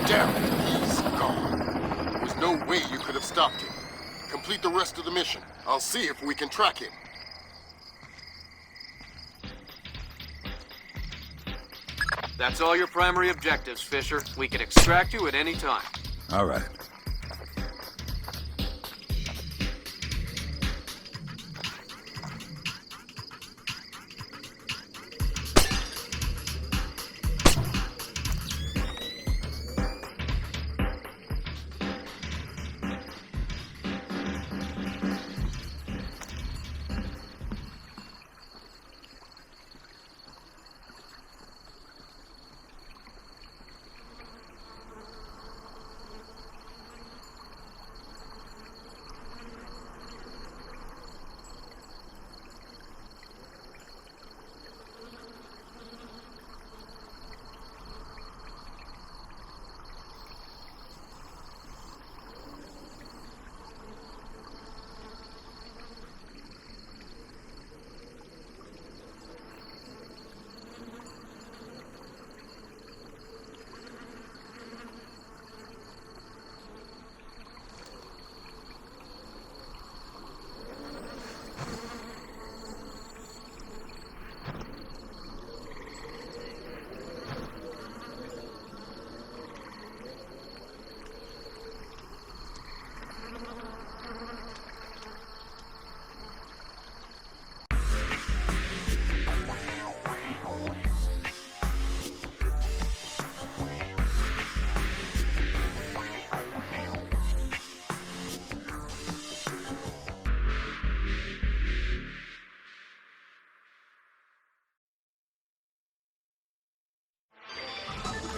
Damn it, he's gone. There was no way you could have stopped him. Complete the rest of the mission. I'll see if we can track him. That's all your primary objectives, Fisher. We can extract you at any time. All right.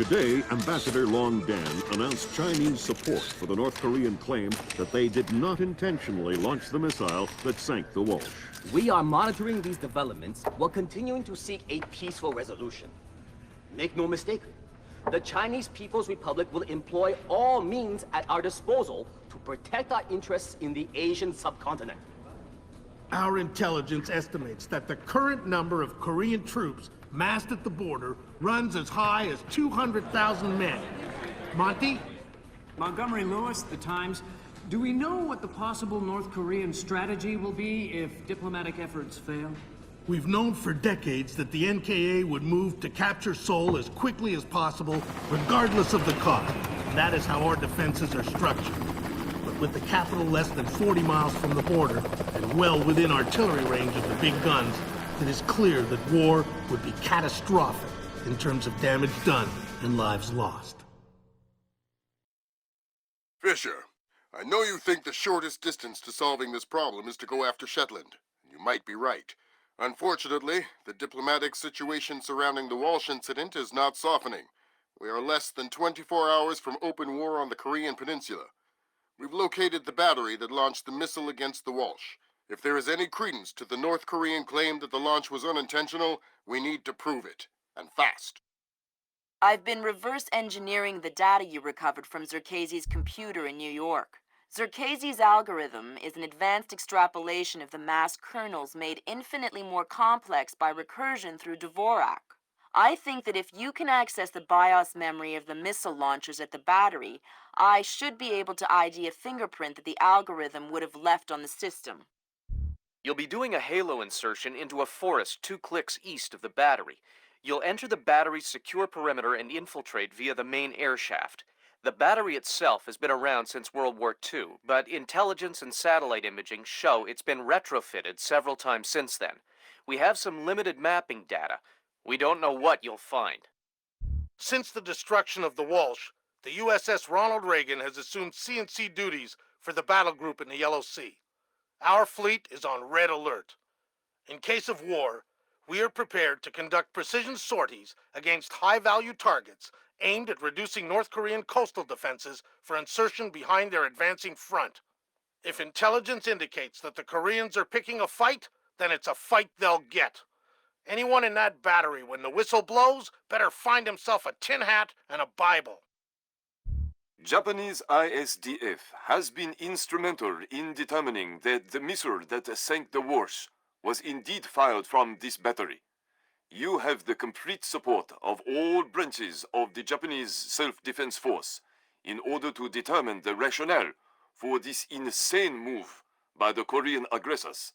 Today, Ambassador Long Dan announced Chinese support for the North Korean claim that they did not intentionally launch the missile that sank the Walsh. We are monitoring these developments while continuing to seek a peaceful resolution. Make no mistake, the Chinese People's Republic will employ all means at our disposal to protect our interests in the Asian subcontinent. Our intelligence estimates that the current number of Korean troops massed at the border runs as high as 200,000 men. Monty? Montgomery Lewis, The Times. Do we know what the possible North Korean strategy will be if diplomatic efforts fail? We've known for decades that the NKA would move to capture Seoul as quickly as possible, regardless of the cost. That is how our defenses are structured. But with the capital less than 40 miles from the border, and well within artillery range of the big guns, it is clear that war would be catastrophic in terms of damage done and lives lost. Fisher, I know you think the shortest distance to solving this problem is to go after Shetland. You might be right. Unfortunately, the diplomatic situation surrounding the Walsh incident is not softening. We are less than 24 hours from open war on the Korean Peninsula. We've located the battery that launched the missile against the Walsh. If there is any credence to the North Korean claim that the launch was unintentional, we need to prove it, and fast. I've been reverse engineering the data you recovered from Zerkezi's computer in New York. Zerkezi's algorithm is an advanced extrapolation of the mass kernels made infinitely more complex by recursion through Dvorak. I think that if you can access the BIOS memory of the missile launchers at the battery, I should be able to ID a fingerprint that the algorithm would have left on the system. You'll be doing a halo insertion into a forest 2 clicks east of the battery. You'll enter the battery's secure perimeter and infiltrate via the main air shaft. The battery itself has been around since World War II, but intelligence and satellite imaging show it's been retrofitted several times since then. We have some limited mapping data. We don't know what you'll find. Since the destruction of the Walsh, the USS Ronald Reagan has assumed C&C duties for the battle group in the Yellow Sea. Our fleet is on red alert. In case of war, we are prepared to conduct precision sorties against high-value targets aimed at reducing North Korean coastal defenses for insertion behind their advancing front. If intelligence indicates that the Koreans are picking a fight, then it's a fight they'll get. Anyone in that battery, when the whistle blows, better find himself a tin hat and a Bible. Japanese ISDF has been instrumental in determining that the missile that sank the Walsh was indeed fired from this battery. You have the complete support of all branches of the Japanese self-defense force in order to determine the rationale for this insane move by the Korean aggressors.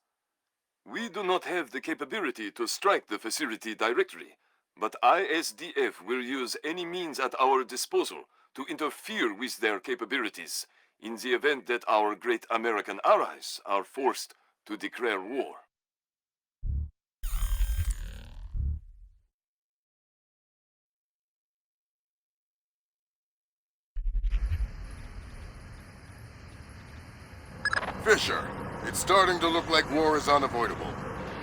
We do not have the capability to strike the facility directly, but ISDF will use any means at our disposal to interfere with their capabilities in the event that our great American allies are forced to declare war. Fisher, it's starting to look like war is unavoidable.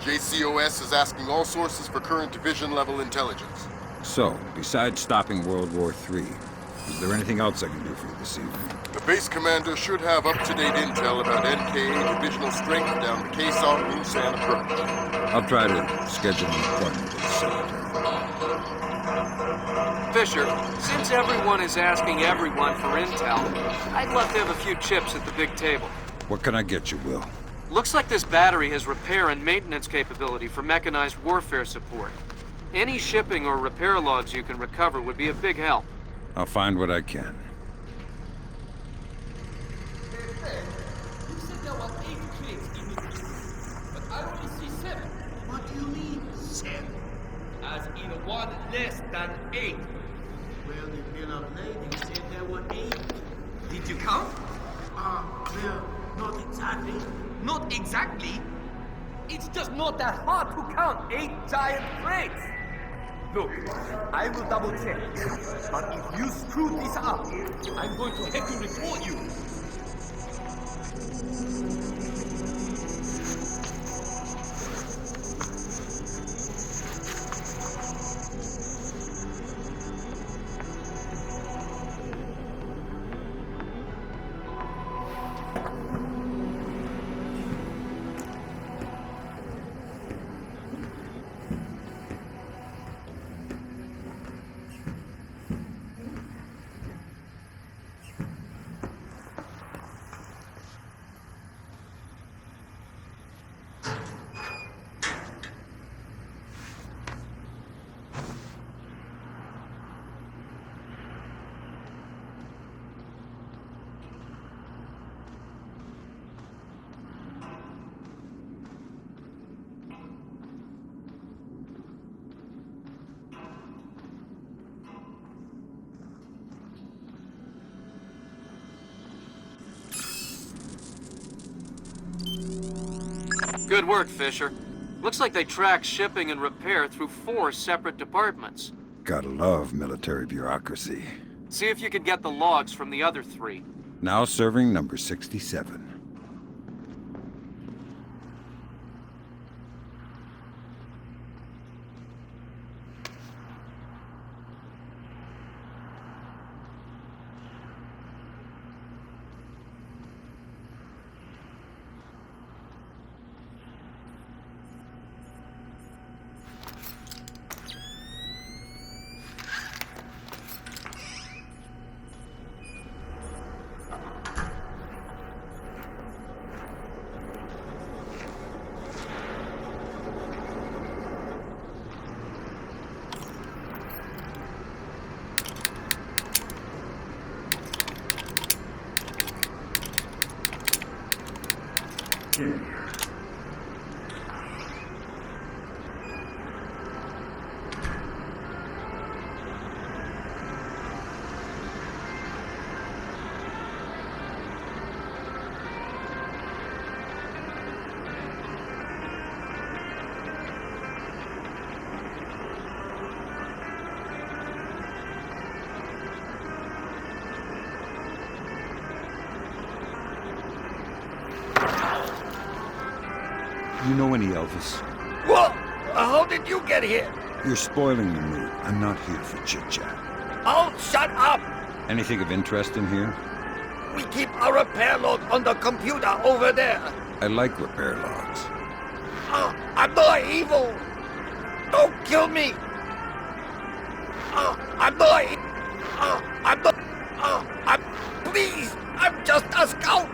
JCOS is asking all sources for current division-level intelligence. So, besides stopping World War III, is there anything else I can do for you this evening? The base commander should have up-to-date intel about NKA divisional strength down the Quezon-Busan approach. I'll try to schedule an appointment with the secretary. Fisher, since everyone is asking everyone for intel, I'd love to have a few chips at the big table. What can I get you, Will? Looks like this battery has repair and maintenance capability for mechanized warfare support. Any shipping or repair logs you can recover would be a big help. I'll find what I can. You said there were 8 crates in this, but I only see 7. What do you mean, 7? As in 1 less than 8. Well, the bill of lading said there were 8. Did you count? Well, not exactly. Not exactly? It's just not that hard to count 8 giant crates. Look, I will double check. But if you screw this up, I'm going to have to report you. Good work, Fisher. Looks like they track shipping and repair through 4 separate departments. Gotta love military bureaucracy. See if you can get the logs from the other 3. Now serving number 67. You know any Elvis? What? How did you get here? You're spoiling the mood. I'm not here for chit-chat. Oh, shut up! Anything of interest in here? We keep our repair log on the computer over there. I like repair logs. I'm not evil. Don't kill me. I'm not. I'm not. Please, I'm just a scout.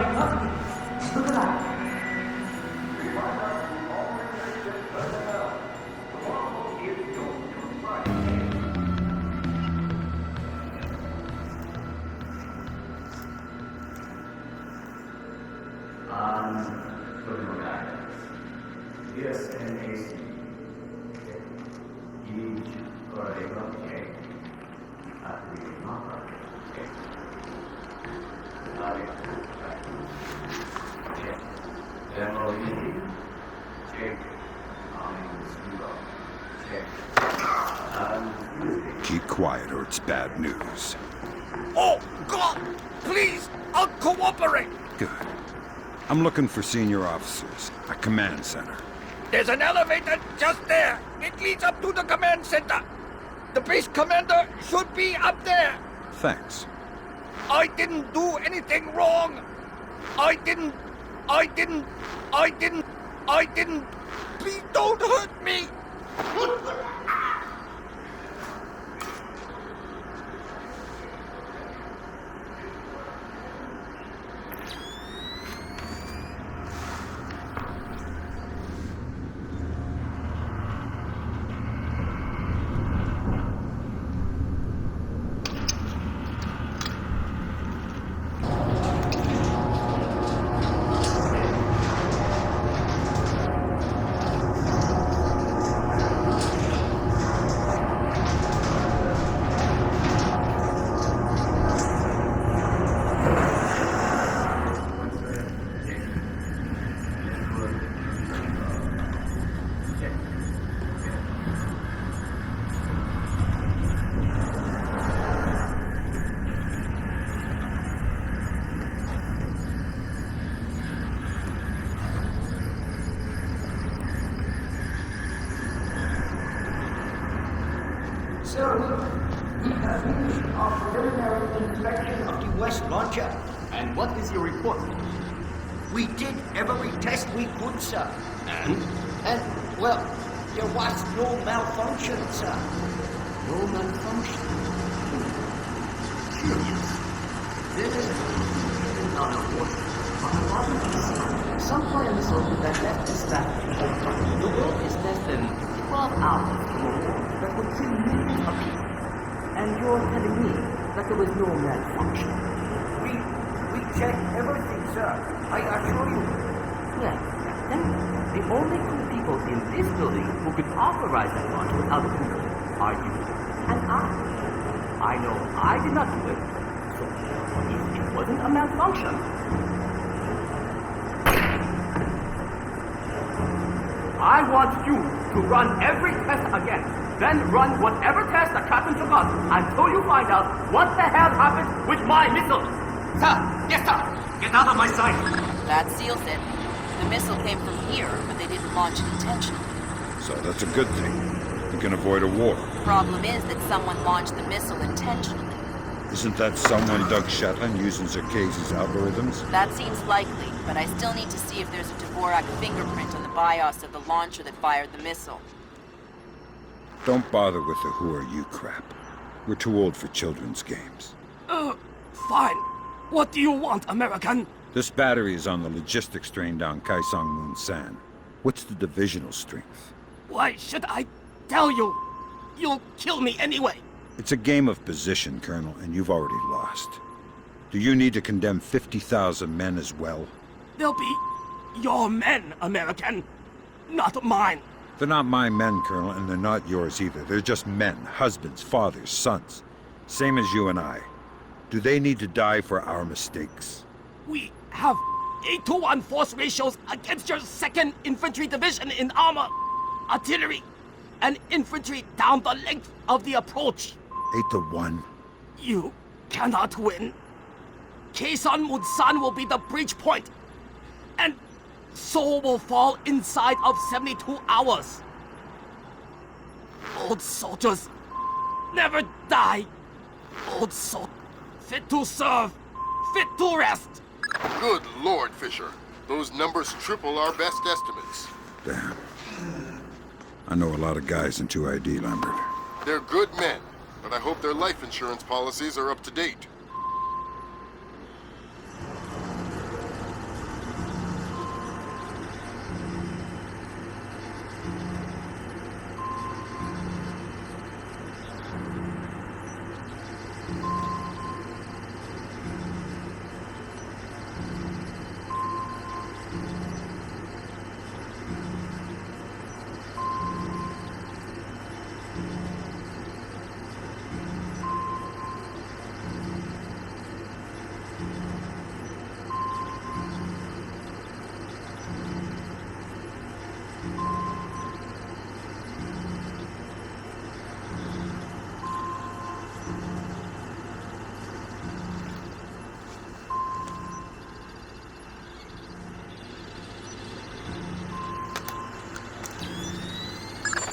nothing, nothing. Look at that. Keep quiet or it's bad news. Oh, God! Please, I'll cooperate! Good. I'm looking for senior officers, a command center. There's an elevator just there. It leads up to the command center. The base commander should be up there. Thanks. I didn't do anything wrong. I didn't. Please don't hurt me. Sir, we have finished our preliminary inspection of the West Launcher. And what is your report? We did every test we could, sir. And? And, well, there was no malfunction, sir. No malfunction? Curious. There is a confusion on the water. On the bottom of the sea, some fire missile that left this battery open. The world is less than 12 hours from a war that would kill millions of people. And you're telling me that there was no malfunction? We checked everything, sir. I assure you. Well, then, the only two people in this building who could authorize that launch without approval are you and I. I know I did not do it. So, if it wasn't a malfunction, I want you to run every test again. Then run whatever test the captain took us until you find out what the hell happened with my missile. Sir! Yes, sir! Get out of my sight! That seals it. The missile came from here, but they didn't launch it intentionally. So that's a good thing. We can avoid a war. Problem is that someone launched the missile intentionally. Isn't that someone Doug Shetland using Zerkese's algorithms? That seems likely, but I still need to see if there's a Dvorak fingerprint on the BIOS of the launcher that fired the missile. Don't bother with the who are you crap. We're too old for children's games. Fine. What do you want, American? This battery is on the logistics train down Kaisang Moon San. What's the divisional strength? Why should I tell you? You'll kill me anyway. It's a game of position, Colonel, and you've already lost. Do you need to condemn 50,000 men as well? They'll be your men, American, not mine. They're not my men, Colonel, and they're not yours either. They're just men, husbands, fathers, sons. Same as you and I. Do they need to die for our mistakes? We have 8-to-1 force ratios against your 2nd Infantry Division in armor, artillery, and infantry down the length of the approach. 8-to-1? You cannot win. Kaesong Munsan will be the breach point, and Seoul will fall inside of 72 hours. Old soldiers never die. Old soldiers fit to serve, fit to rest. Good Lord, Fisher. Those numbers triple our best estimates. Damn. I know a lot of guys in 2ID, Lambert. They're good men, but I hope their life insurance policies are up to date.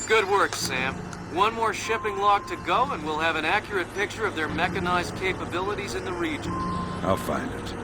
Good work, Sam. One more shipping log to go, and we'll have an accurate picture of their mechanized capabilities in the region. I'll find it.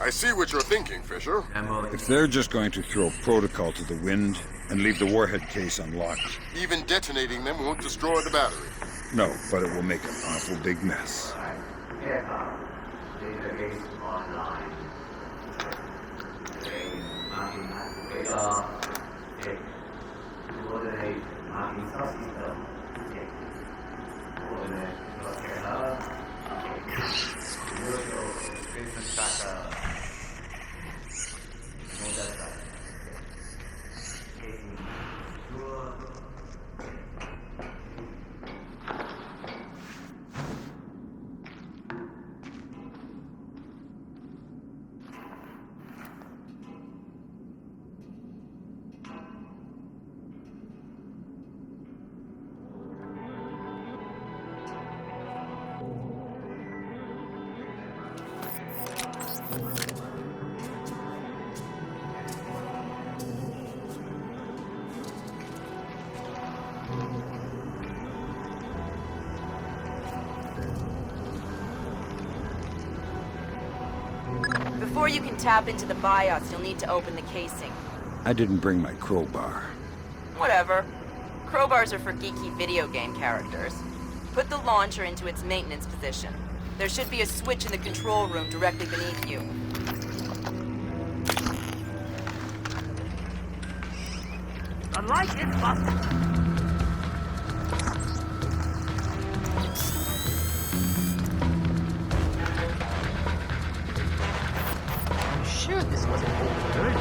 I see what you're thinking, Fisher. If they're just going to throw protocol to the wind and leave the warhead case unlocked... Even detonating them won't destroy the battery. No, but it will make an awful big mess. Database online. Coordinate system. Business tracker. Before you can tap into the BIOS, you'll need to open the casing. I didn't bring my crowbar. Whatever. Crowbars are for geeky video game characters. Put the launcher into its maintenance position. There should be a switch in the control room directly beneath you. The light is busted. Sure this wasn't overheard.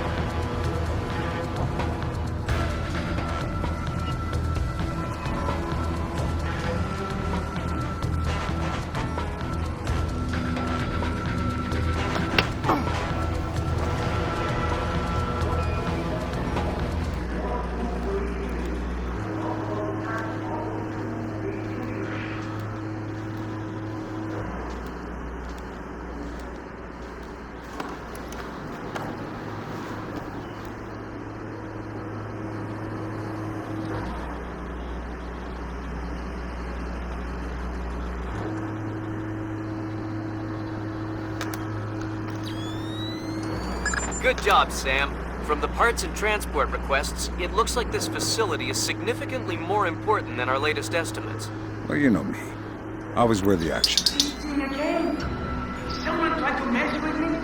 Good job, Sam. From the parts and transport requests, it looks like this facility is significantly more important than our latest estimates. Well, you know me. Always where the action is. Again? Someone tried to mess with me?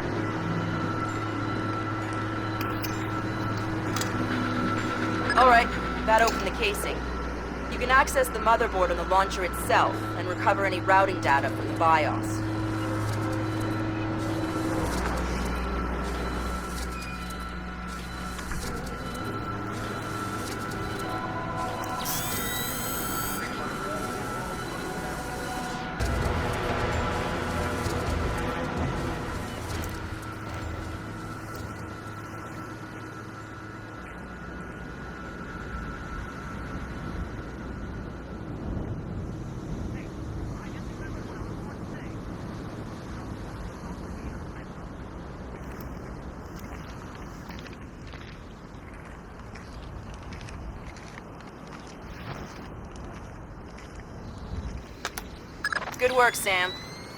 Alright, that opened the casing. You can access the motherboard on the launcher itself and recover any routing data from the BIOS. Good work, Sam.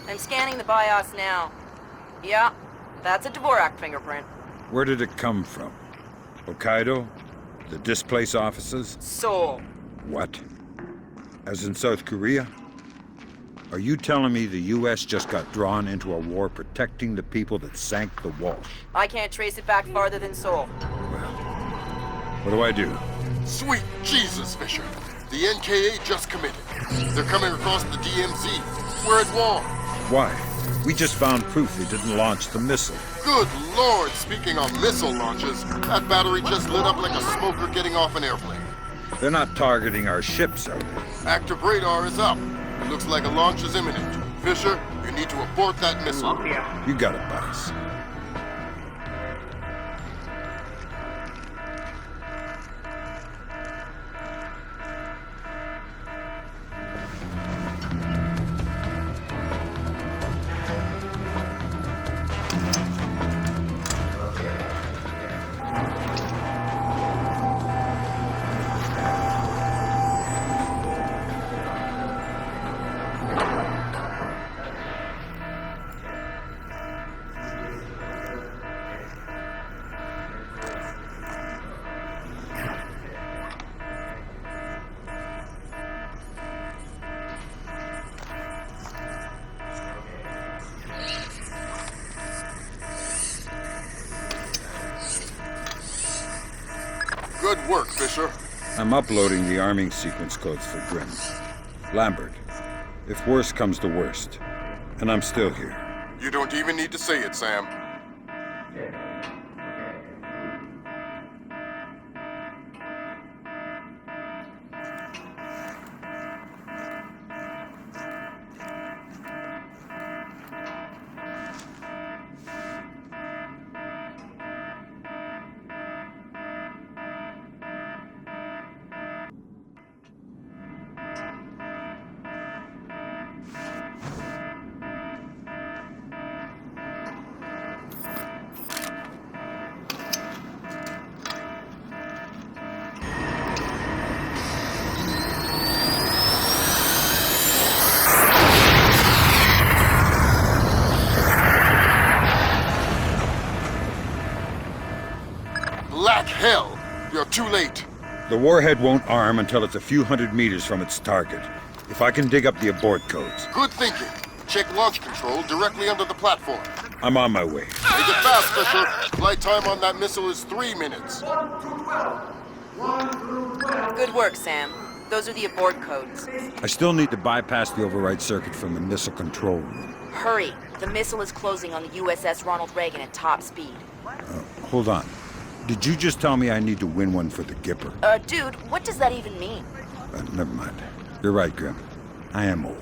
I'm scanning the BIOS now. Yeah, that's a Dvorak fingerprint. Where did it come from? Hokkaido? The displaced offices? Seoul. What? As in South Korea? Are you telling me the U.S. just got drawn into a war protecting the people that sank the Walsh? I can't trace it back farther than Seoul. What do I do? Sweet Jesus, Fisher. The NKA just committed. They're coming across the DMZ. We're at war. Why? We just found proof they didn't launch the missile. Good Lord, speaking of missile launches, that battery just lit up like a smoker getting off an airplane. They're not targeting our ships, are they? Active radar is up. It looks like a launch is imminent. Fisher, you need to abort that missile. You got it, boss. Good work, Fisher. I'm uploading the arming sequence codes for Grim. Lambert, if worst comes to worst, and I'm still here. You don't even need to say it, Sam. Black hell! You're too late. The warhead won't arm until it's a few hundred meters from its target. If I can dig up the abort codes. Good thinking. Check launch control directly under the platform. I'm on my way. Make it fast, Fisher. Flight time on that missile is 3 minutes. 1 through 12. 1 through 12. Good work, Sam. Those are the abort codes. I still need to bypass the override circuit from the missile control room. Hurry. The missile is closing on the USS Ronald Reagan at top speed. Hold on. Did you just tell me I need to win one for the Gipper? Dude, what does that even mean? Never mind. You're right, Grim. I am old.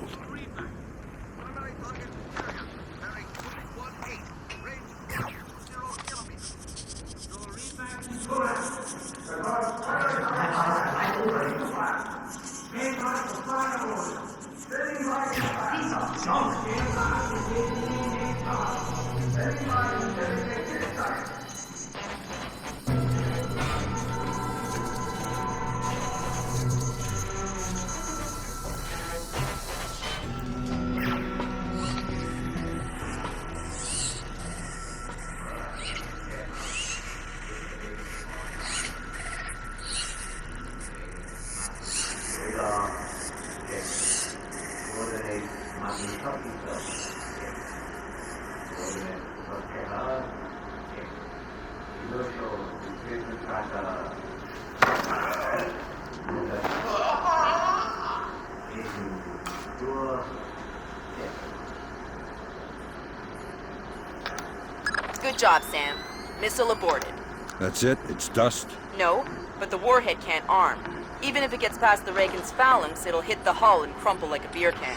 Good job, Sam. Missile aborted. That's it? It's dust? No, but the warhead can't arm. Even if it gets past the Reagan's phalanx, it'll hit the hull and crumple like a beer can.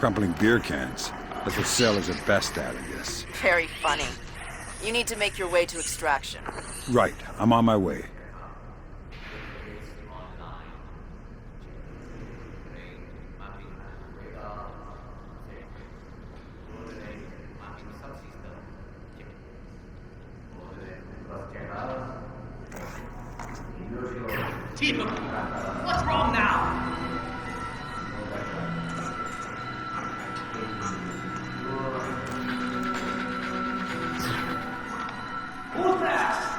crumpling beer cans. That's what sailors are best at, I guess. Very funny. You need to make your way to extraction. Right, I'm on my way. Tito, what's wrong now? Who's that?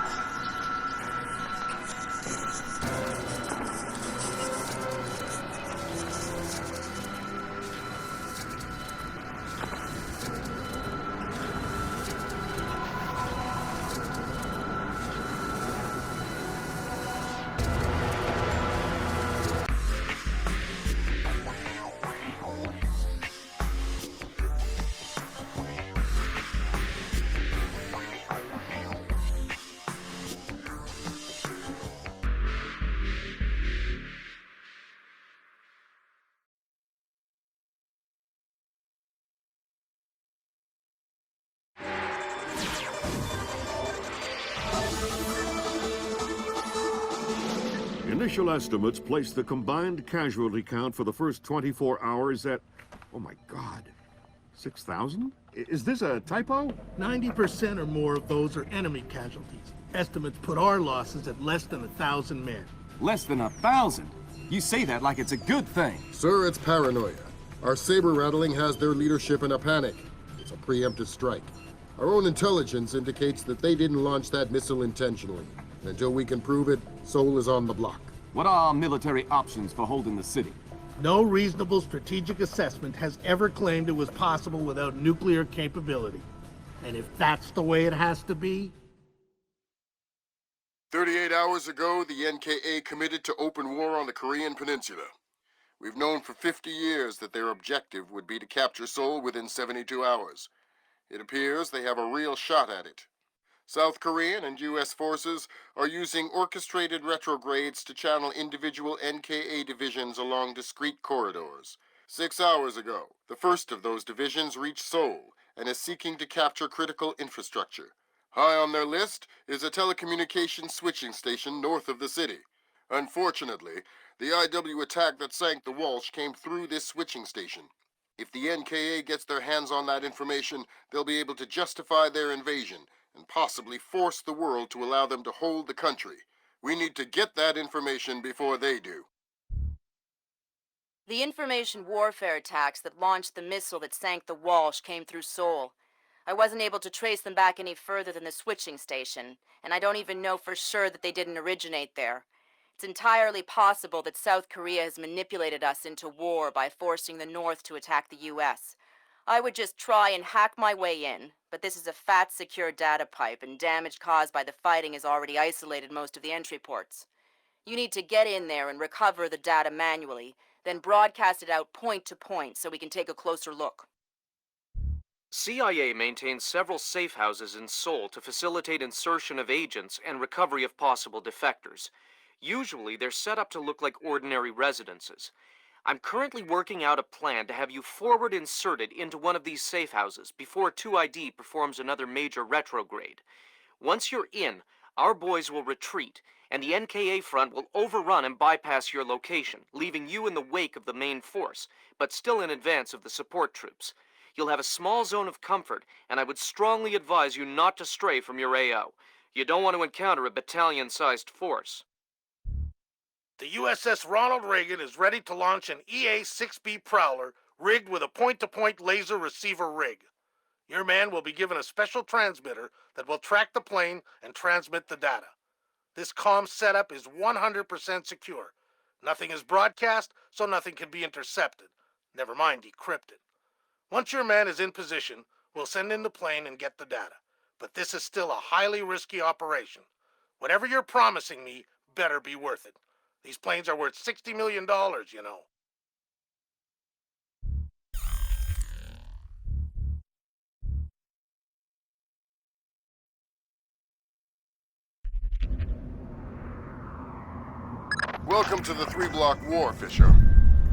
Initial estimates place the combined casualty count for the first 24 hours at, oh my God, 6,000? Is this a typo? 90% or more of those are enemy casualties. Estimates put our losses at less than 1,000 men. Less than 1,000? You say that like it's a good thing. Sir, it's paranoia. Our saber rattling has their leadership in a panic. It's a preemptive strike. Our own intelligence indicates that they didn't launch that missile intentionally. And until we can prove it, Seoul is on the block. What are our military options for holding the city? No reasonable strategic assessment has ever claimed it was possible without nuclear capability. And if that's the way it has to be... 38 hours ago, the NKA committed to open war on the Korean Peninsula. We've known for 50 years that their objective would be to capture Seoul within 72 hours. It appears they have a real shot at it. South Korean and U.S. forces are using orchestrated retrogrades to channel individual NKA divisions along discrete corridors. 6 hours ago, the first of those divisions reached Seoul and is seeking to capture critical infrastructure. High on their list is a telecommunications switching station north of the city. Unfortunately, the IW attack that sank the Walsh came through this switching station. If the NKA gets their hands on that information, they'll be able to justify their invasion and possibly force the world to allow them to hold the country. We need to get that information before they do. The information warfare attacks that launched the missile that sank the Walsh came through Seoul. I wasn't able to trace them back any further than the switching station, and I don't even know for sure that they didn't originate there. It's entirely possible that South Korea has manipulated us into war by forcing the North to attack the U.S. I would just try and hack my way in, but this is a fat, secure data pipe, and damage caused by the fighting has already isolated most of the entry ports. You need to get in there and recover the data manually, then broadcast it out point to point so we can take a closer look. CIA maintains several safe houses in Seoul to facilitate insertion of agents and recovery of possible defectors. Usually, they're set up to look like ordinary residences. I'm currently working out a plan to have you forward inserted into one of these safe houses before 2ID performs another major retrograde. Once you're in, our boys will retreat, and the NKA front will overrun and bypass your location, leaving you in the wake of the main force, but still in advance of the support troops. You'll have a small zone of comfort, and I would strongly advise you not to stray from your AO. You don't want to encounter a battalion-sized force. The USS Ronald Reagan is ready to launch an EA-6B Prowler rigged with a point-to-point laser receiver rig. Your man will be given a special transmitter that will track the plane and transmit the data. This comm setup is 100% secure. Nothing is broadcast, so nothing can be intercepted. Never mind decrypted. Once your man is in position, we'll send in the plane and get the data. But this is still a highly risky operation. Whatever you're promising me better be worth it. These planes are worth $60 million, you know. Welcome to the 3-block war, Fisher.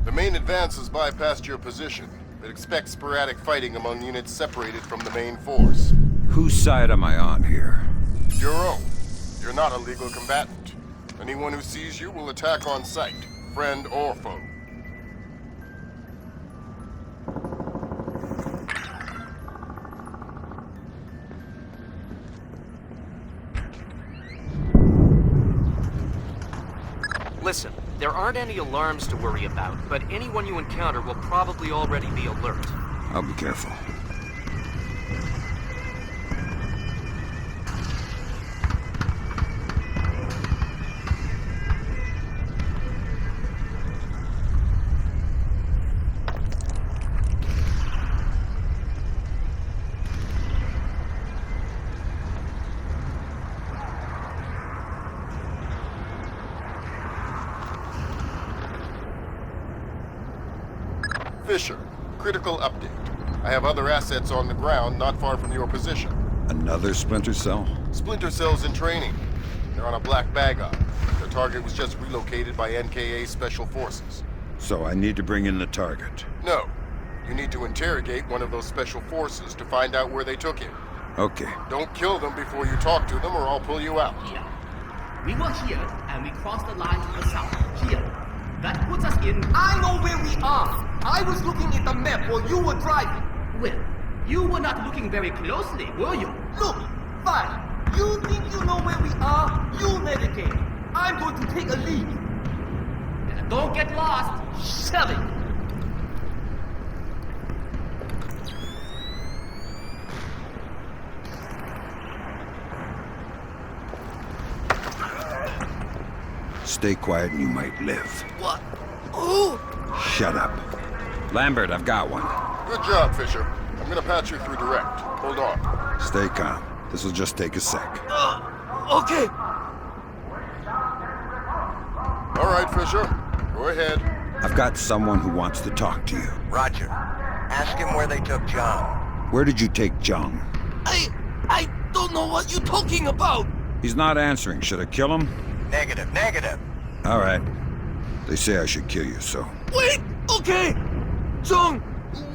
The main advance has bypassed your position. but expect sporadic fighting among units separated from the main force. Whose side am I on here? Your own. You're not a legal combatant. Anyone who sees you will attack on sight, friend or foe. Listen, there aren't any alarms to worry about, but anyone you encounter will probably already be alert. I'll be careful. Fisher, critical update. I have other assets on the ground not far from your position. Another splinter cell? Splinter cells in training. They're on a black bag op. Their target was just relocated by NKA Special Forces. So I need to bring in the target. No. You need to interrogate one of those Special Forces to find out where they took him. Okay. Don't kill them before you talk to them or I'll pull you out. Here. We were here and we crossed the line to the south. Here. That puts us in... I know where we are! I was looking at the map while you were driving. Well, you were not looking very closely, were you? Look, fine. You think you know where we are? You navigate. I'm going to take a lead. And don't get lost. Shove it. Stay quiet and you might live. What? Who? Shut up. Lambert, I've got one. Good job, Fisher. I'm gonna patch you through direct. Hold on. Stay calm. This will just take a sec. Okay. All right, Fisher. Go ahead. I've got someone who wants to talk to you. Roger. Ask him where they took John. Where did you take Jung? I don't know what you're talking about. He's not answering. Should I kill him? Negative, negative. All right. They say I should kill you, so... Wait! Okay! Jung,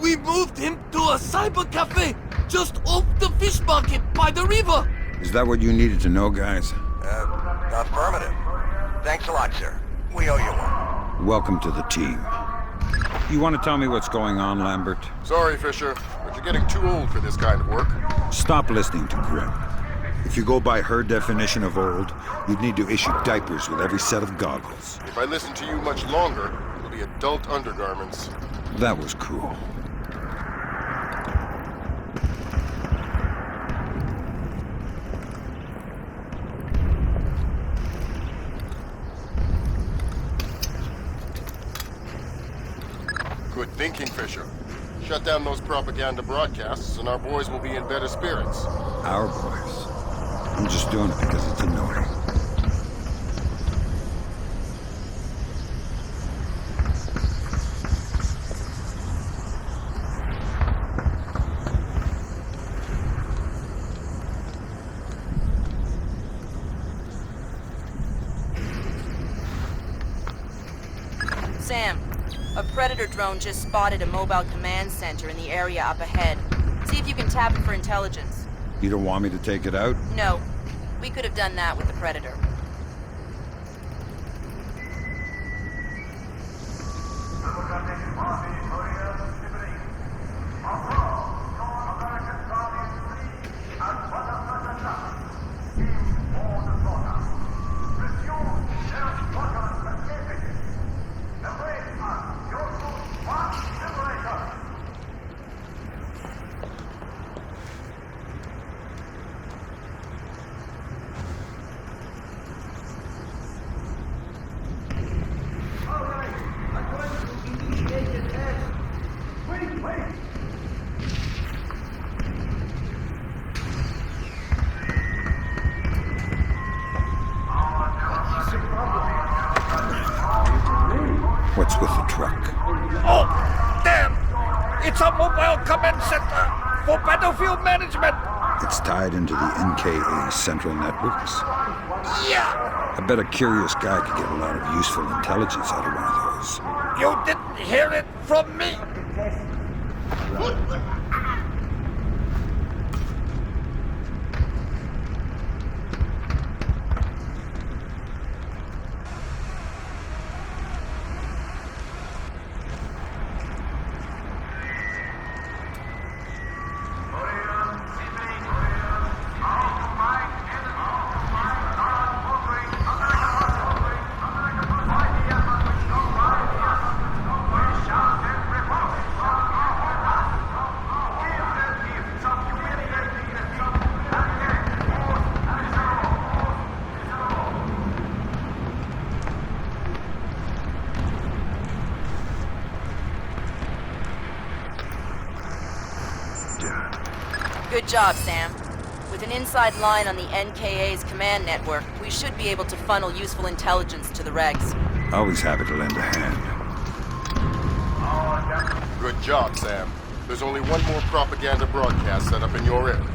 we moved him to a cyber cafe just off the fish market by the river. Is that what you needed to know, guys? Affirmative. Thanks a lot, sir. We owe you one. Welcome to the team. You want to tell me what's going on, Lambert? Sorry, Fisher, but you're getting too old for this kind of work. Stop listening to Grim. If you go by her definition of old, you'd need to issue diapers with every set of goggles. If I listen to you much longer, it'll be adult undergarments. That was cool. Good thinking, Fisher. Shut down those propaganda broadcasts and our boys will be in better spirits. Our boys? I'm just doing it because it's annoying. Sam, a Predator drone just spotted a mobile command center in the area up ahead. See if you can tap it for intelligence. You don't want me to take it out? No. We could have done that with the Predator. What's with the truck? Oh, damn! It's a mobile command center for battlefield management! It's tied into the NKA central networks. Yeah! I bet a curious guy could get a lot of useful intelligence out of one of those. You didn't hear it from me! Good job, Sam. With an inside line on the NKA's command network, we should be able to funnel useful intelligence to the regs. Always happy to lend a hand. Good job, Sam. There's only one more propaganda broadcast set up in your area.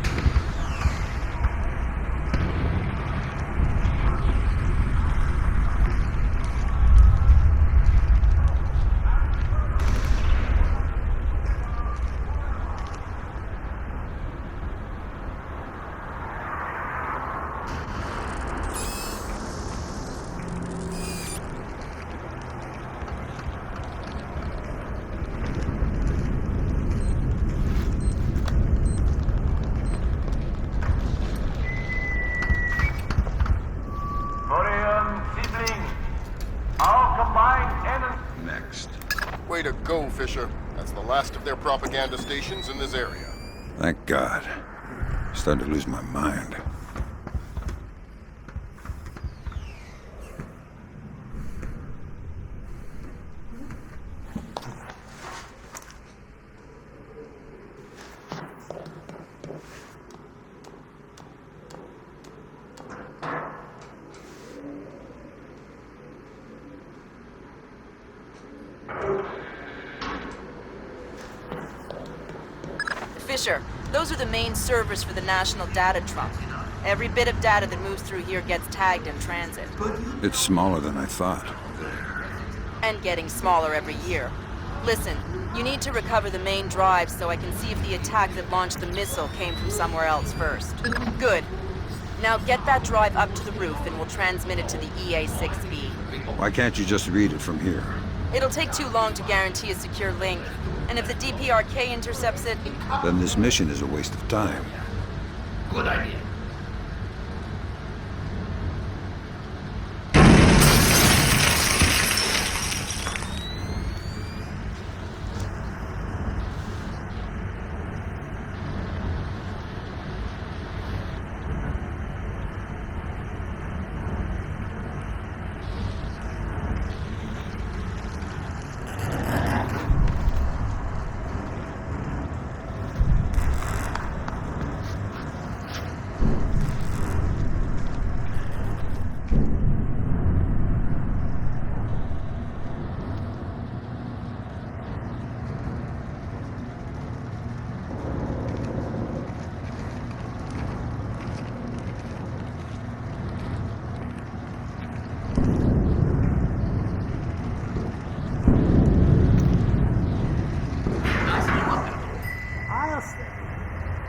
Next. Way to go, Fisher. That's the last of their propaganda stations in this area. Thank God. Starting to lose my mind. Fisher, those are the main servers for the National Data Trunk. Every bit of data that moves through here gets tagged in transit. It's smaller than I thought. And getting smaller every year. Listen, you need to recover the main drive so I can see if the attack that launched the missile came from somewhere else first. Good. Now get that drive up to the roof and we'll transmit it to the EA-6B. Why can't you just read it from here? It'll take too long to guarantee a secure link. And if the DPRK intercepts it... Then this mission is a waste of time. Good idea.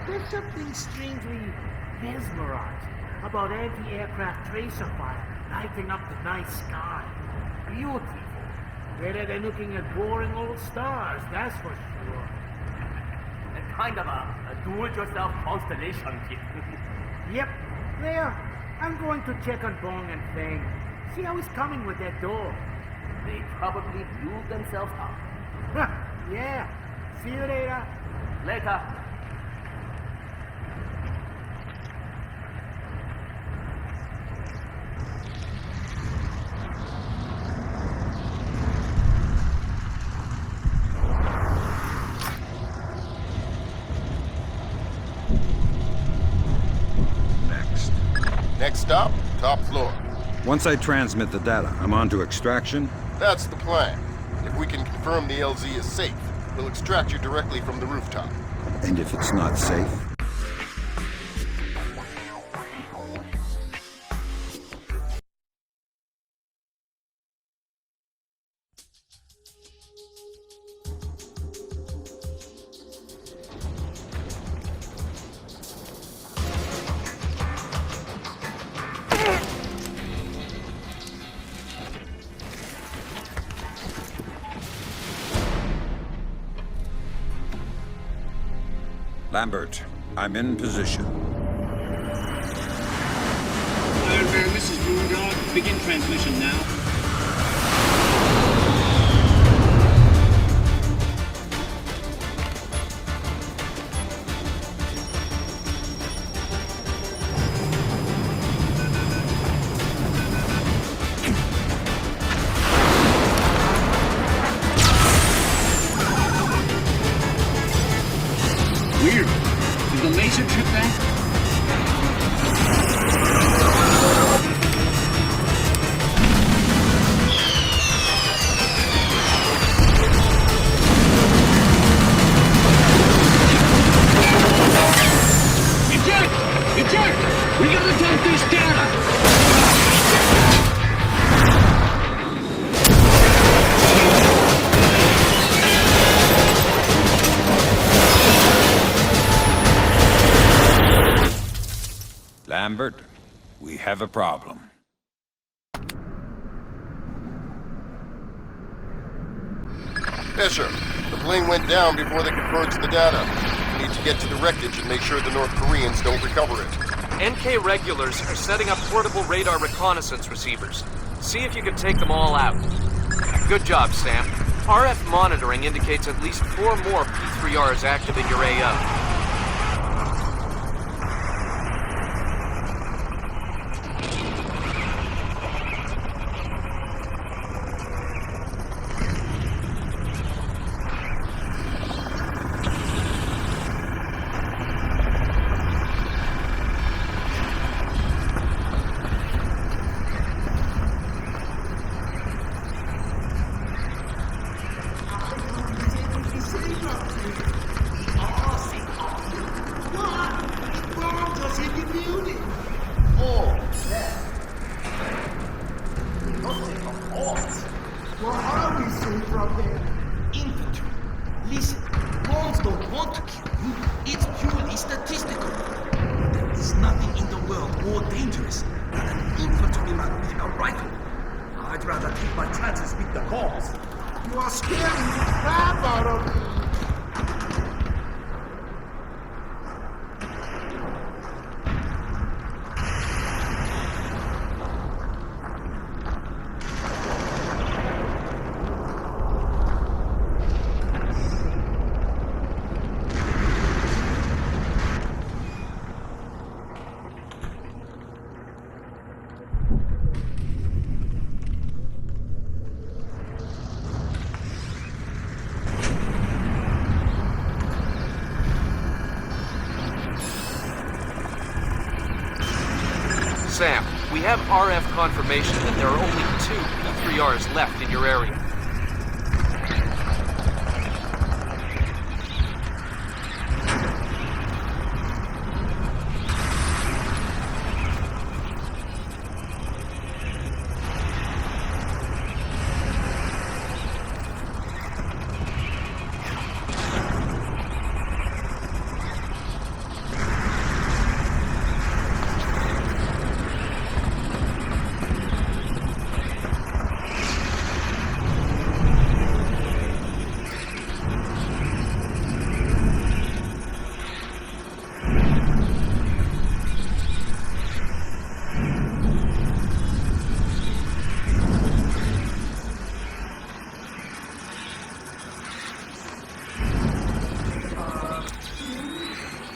There's something strangely mesmerizing about anti-aircraft tracer fire lighting up the night sky. Beautiful. Better than looking at boring old stars, that's for sure. A kind of a do-it-yourself constellation kit. Yep. There. I'm going to check on Bong and Feng. See how he's coming with that door. They probably blew themselves up. Yeah. See you later. Later. Next stop, top floor. Once I transmit the data, I'm on to extraction? That's the plan. If we can confirm the LZ is safe, we'll extract you directly from the rooftop. And if it's not safe? Lambert, I'm in position. Iron Bear, Mrs. Moondog, begin transmission now. Weird. Did the laser trip that? Eject! We gotta dump this data! Lambert, we have a problem. Fisher, the plane went down before they could purge the data. We need to get to the wreckage and make sure the North Koreans don't recover it. NK regulars are setting up portable radar reconnaissance receivers. See if you can take them all out. Good job, Sam. RF monitoring indicates at least 4 more P3Rs active in your AO. What are we seeing from there? Infantry. Listen, bombs don't want to kill you. It's purely statistical. There is nothing in the world more dangerous than an infantryman with a rifle. I'd rather take my chances with the bombs. You are scaring the crap out of me. Sam, we have RF confirmation that there are only 2 P3Rs left in your area.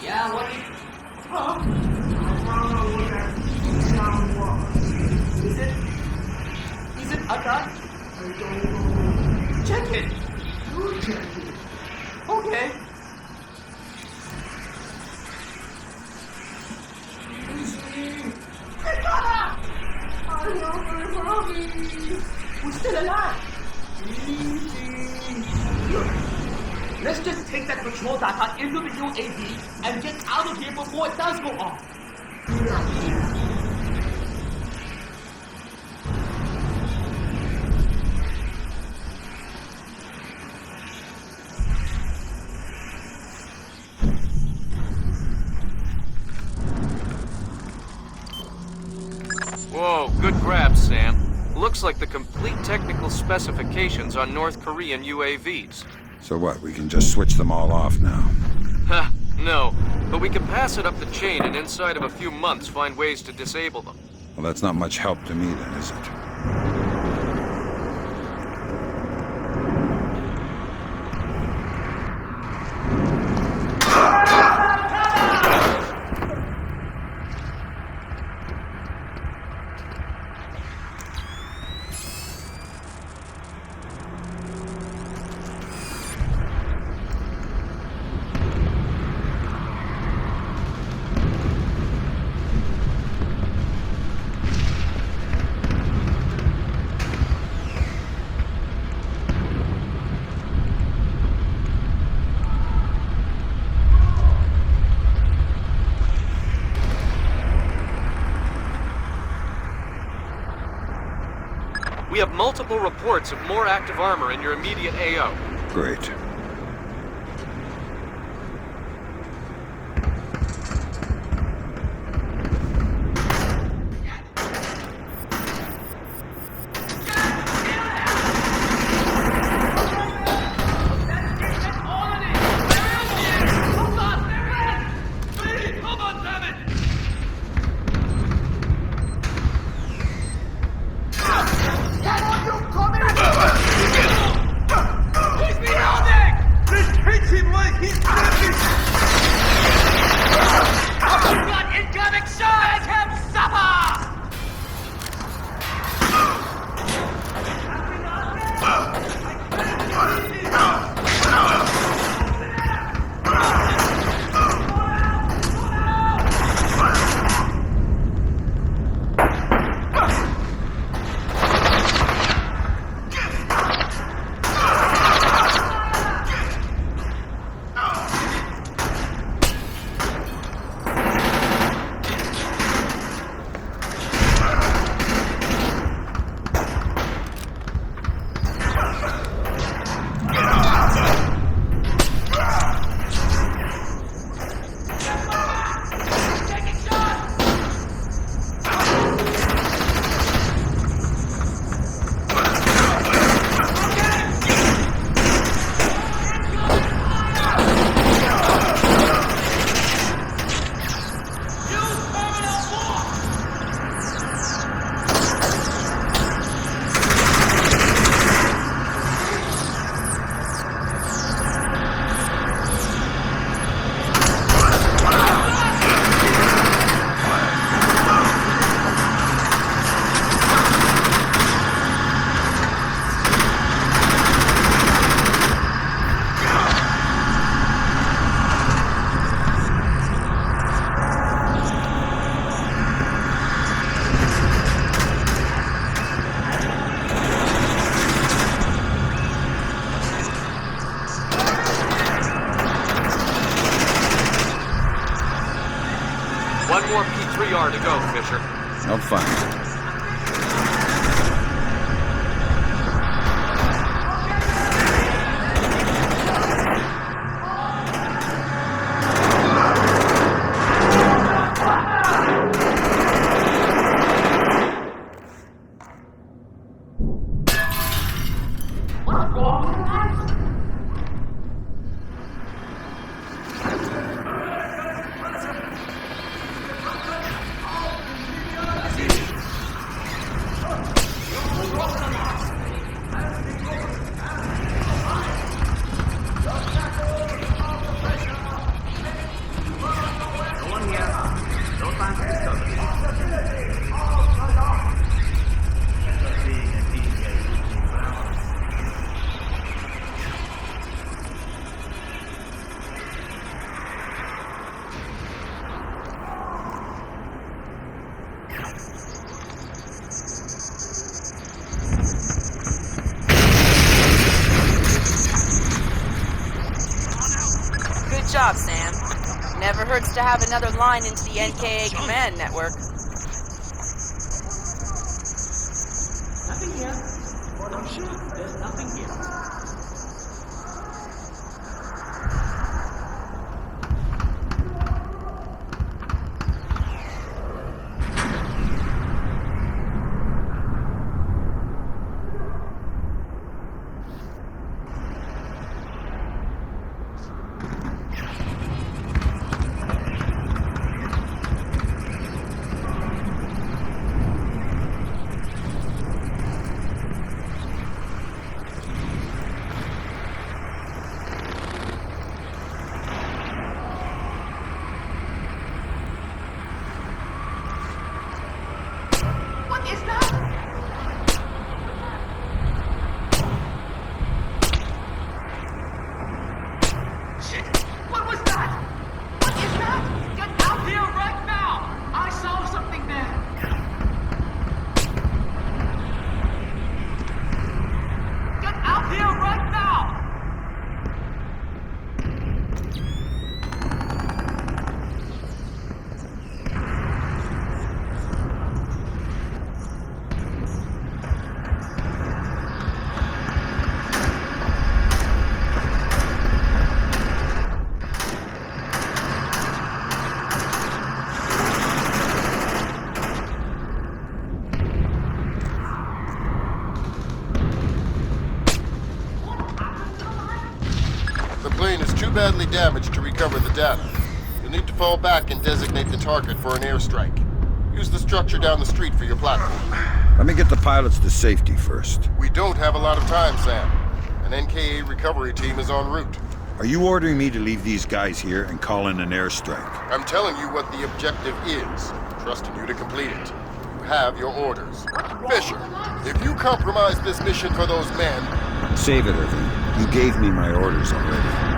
Yeah, what is... Huh? I found out what that sound was. Is it a gun? I don't know. Check it. You check it. Okay. I love my mommy. We're still alive. Look, let's just take that patrol data into the UAV and get out of here before it does go off. Whoa, good grab, Sam. Looks like the complete technical specifications on North Korean UAVs. So what, we can just switch them all off now? Huh, No, but we can pass it up the chain and inside of a few months find ways to disable them. Well, that's not much help to me then, is it? We have multiple reports of more active armor in your immediate AO. Great. One more P3R to go, Fisher. I'm fine. Good job, Sam. Never hurts to have another line into the NKA command network. Nothing here. I'm sure there's nothing here. is that? Shit! What was that? What is that? Get out here right now! I saw something there. Get out here right now! The plane is too badly damaged to recover the data. You'll need to fall back and designate the target for an airstrike. Use the structure down the street for your platform. Let me get the pilots to safety first. We don't have a lot of time, Sam. An NKA recovery team is en route. Are you ordering me to leave these guys here and call in an airstrike? I'm telling you what the objective is, trusting you to complete it. You have your orders. Fisher, if you compromise this mission for those men... Save it, Irving. You gave me my orders already.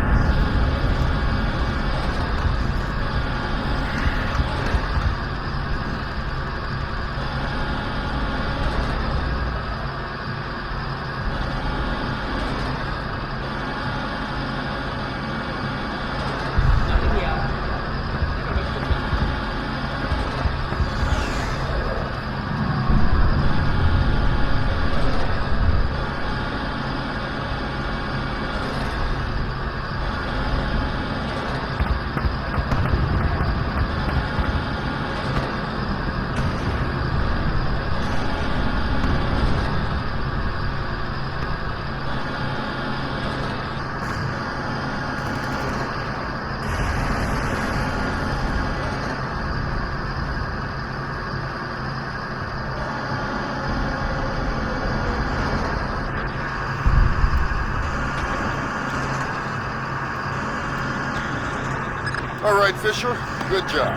All right, Fisher. Good job.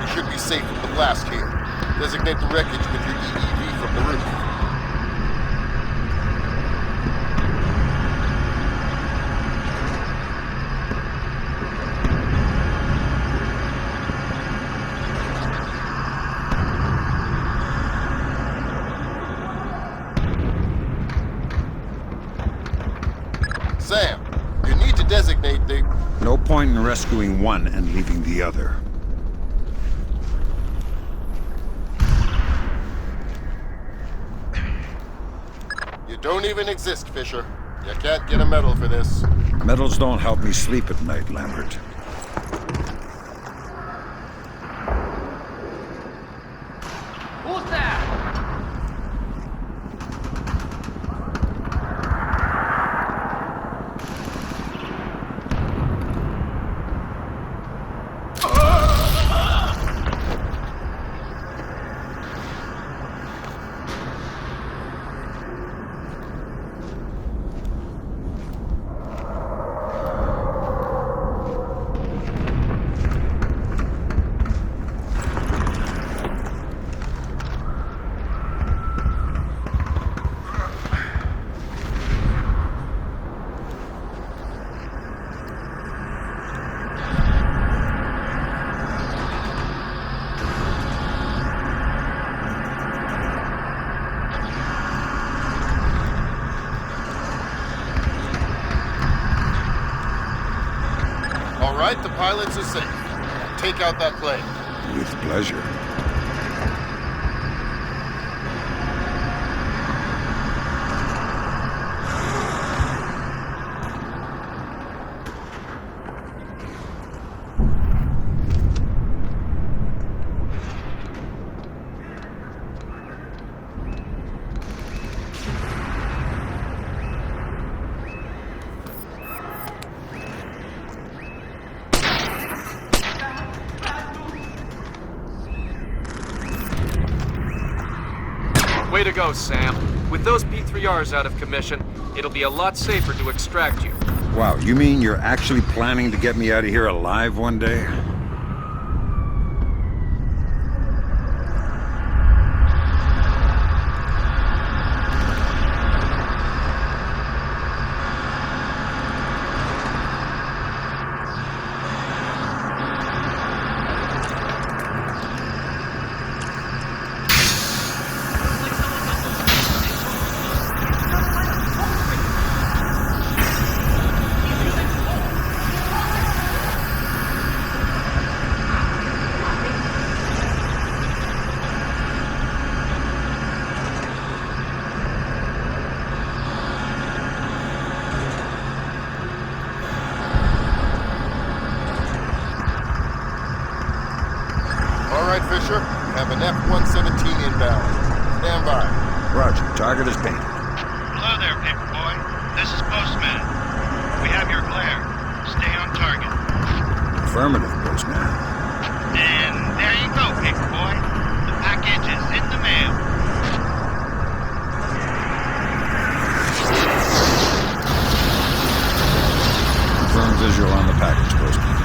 You should be safe from the blast here. Designate the wreckage with your EEV from the roof. Sam, you need to designate the... No point in rescuing one and leaving the other. You don't even exist, Fisher. You can't get a medal for this. Medals don't help me sleep at night, Lambert. Who's there? All right, the pilots are safe. Take out that plane. With pleasure. Way to go, Sam. With those P3Rs out of commission, it'll be a lot safer to extract you. Wow, you mean you're actually planning to get me out of here alive one day? right, Fisher. We have an F-117 inbound. Stand by. Roger. Target is painted. Hello there, Paperboy. This is Postman. We have your glare. Stay on target. Affirmative, Postman. And there you go, Paperboy. The package is in the mail. Confirm visual on the package, Postman.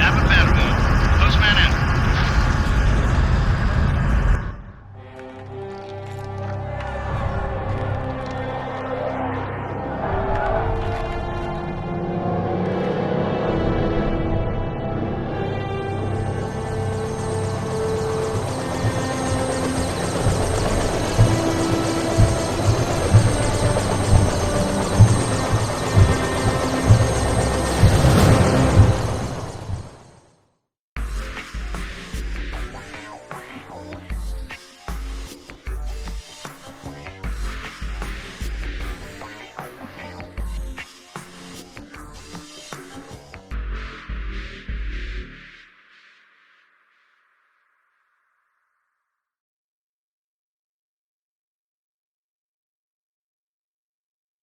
Have a better one. Postman out.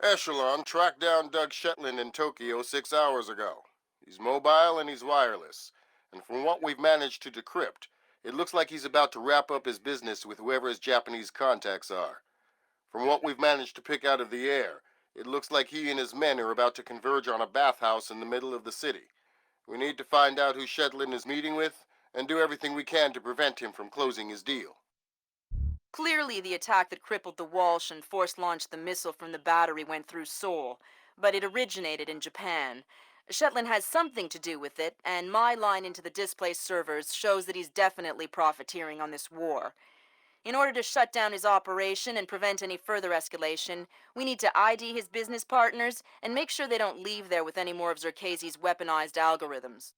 Echelon tracked down Doug Shetland in Tokyo 6 hours ago. He's mobile and he's wireless. And from what we've managed to decrypt, it looks like he's about to wrap up his business with whoever his Japanese contacts are. From what we've managed to pick out of the air, it looks like he and his men are about to converge on a bathhouse in the middle of the city. We need to find out who Shetland is meeting with and do everything we can to prevent him from closing his deal. Clearly, the attack that crippled the Walsh and force-launched the missile from the battery went through Seoul, but it originated in Japan. Shetland has something to do with it, and my line into the displaced servers shows that he's definitely profiteering on this war. In order to shut down his operation and prevent any further escalation, we need to ID his business partners and make sure they don't leave there with any more of Zerkezi's weaponized algorithms.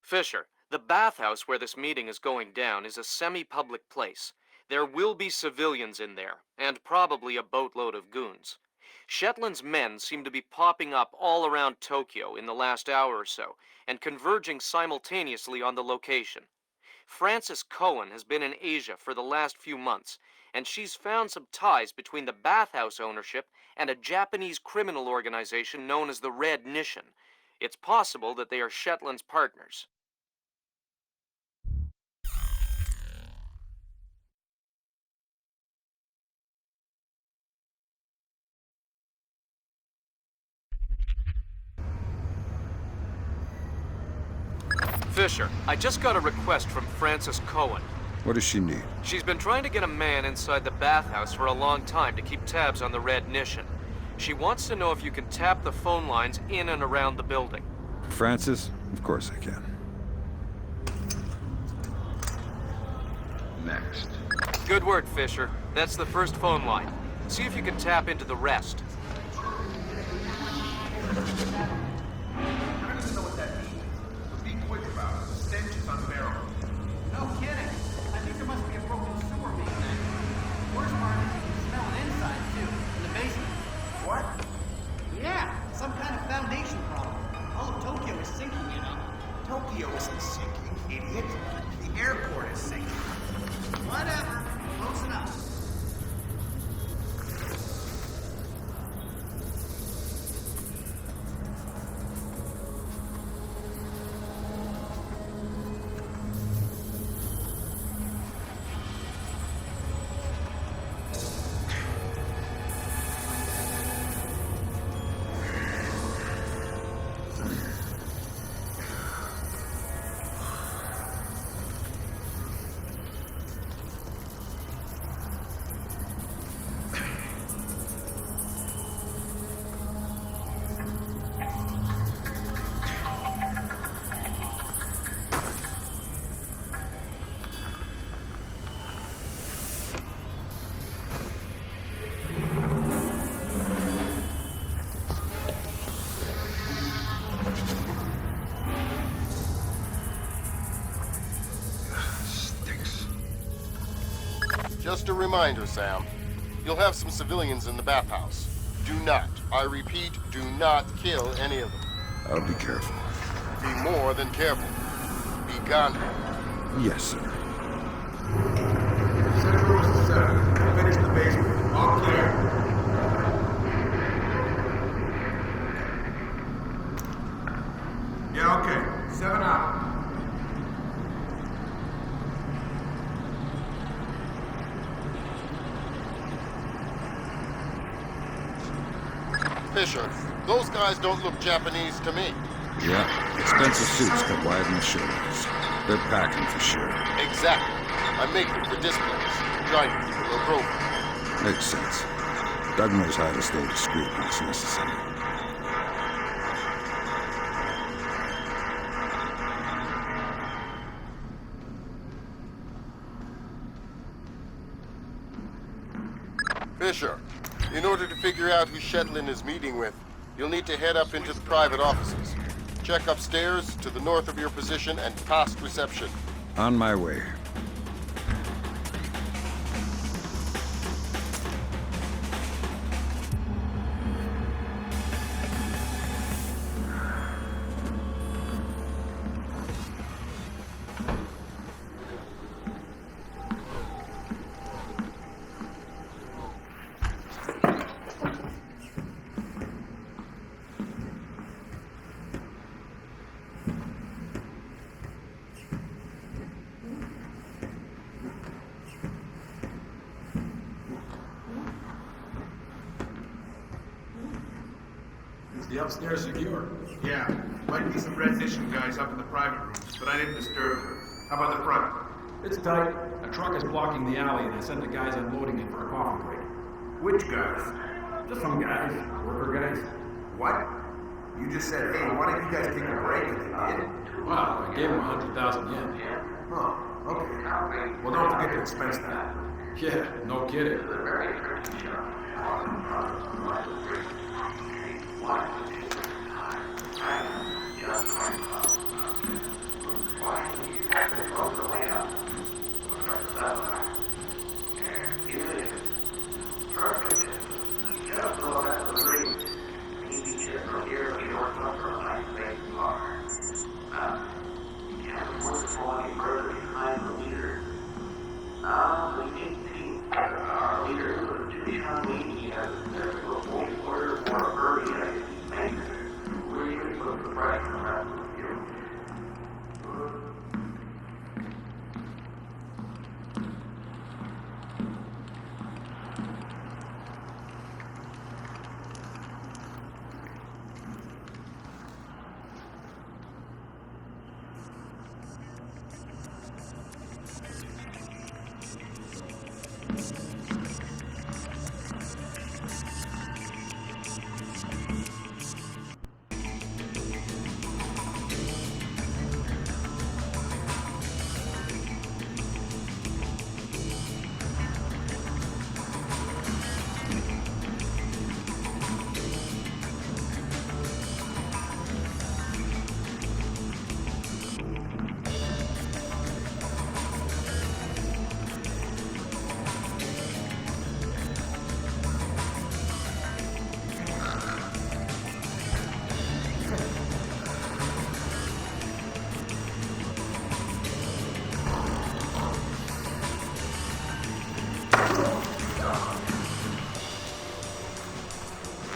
Fisher, the bathhouse where this meeting is going down is a semi-public place. There will be civilians in there, and probably a boatload of goons. Shetland's men seem to be popping up all around Tokyo in the last hour or so, and converging simultaneously on the location. Frances Cohen has been in Asia for the last few months, and she's found some ties between the bathhouse ownership and a Japanese criminal organization known as the Red Nation. It's possible that they are Shetland's partners. Fisher, I just got a request from Frances Cohen. What does she need? She's been trying to get a man inside the bathhouse for a long time to keep tabs on the Red Nation. She wants to know if you can tap the phone lines in and around the building. Francis? Of course I can. Next. Good work, Fisher. That's the first phone line. See if you can tap into the rest. No kidding. I think there must be a broken sewer main there. Worst part is you can smell it inside, too, in the basement. What? Yeah, some kind of foundation problem. All of Tokyo is sinking, you know. Tokyo isn't sinking, idiot. The airport is sinking. Whatever. Close enough. Just a reminder, Sam. You'll have some civilians in the bathhouse. Do not, I repeat, do not kill any of them. I'll be careful. Be more than careful. Be gone. Yes, sir. Center was the center. Finish the basement. All clear. Yeah, okay. 7 out. Fisher, those guys don't look Japanese to me. Yeah, expensive suits cut wide in the shoulders. They're packing for sure. Exactly. I make them for displays. Trying to keep a low profile. Makes sense. Doug knows how to stay discreet when it's necessary. Fisher, in order to figure out who Shetland is meeting with, you'll need to head up into the private offices. Check upstairs, to the north of your position, and past reception. On my way. Is the upstairs secure? Yeah. Might be some requisition guys up in the private rooms, but I didn't disturb them. How about the front? It's tight. A truck is blocking the alley, and I sent the guys unloading it for a coffee break. Which guys? Just some guys. Worker guys. What? You just said, hey, why don't you guys take a break? And they did? Well, I gave them 100,000 yen. Oh, okay. Well, don't forget to expense that. Yeah, no kidding.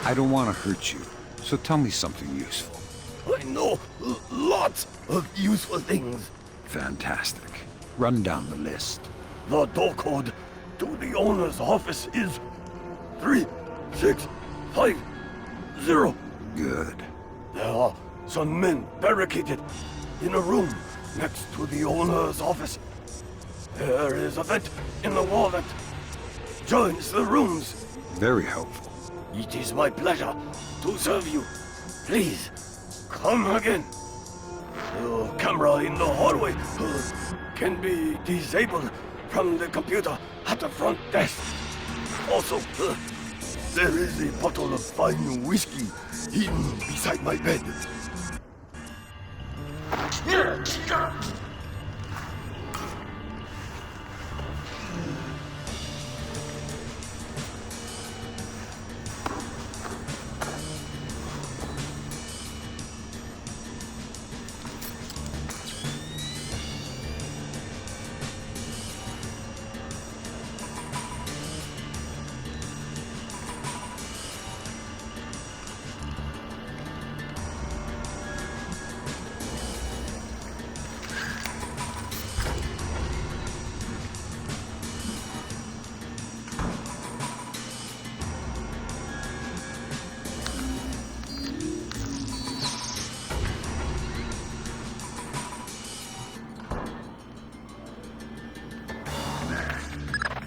I don't want to hurt you, so tell me something useful. I know lots of useful things. Fantastic. Run down the list. The door code to the owner's office is 3650. Good. There are some men barricaded in a room next to the owner's office. There is a vent in the wall that joins the rooms. Very helpful. It is my pleasure to serve you. Please, come again. The camera in the hallway can be disabled from the computer at the front desk. Also, there is a bottle of fine whiskey hidden beside my bed.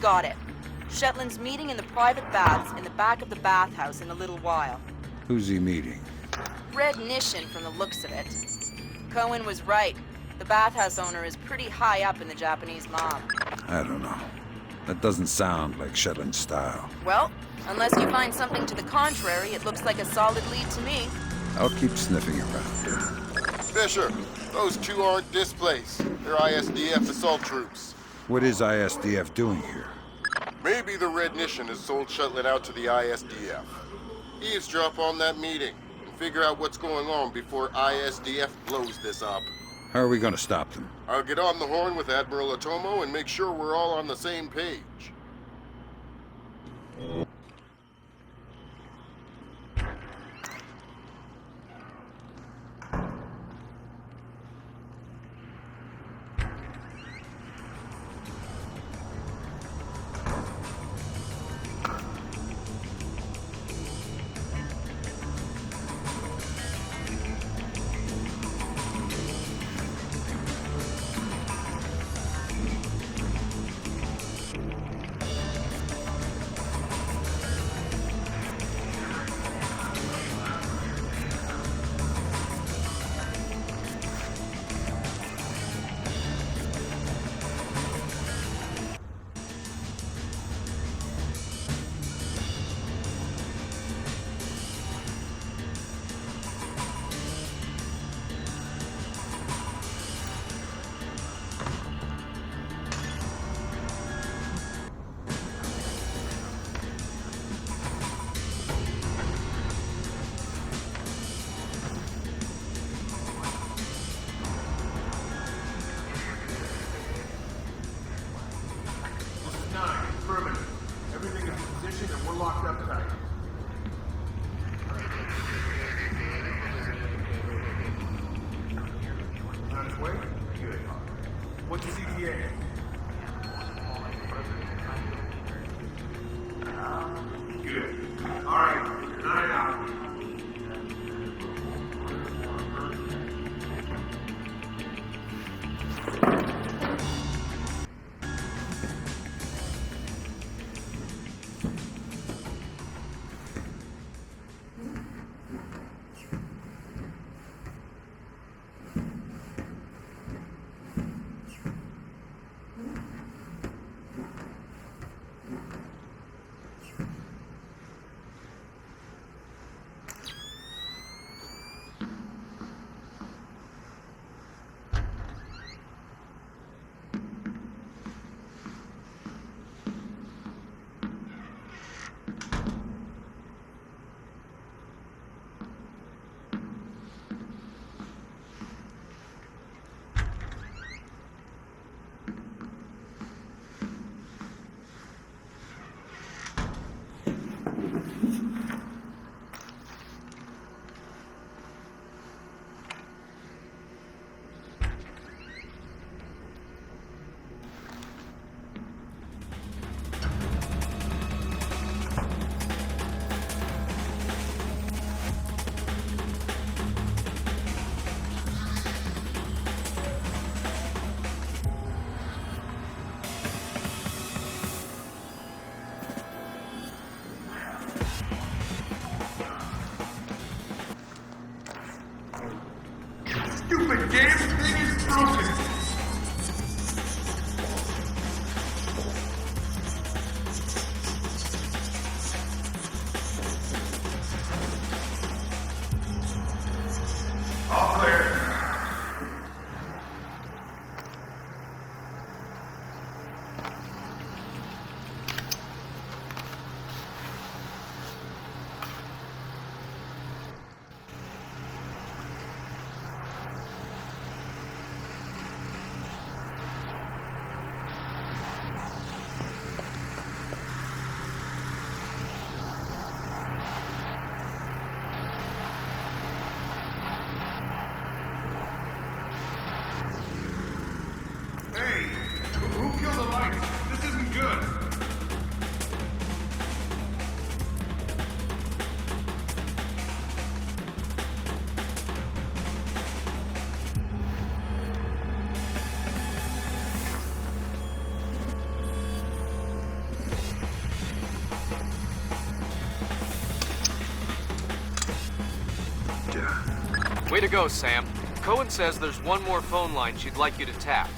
got it. Shetland's meeting in the private baths in the back of the bathhouse in a little while. Who's he meeting? Red Nishin from the looks of it. Cohen was right. The bathhouse owner is pretty high up in the Japanese mob. I don't know. That doesn't sound like Shetland style. Well, unless you find something to the contrary, it looks like a solid lead to me. I'll keep sniffing around. Fisher, those two aren't displaced. They're ISDF assault troops. What is ISDF doing here? Maybe the Red Nishin has sold Shetland out to the ISDF. Eavesdrop on that meeting and figure out what's going on before ISDF blows this up. How are we going to stop them? I'll get on the horn with Admiral Otomo and make sure we're all on the same page. What's the CTA? Good. All right. Night out. Stupid damn thing is broken! All clear. Way to go, Sam. Cohen says there's one more phone line she'd like you to tap.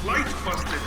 Lights busted.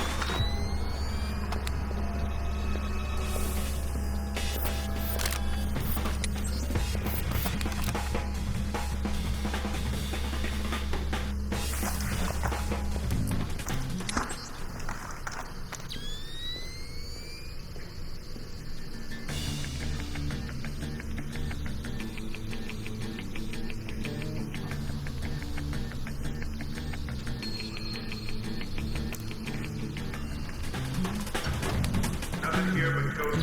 Nothing here but coach.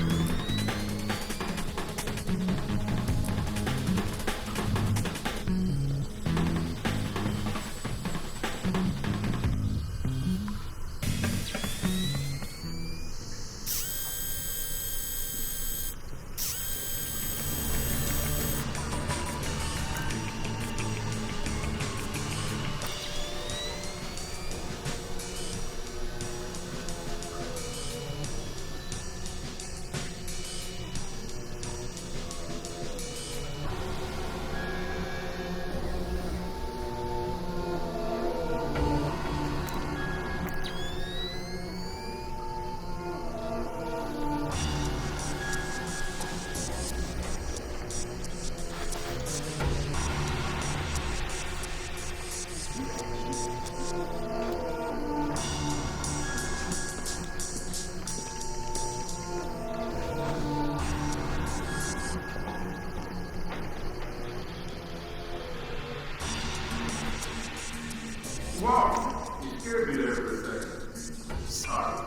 Whoa! You scared me there for a second. Sorry.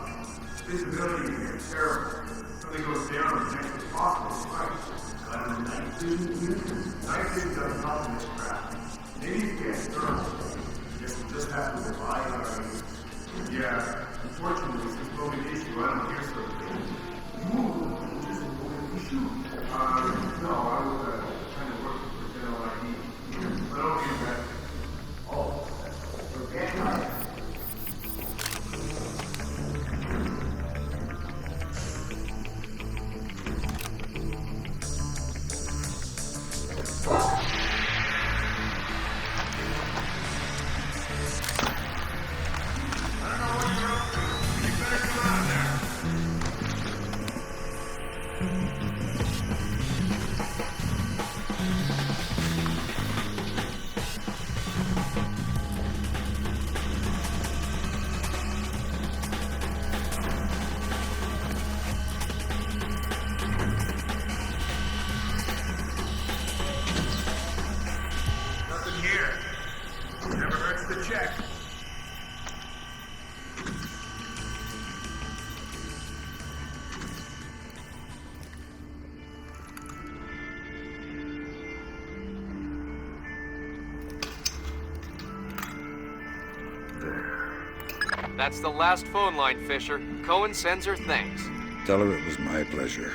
Visibility here is terrible. Something goes down as next as possible, right? Night vision does nothing in this crap. Maybe you can't thermal. Guess we'll just have to rely on our ears. Yeah, unfortunately, since the moment issue, I don't hear so good. You just a moment issue? No, I was trying to work with general ID. But I'll get back. Oh, forget my... That's the last phone line, Fisher. Cohen sends her thanks. Tell her it was my pleasure.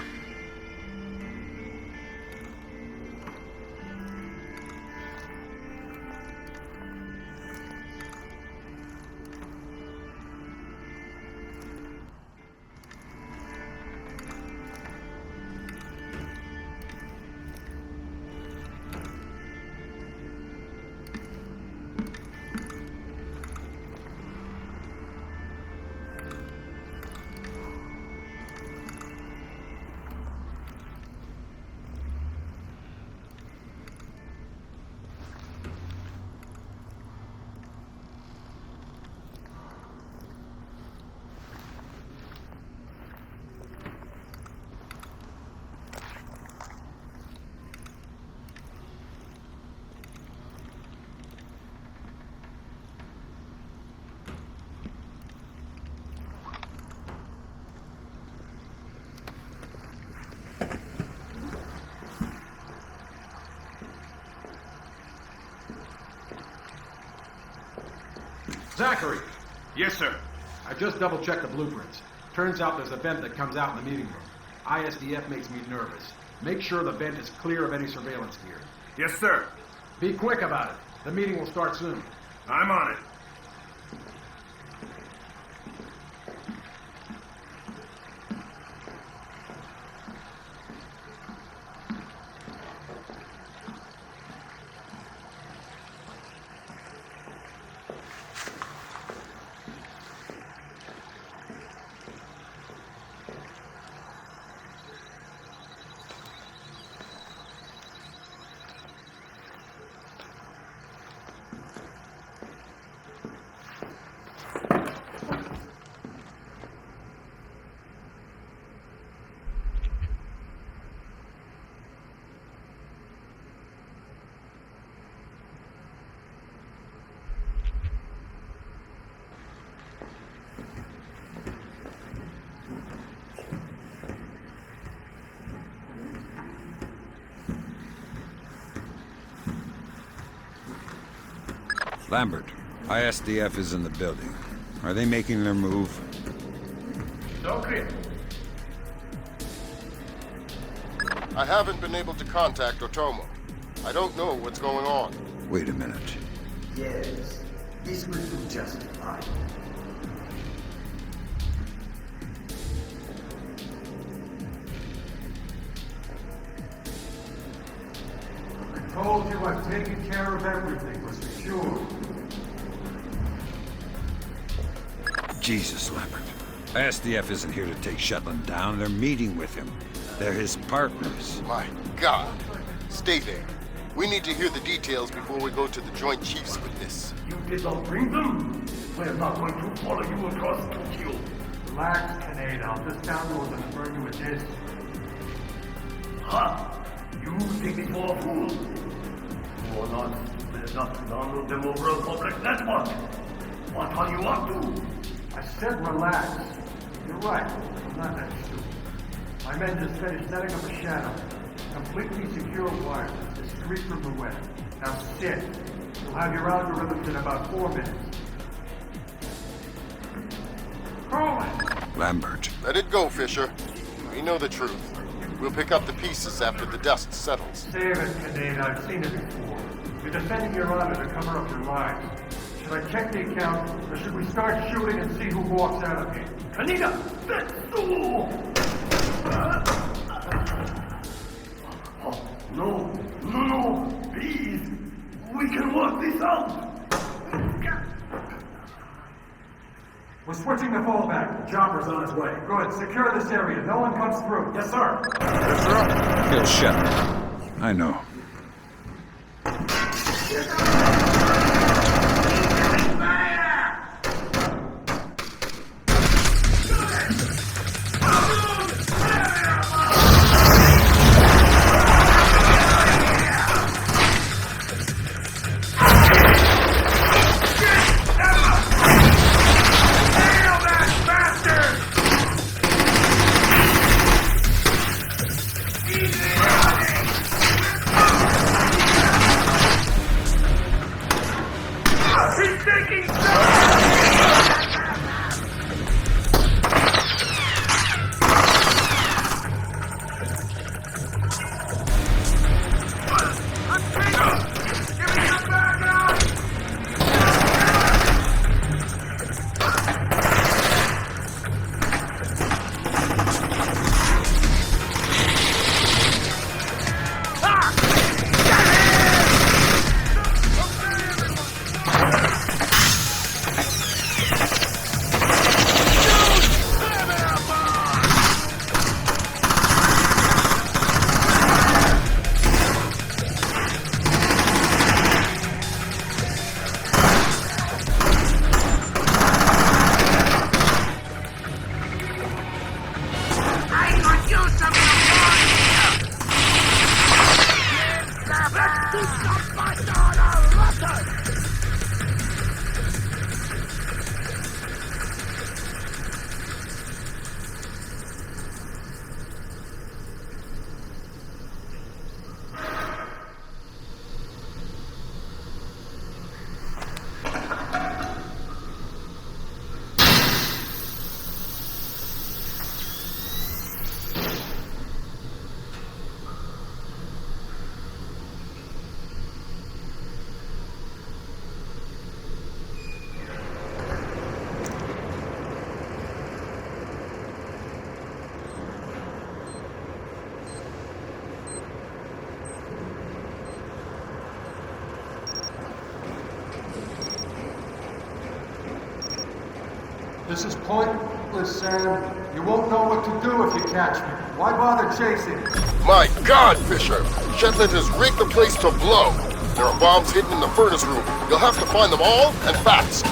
Zachary! Yes, sir. I just double-checked the blueprints. Turns out there's a vent that comes out in the meeting room. ISDF makes me nervous. Make sure the vent is clear of any surveillance gear. Yes, sir. Be quick about it. The meeting will start soon. I'm on it. Lambert, ISDF is in the building. Are they making their move? So clear. I haven't been able to contact Otomo. I don't know what's going on. Wait a minute. Yes, this will do just fine. I told you I've taken care of everything. We're secure. Jesus, Lambert. ISDF isn't here to take Shetland down. They're meeting with him. They're his partners. My God. Stay there. We need to hear the details before we go to the Joint Chiefs with this. You did not bring them? We're not going to follow you across Tokyo. Relax, Canada. I'll just download them and burn you a disk. Ha! You take me for a fool. You are not stupid enough to download them over a public network. What are you up to? I said relax. You're right. I'm not that stupid. My men just finished setting up a shadow. Completely secure wireless, discreet from the web. Now sit. You'll have your algorithms in about 4 minutes. Lambert. Let it go, Fisher. We know the truth. We'll pick up the pieces after the dust settles. Save it, Canada. I've seen it before. You're defending your honor to cover up your lies. Should I check the account, or should we start shooting and see who walks out of here? Kaneda! That's so! No, please! We can work this out! We're switching the fallback. The chopper's on its way. Good. Secure this area. No one comes through. Yes, sir. Yes, sir. He'll shut. I know. This is pointless, Sam. You won't know what to do if you catch me. Why bother chasing? My God, Fisher! Shetland has rigged the place to blow. There are bombs hidden in the furnace room. You'll have to find them all, and fast.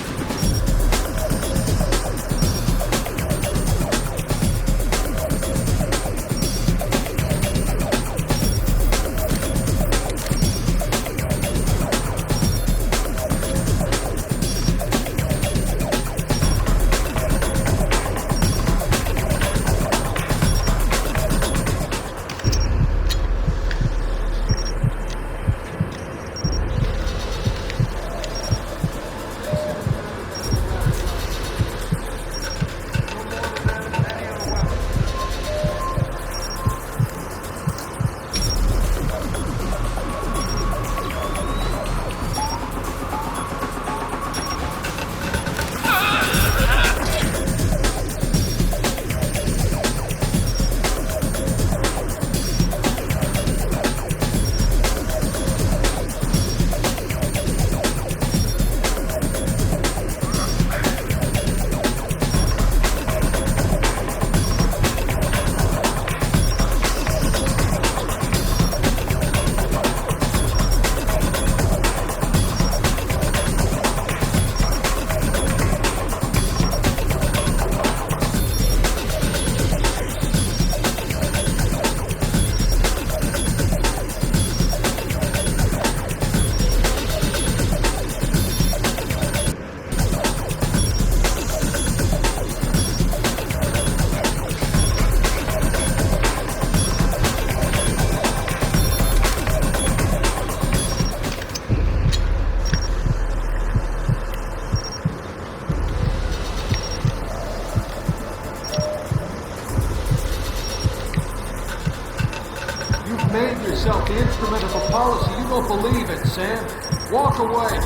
You've made yourself the instrument of a policy you don't believe in, Sam. Walk away.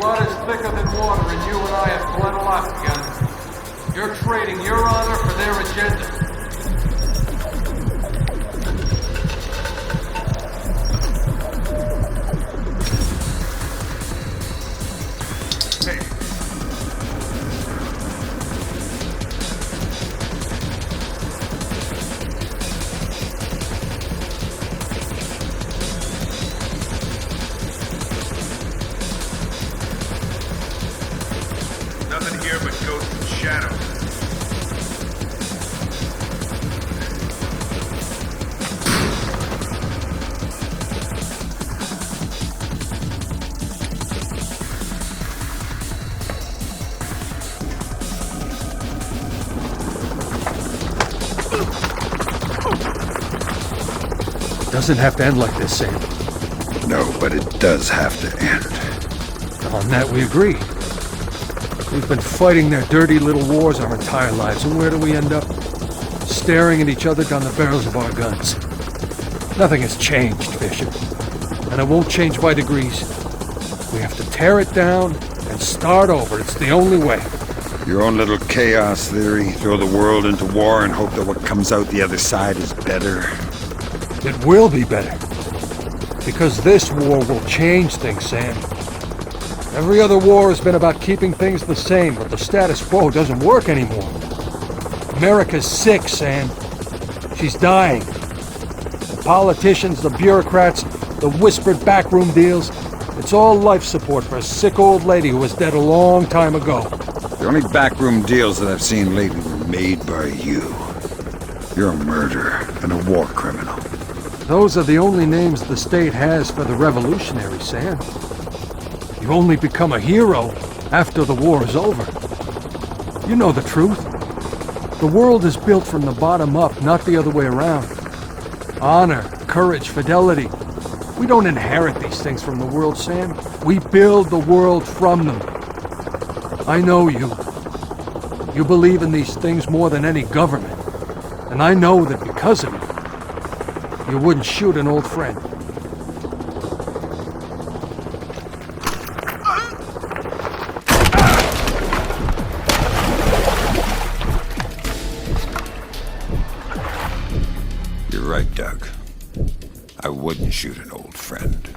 Blood is thicker than water, and you and I have bled a lot together. You're trading your honor for their agenda. Nothing here but ghosts and shadows. Doesn't have to end like this, Sam. No, but it does have to end. On that we agree. We've been fighting their dirty little wars our entire lives, and where do we end up? Staring at each other down the barrels of our guns. Nothing has changed, Bishop. And it won't change by degrees. We have to tear it down and start over. It's the only way. Your own little chaos theory, throw the world into war and hope that what comes out the other side is better. It will be better. Because this war will change things, Sam. Every other war has been about keeping things the same, but the status quo doesn't work anymore. America's sick, Sam. She's dying. The politicians, the bureaucrats, the whispered backroom deals, it's all life support for a sick old lady who was dead a long time ago. The only backroom deals that I've seen lately were made by you. You're a murderer and a war criminal. Those are the only names the state has for the revolutionaries, Sam. You only become a hero after the war is over. You know the truth. The world is built from the bottom up, not the other way around. Honor, courage, fidelity. We don't inherit these things from the world, Sam. We build the world from them. I know you. You believe in these things more than any government. And I know that because of it, you wouldn't shoot an old friend. You're right, Doug. I wouldn't shoot an old friend.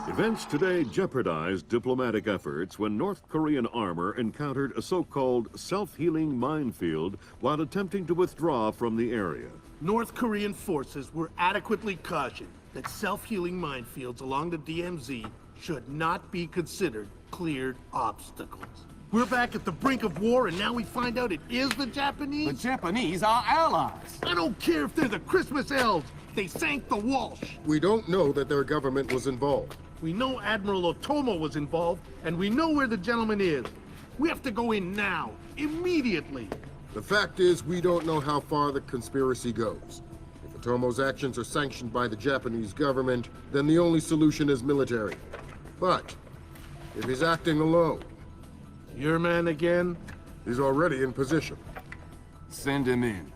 Events today jeopardized diplomatic efforts when North Korean armor encountered a so-called self-healing minefield while attempting to withdraw from the area. North Korean forces were adequately cautioned that self-healing minefields along the DMZ should not be considered cleared obstacles. We're back at the brink of war, and now we find out it is the Japanese? The Japanese are allies. I don't care if they're the Christmas elves. They sank the Walsh. We don't know that their government was involved. We know Admiral Otomo was involved, and we know where the gentleman is. We have to go in now, immediately. The fact is, we don't know how far the conspiracy goes. If Otomo's actions are sanctioned by the Japanese government, then the only solution is military. But if he's acting alone... Your man again? He's already in position. Send him in.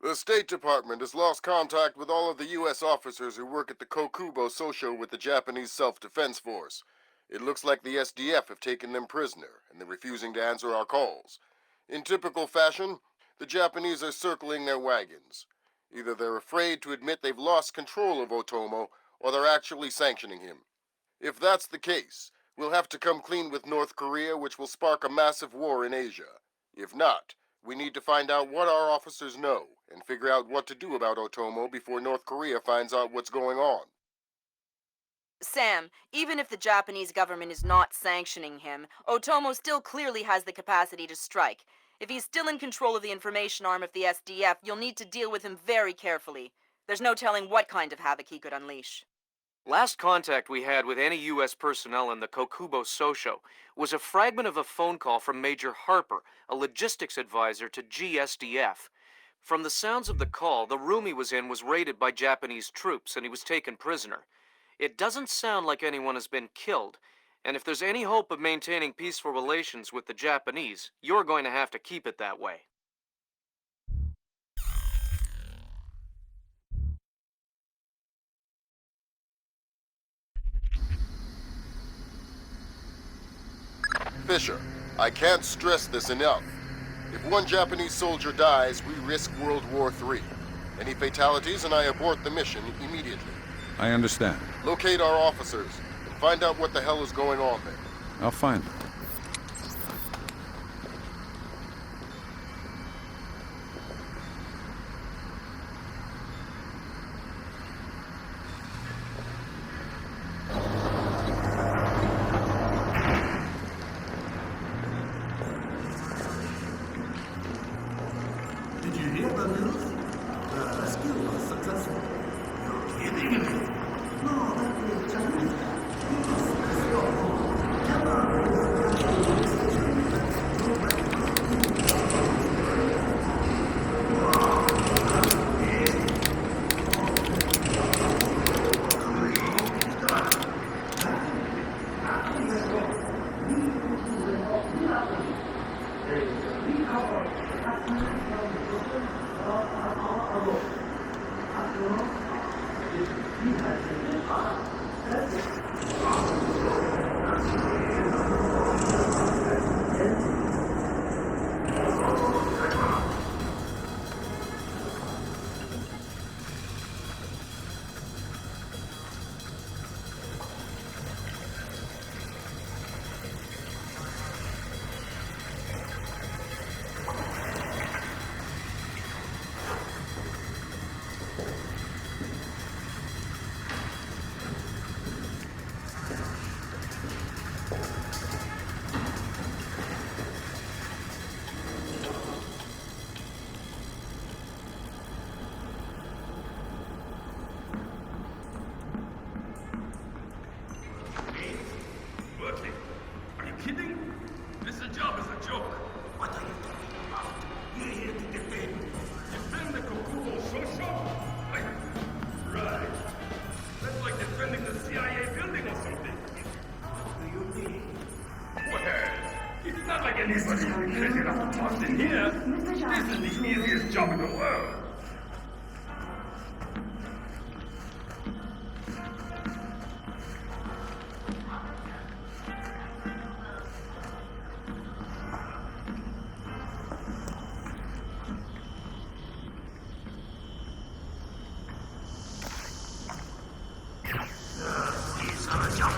The State Department has lost contact with all of the U.S. officers who work at the Kokubo Sosho with the Japanese Self-Defense Force. It looks like the SDF have taken them prisoner, and they're refusing to answer our calls. In typical fashion, the Japanese are circling their wagons. Either they're afraid to admit they've lost control of Otomo, or they're actually sanctioning him. If that's the case, we'll have to come clean with North Korea, which will spark a massive war in Asia. If not, we need to find out what our officers know, and figure out what to do about Otomo before North Korea finds out what's going on. Sam, even if the Japanese government is not sanctioning him, Otomo still clearly has the capacity to strike. If he's still in control of the information arm of the SDF, you'll need to deal with him very carefully. There's no telling what kind of havoc he could unleash. Last contact we had with any U.S. personnel in the Kokubo Sosho was a fragment of a phone call from Major Harper, a logistics advisor to GSDF. From the sounds of the call, the room he was in was raided by Japanese troops and he was taken prisoner. It doesn't sound like anyone has been killed, and if there's any hope of maintaining peaceful relations with the Japanese, you're going to have to keep it that way. Fisher, I can't stress this enough. If one Japanese soldier dies, we risk World War III. Any fatalities and I abort the mission immediately. I understand. Locate our officers and find out what the hell is going on there. I'll find them. Did you hear the news? The rescue was successful. You're kidding me? No, that is Chinese guy. He was successful. Anybody will be crazy enough to bust in here. This is the easiest job in the world. These are the jump.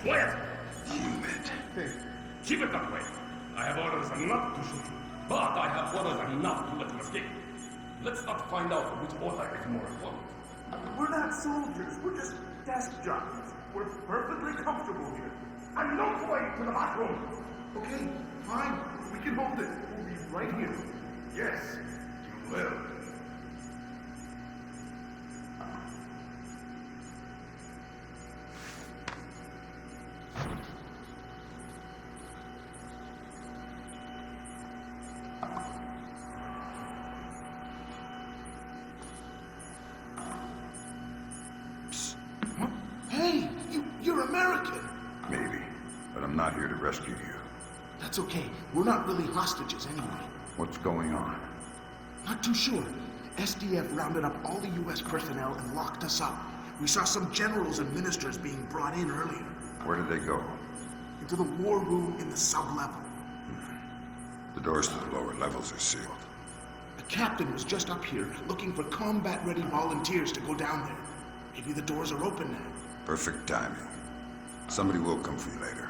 Quiet! Hey, keep it that way. I have orders not to shoot you, but I have orders not to let him escape. Let's not find out which order is more important. We're not soldiers. We're just desk jockeys. We're perfectly comfortable here. And no going to the bathroom! Okay, fine. We can hold it. We'll be right here. Yes, you will. Hey, you're American. Maybe, but I'm not here to rescue you. That's okay. We're not really hostages anyway. What's going on? Not too sure. SDF rounded up all the U.S. personnel and locked us up. We saw some generals and ministers being brought in earlier. Where did they go? Into the war room in the sub-level. The doors to the lower levels are sealed. The captain was just up here looking for combat-ready volunteers to go down there. Maybe the doors are open now. Perfect timing. Somebody will come for you later.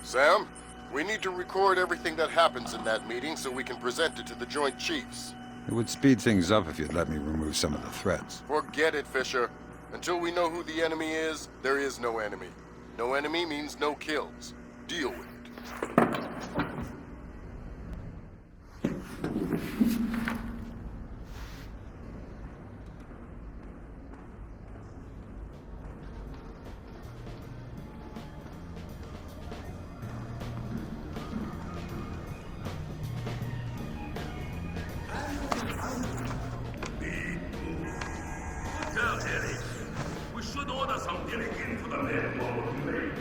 Sam, we need to record everything that happens in that meeting so we can present it to the Joint Chiefs. It would speed things up if you'd let me remove some of the threats. Forget it, Fisher. Until we know who the enemy is, there is no enemy. No enemy means no kills. Deal with it. Tell Harry, we should order some getting into the men while we're late.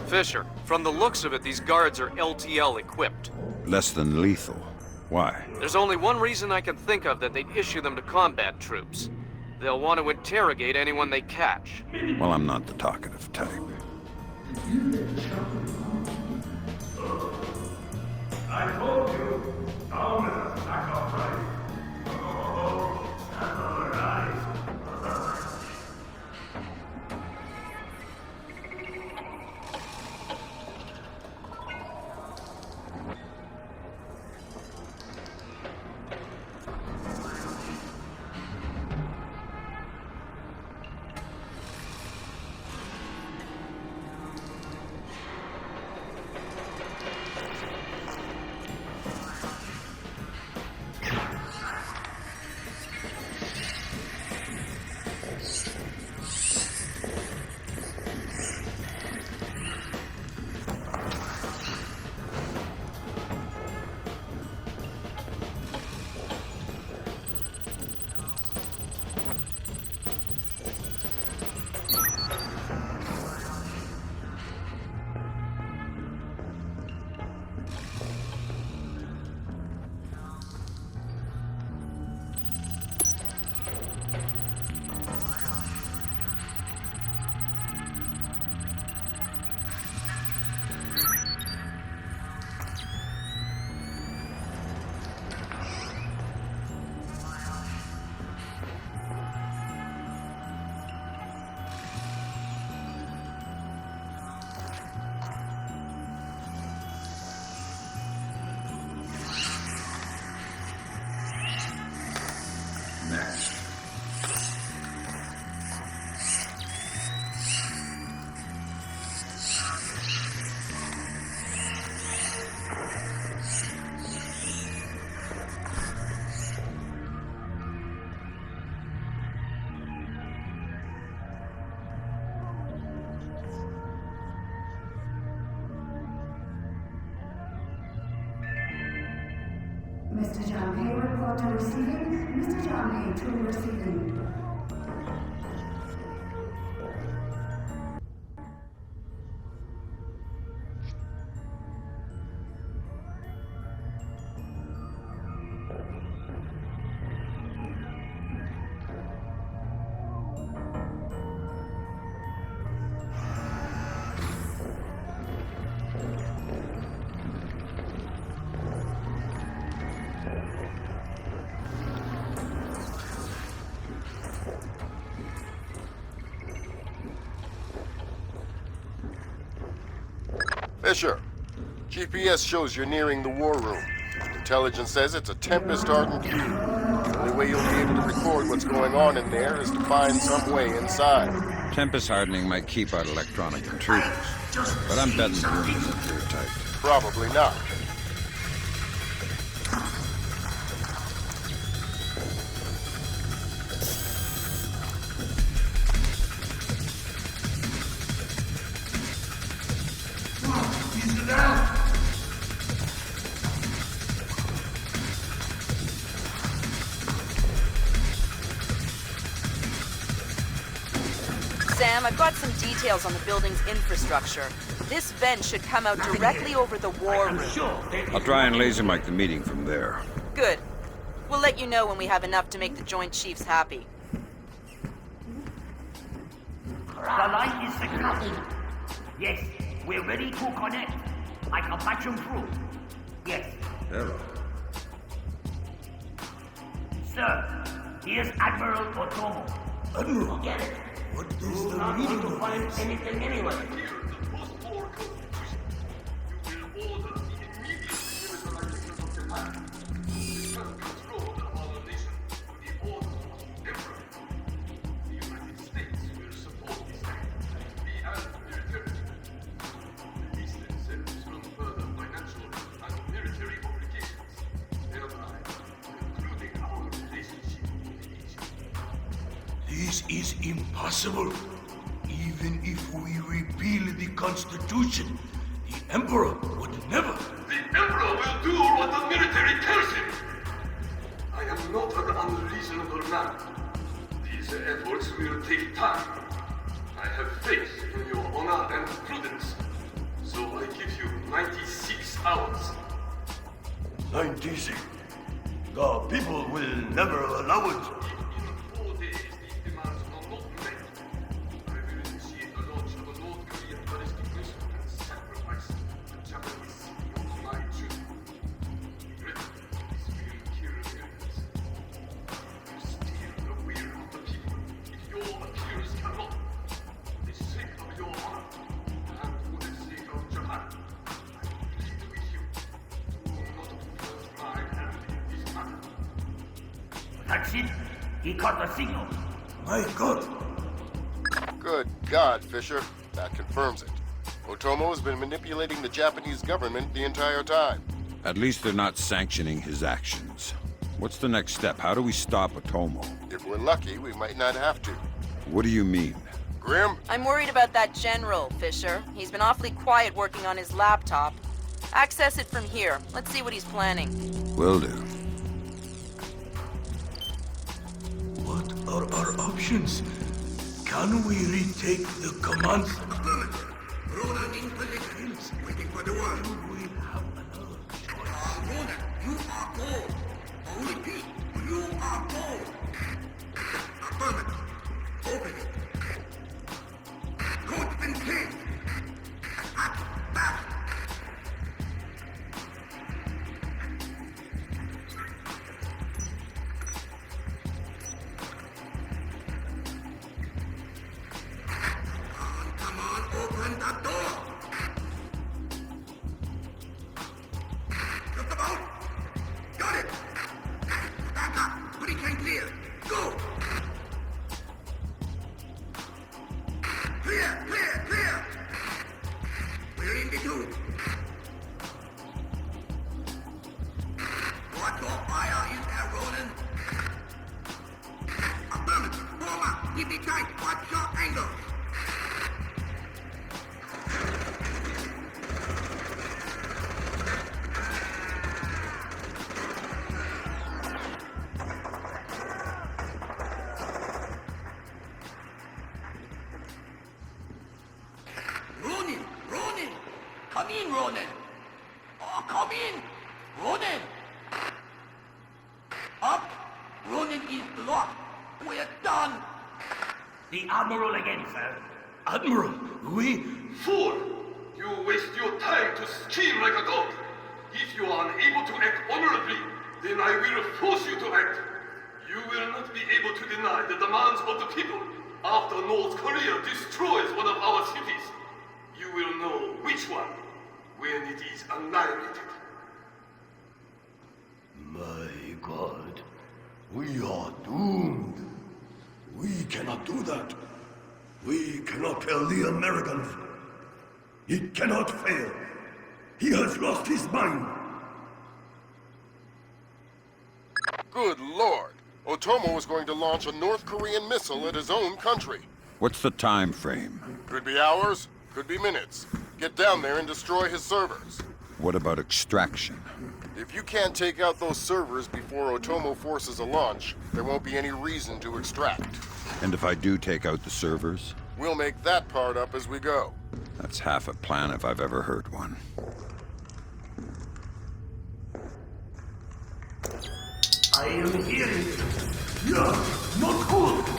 Fisher, from the looks of it, these guards are LTL equipped. Less than lethal. Why? There's only one reason I can think of that they'd issue them to combat troops. They'll want to interrogate anyone they catch. Well, I'm not the talkative type. I told you, Tom is a sack of rice. Oh, that's all right. Next. Mr. John Hay, report to receiving. Mr. John Hay, to receiving. Fisher, GPS shows you're nearing the war room. Intelligence says it's a Tempest-hardened cube. The only way you'll be able to record what's going on in there is to find some way inside. Tempest hardening might keep out electronic intruders, but I'm betting the room isn't airtight. Probably not. Sam, I've got some details on the building's infrastructure. This vent should come out directly over the war room. I'll try and laser mic the meeting from there. Good. We'll let you know when we have enough to make the Joint Chiefs happy. The line is secure. Yes, we're ready to connect. I can patch them through. Yes. Hello. Sir, here's Admiral Otomo. Admiral? Get it? What is We're the not meaning going to of find this? anything anyway. This is impossible. Even if we repeal the Constitution, the Emperor would never. The Emperor will do what the military tells him! I am not an unreasonable man. These efforts will take time. I have faith in your honor and prudence. So I give you 96 hours. 96. The people will never allow it. In 4 days, these demands are not met. I will initiate the launch of a North Korean ballistic missile and sacrifice the Japanese city of my children. Britain, this will kill millions. You steal the will of the people. If your accusers cannot, for the sake of your honor, and for the sake of Japan, I plead with you. Do not force my hand in this matter. That's it. He caught the signal. My God. Good God, Fisher. That confirms it. Otomo has been manipulating the Japanese government the entire time. At least they're not sanctioning his actions. What's the next step? How do we stop Otomo? If we're lucky, we might not have to. What do you mean? Grim? I'm worried about that general, Fisher. He's been awfully quiet working on his laptop. Access it from here. Let's see what he's planning. Will do. What are our options? Can we retake the command? Ronan in position, waiting for the word. We have another choice. Ronan, you are gold. I repeat, you are gold. Affirmative. Open it. Code's been changed. Back. Come on, open the door. Just about. Got it. Back up. Pretty clear. Go. Clear. We're in the tube. What your fire is there, Ronan? Affirmative. Form up. Keep it tight. Watch your angles. Ronan! Come in, Ronan! Oh, come in! Ronan! Up! Ronan is blocked! We're done! The Admiral again, sir. Admiral, we... Fool! You waste your time to scheme like a dog. If you are unable to act honorably, then I will force you to act. You will not be able to deny the demands of the people. After North Korea destroys one of our cities, you will know which one. when it is annihilated. My God, we are doomed. We cannot do that. We cannot tell the Americans. It cannot fail. He has lost his mind. Good Lord! Otomo is going to launch a North Korean missile at his own country. What's the time frame? Could be hours, could be minutes. Get down there and destroy his servers. What about extraction? If you can't take out those servers before Otomo forces a launch, there won't be any reason to extract. And if I do take out the servers? We'll make that part up as we go. That's half a plan if I've ever heard one. I am hearing you. Yeah, not good.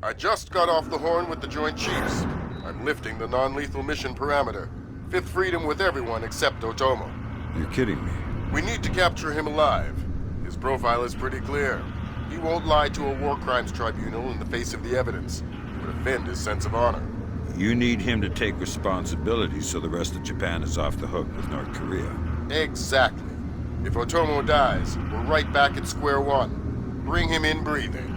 I just got off the horn with the Joint Chiefs. I'm lifting the non-lethal mission parameter. Fifth freedom with everyone except Otomo. You're kidding me. We need to capture him alive. His profile is pretty clear. He won't lie to a war crimes tribunal in the face of the evidence. It would offend his sense of honor. You need him to take responsibility so the rest of Japan is off the hook with North Korea. Exactly. If Otomo dies, we're right back at square one. Bring him in breathing.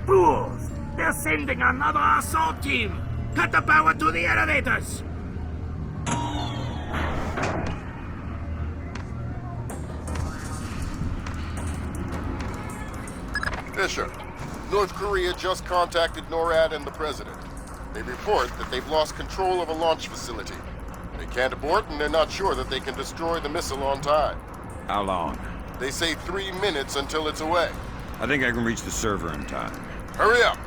Fools! They're sending another assault team! Cut the power to the elevators! Fisher, North Korea just contacted NORAD and the President. They report that they've lost control of a launch facility. They can't abort and they're not sure that they can destroy the missile on time. How long? They say 3 minutes until it's away. I think I can reach the server in time. Hurry up!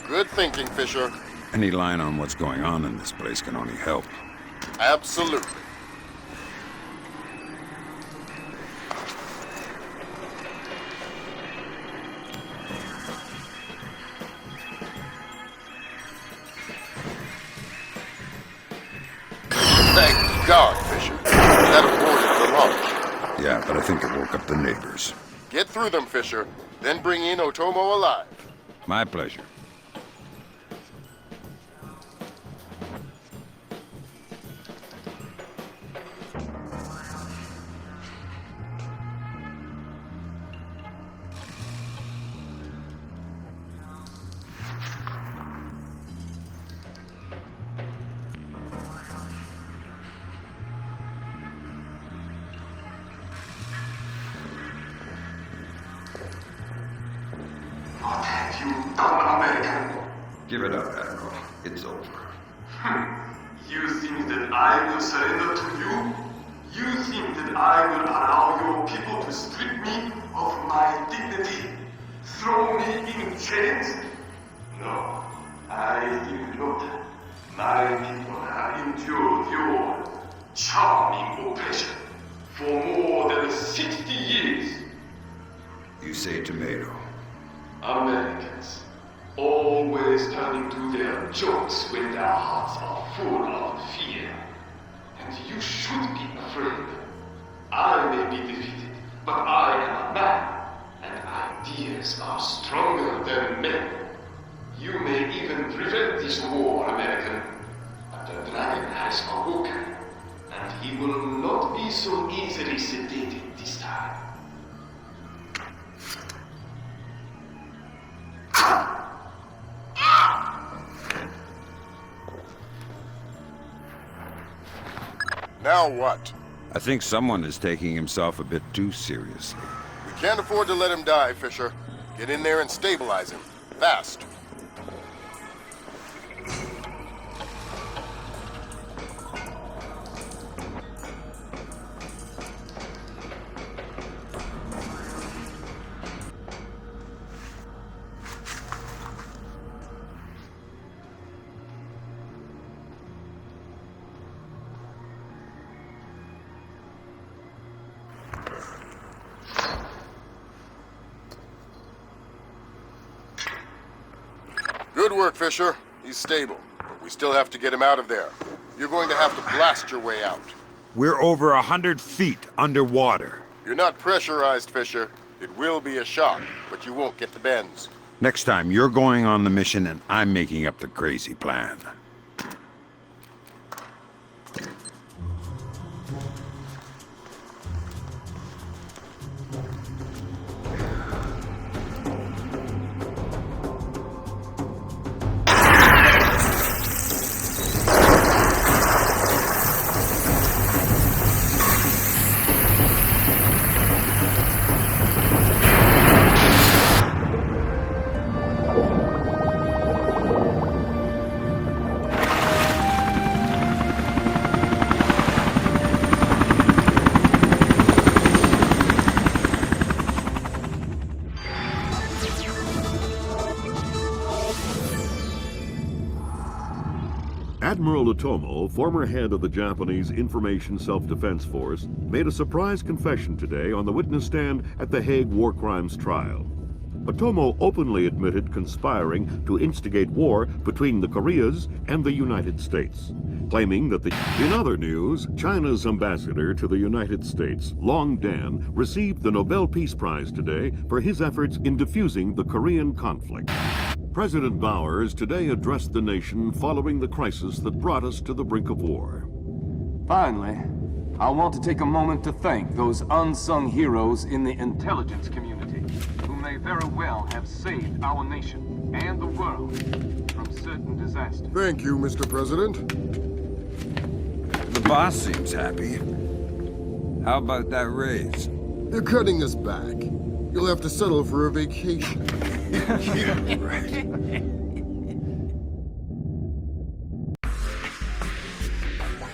Good thinking, Fisher. Any line on what's going on in this place can only help. Absolutely. Thank God, Fisher. That aborted the launch. Yeah, but I think it woke up the neighbors. Get through them, Fisher. Then bring in Otomo alive. My pleasure. done, American. Give it up, Admiral. It's over. You think that I will surrender to you? You think that I will allow your people to strip me of my dignity? Throw me in chains? No, I think not. My people have endured your charming oppression for more than 60 years. You say tomato. Americans, always turning to their jokes when their hearts are full of fear. And you should be afraid. I may be defeated, but I am a man, and ideas are stronger than men. You may even prevent this war, American, but the dragon has awoken, and he will not be so easily sedated this time. Now what? I think someone is taking himself a bit too seriously. We can't afford to let him die, Fisher. Get in there and stabilize him. Fast. Good work, Fisher. He's stable, but we still have to get him out of there. You're going to have to blast your way out. We're over 100 feet underwater. You're not pressurized, Fisher. It will be a shock, but you won't get the bends. Next time, you're going on the mission and I'm making up the crazy plan. Admiral Otomo, former head of the Japanese Information Self-Defense Force, made a surprise confession today on the witness stand at the Hague War Crimes trial. Otomo openly admitted conspiring to instigate war between the Koreas and the United States, claiming that In other news, China's ambassador to the United States, Long Dan, received the Nobel Peace Prize today for his efforts in diffusing the Korean conflict. President Bowers today addressed the nation following the crisis that brought us to the brink of war. Finally, I want to take a moment to thank those unsung heroes in the intelligence community who may very well have saved our nation and the world from certain disasters. Thank you, Mr. President. The boss seems happy. How about that raise? They're cutting us back. You'll have to settle for a vacation. Yeah, right.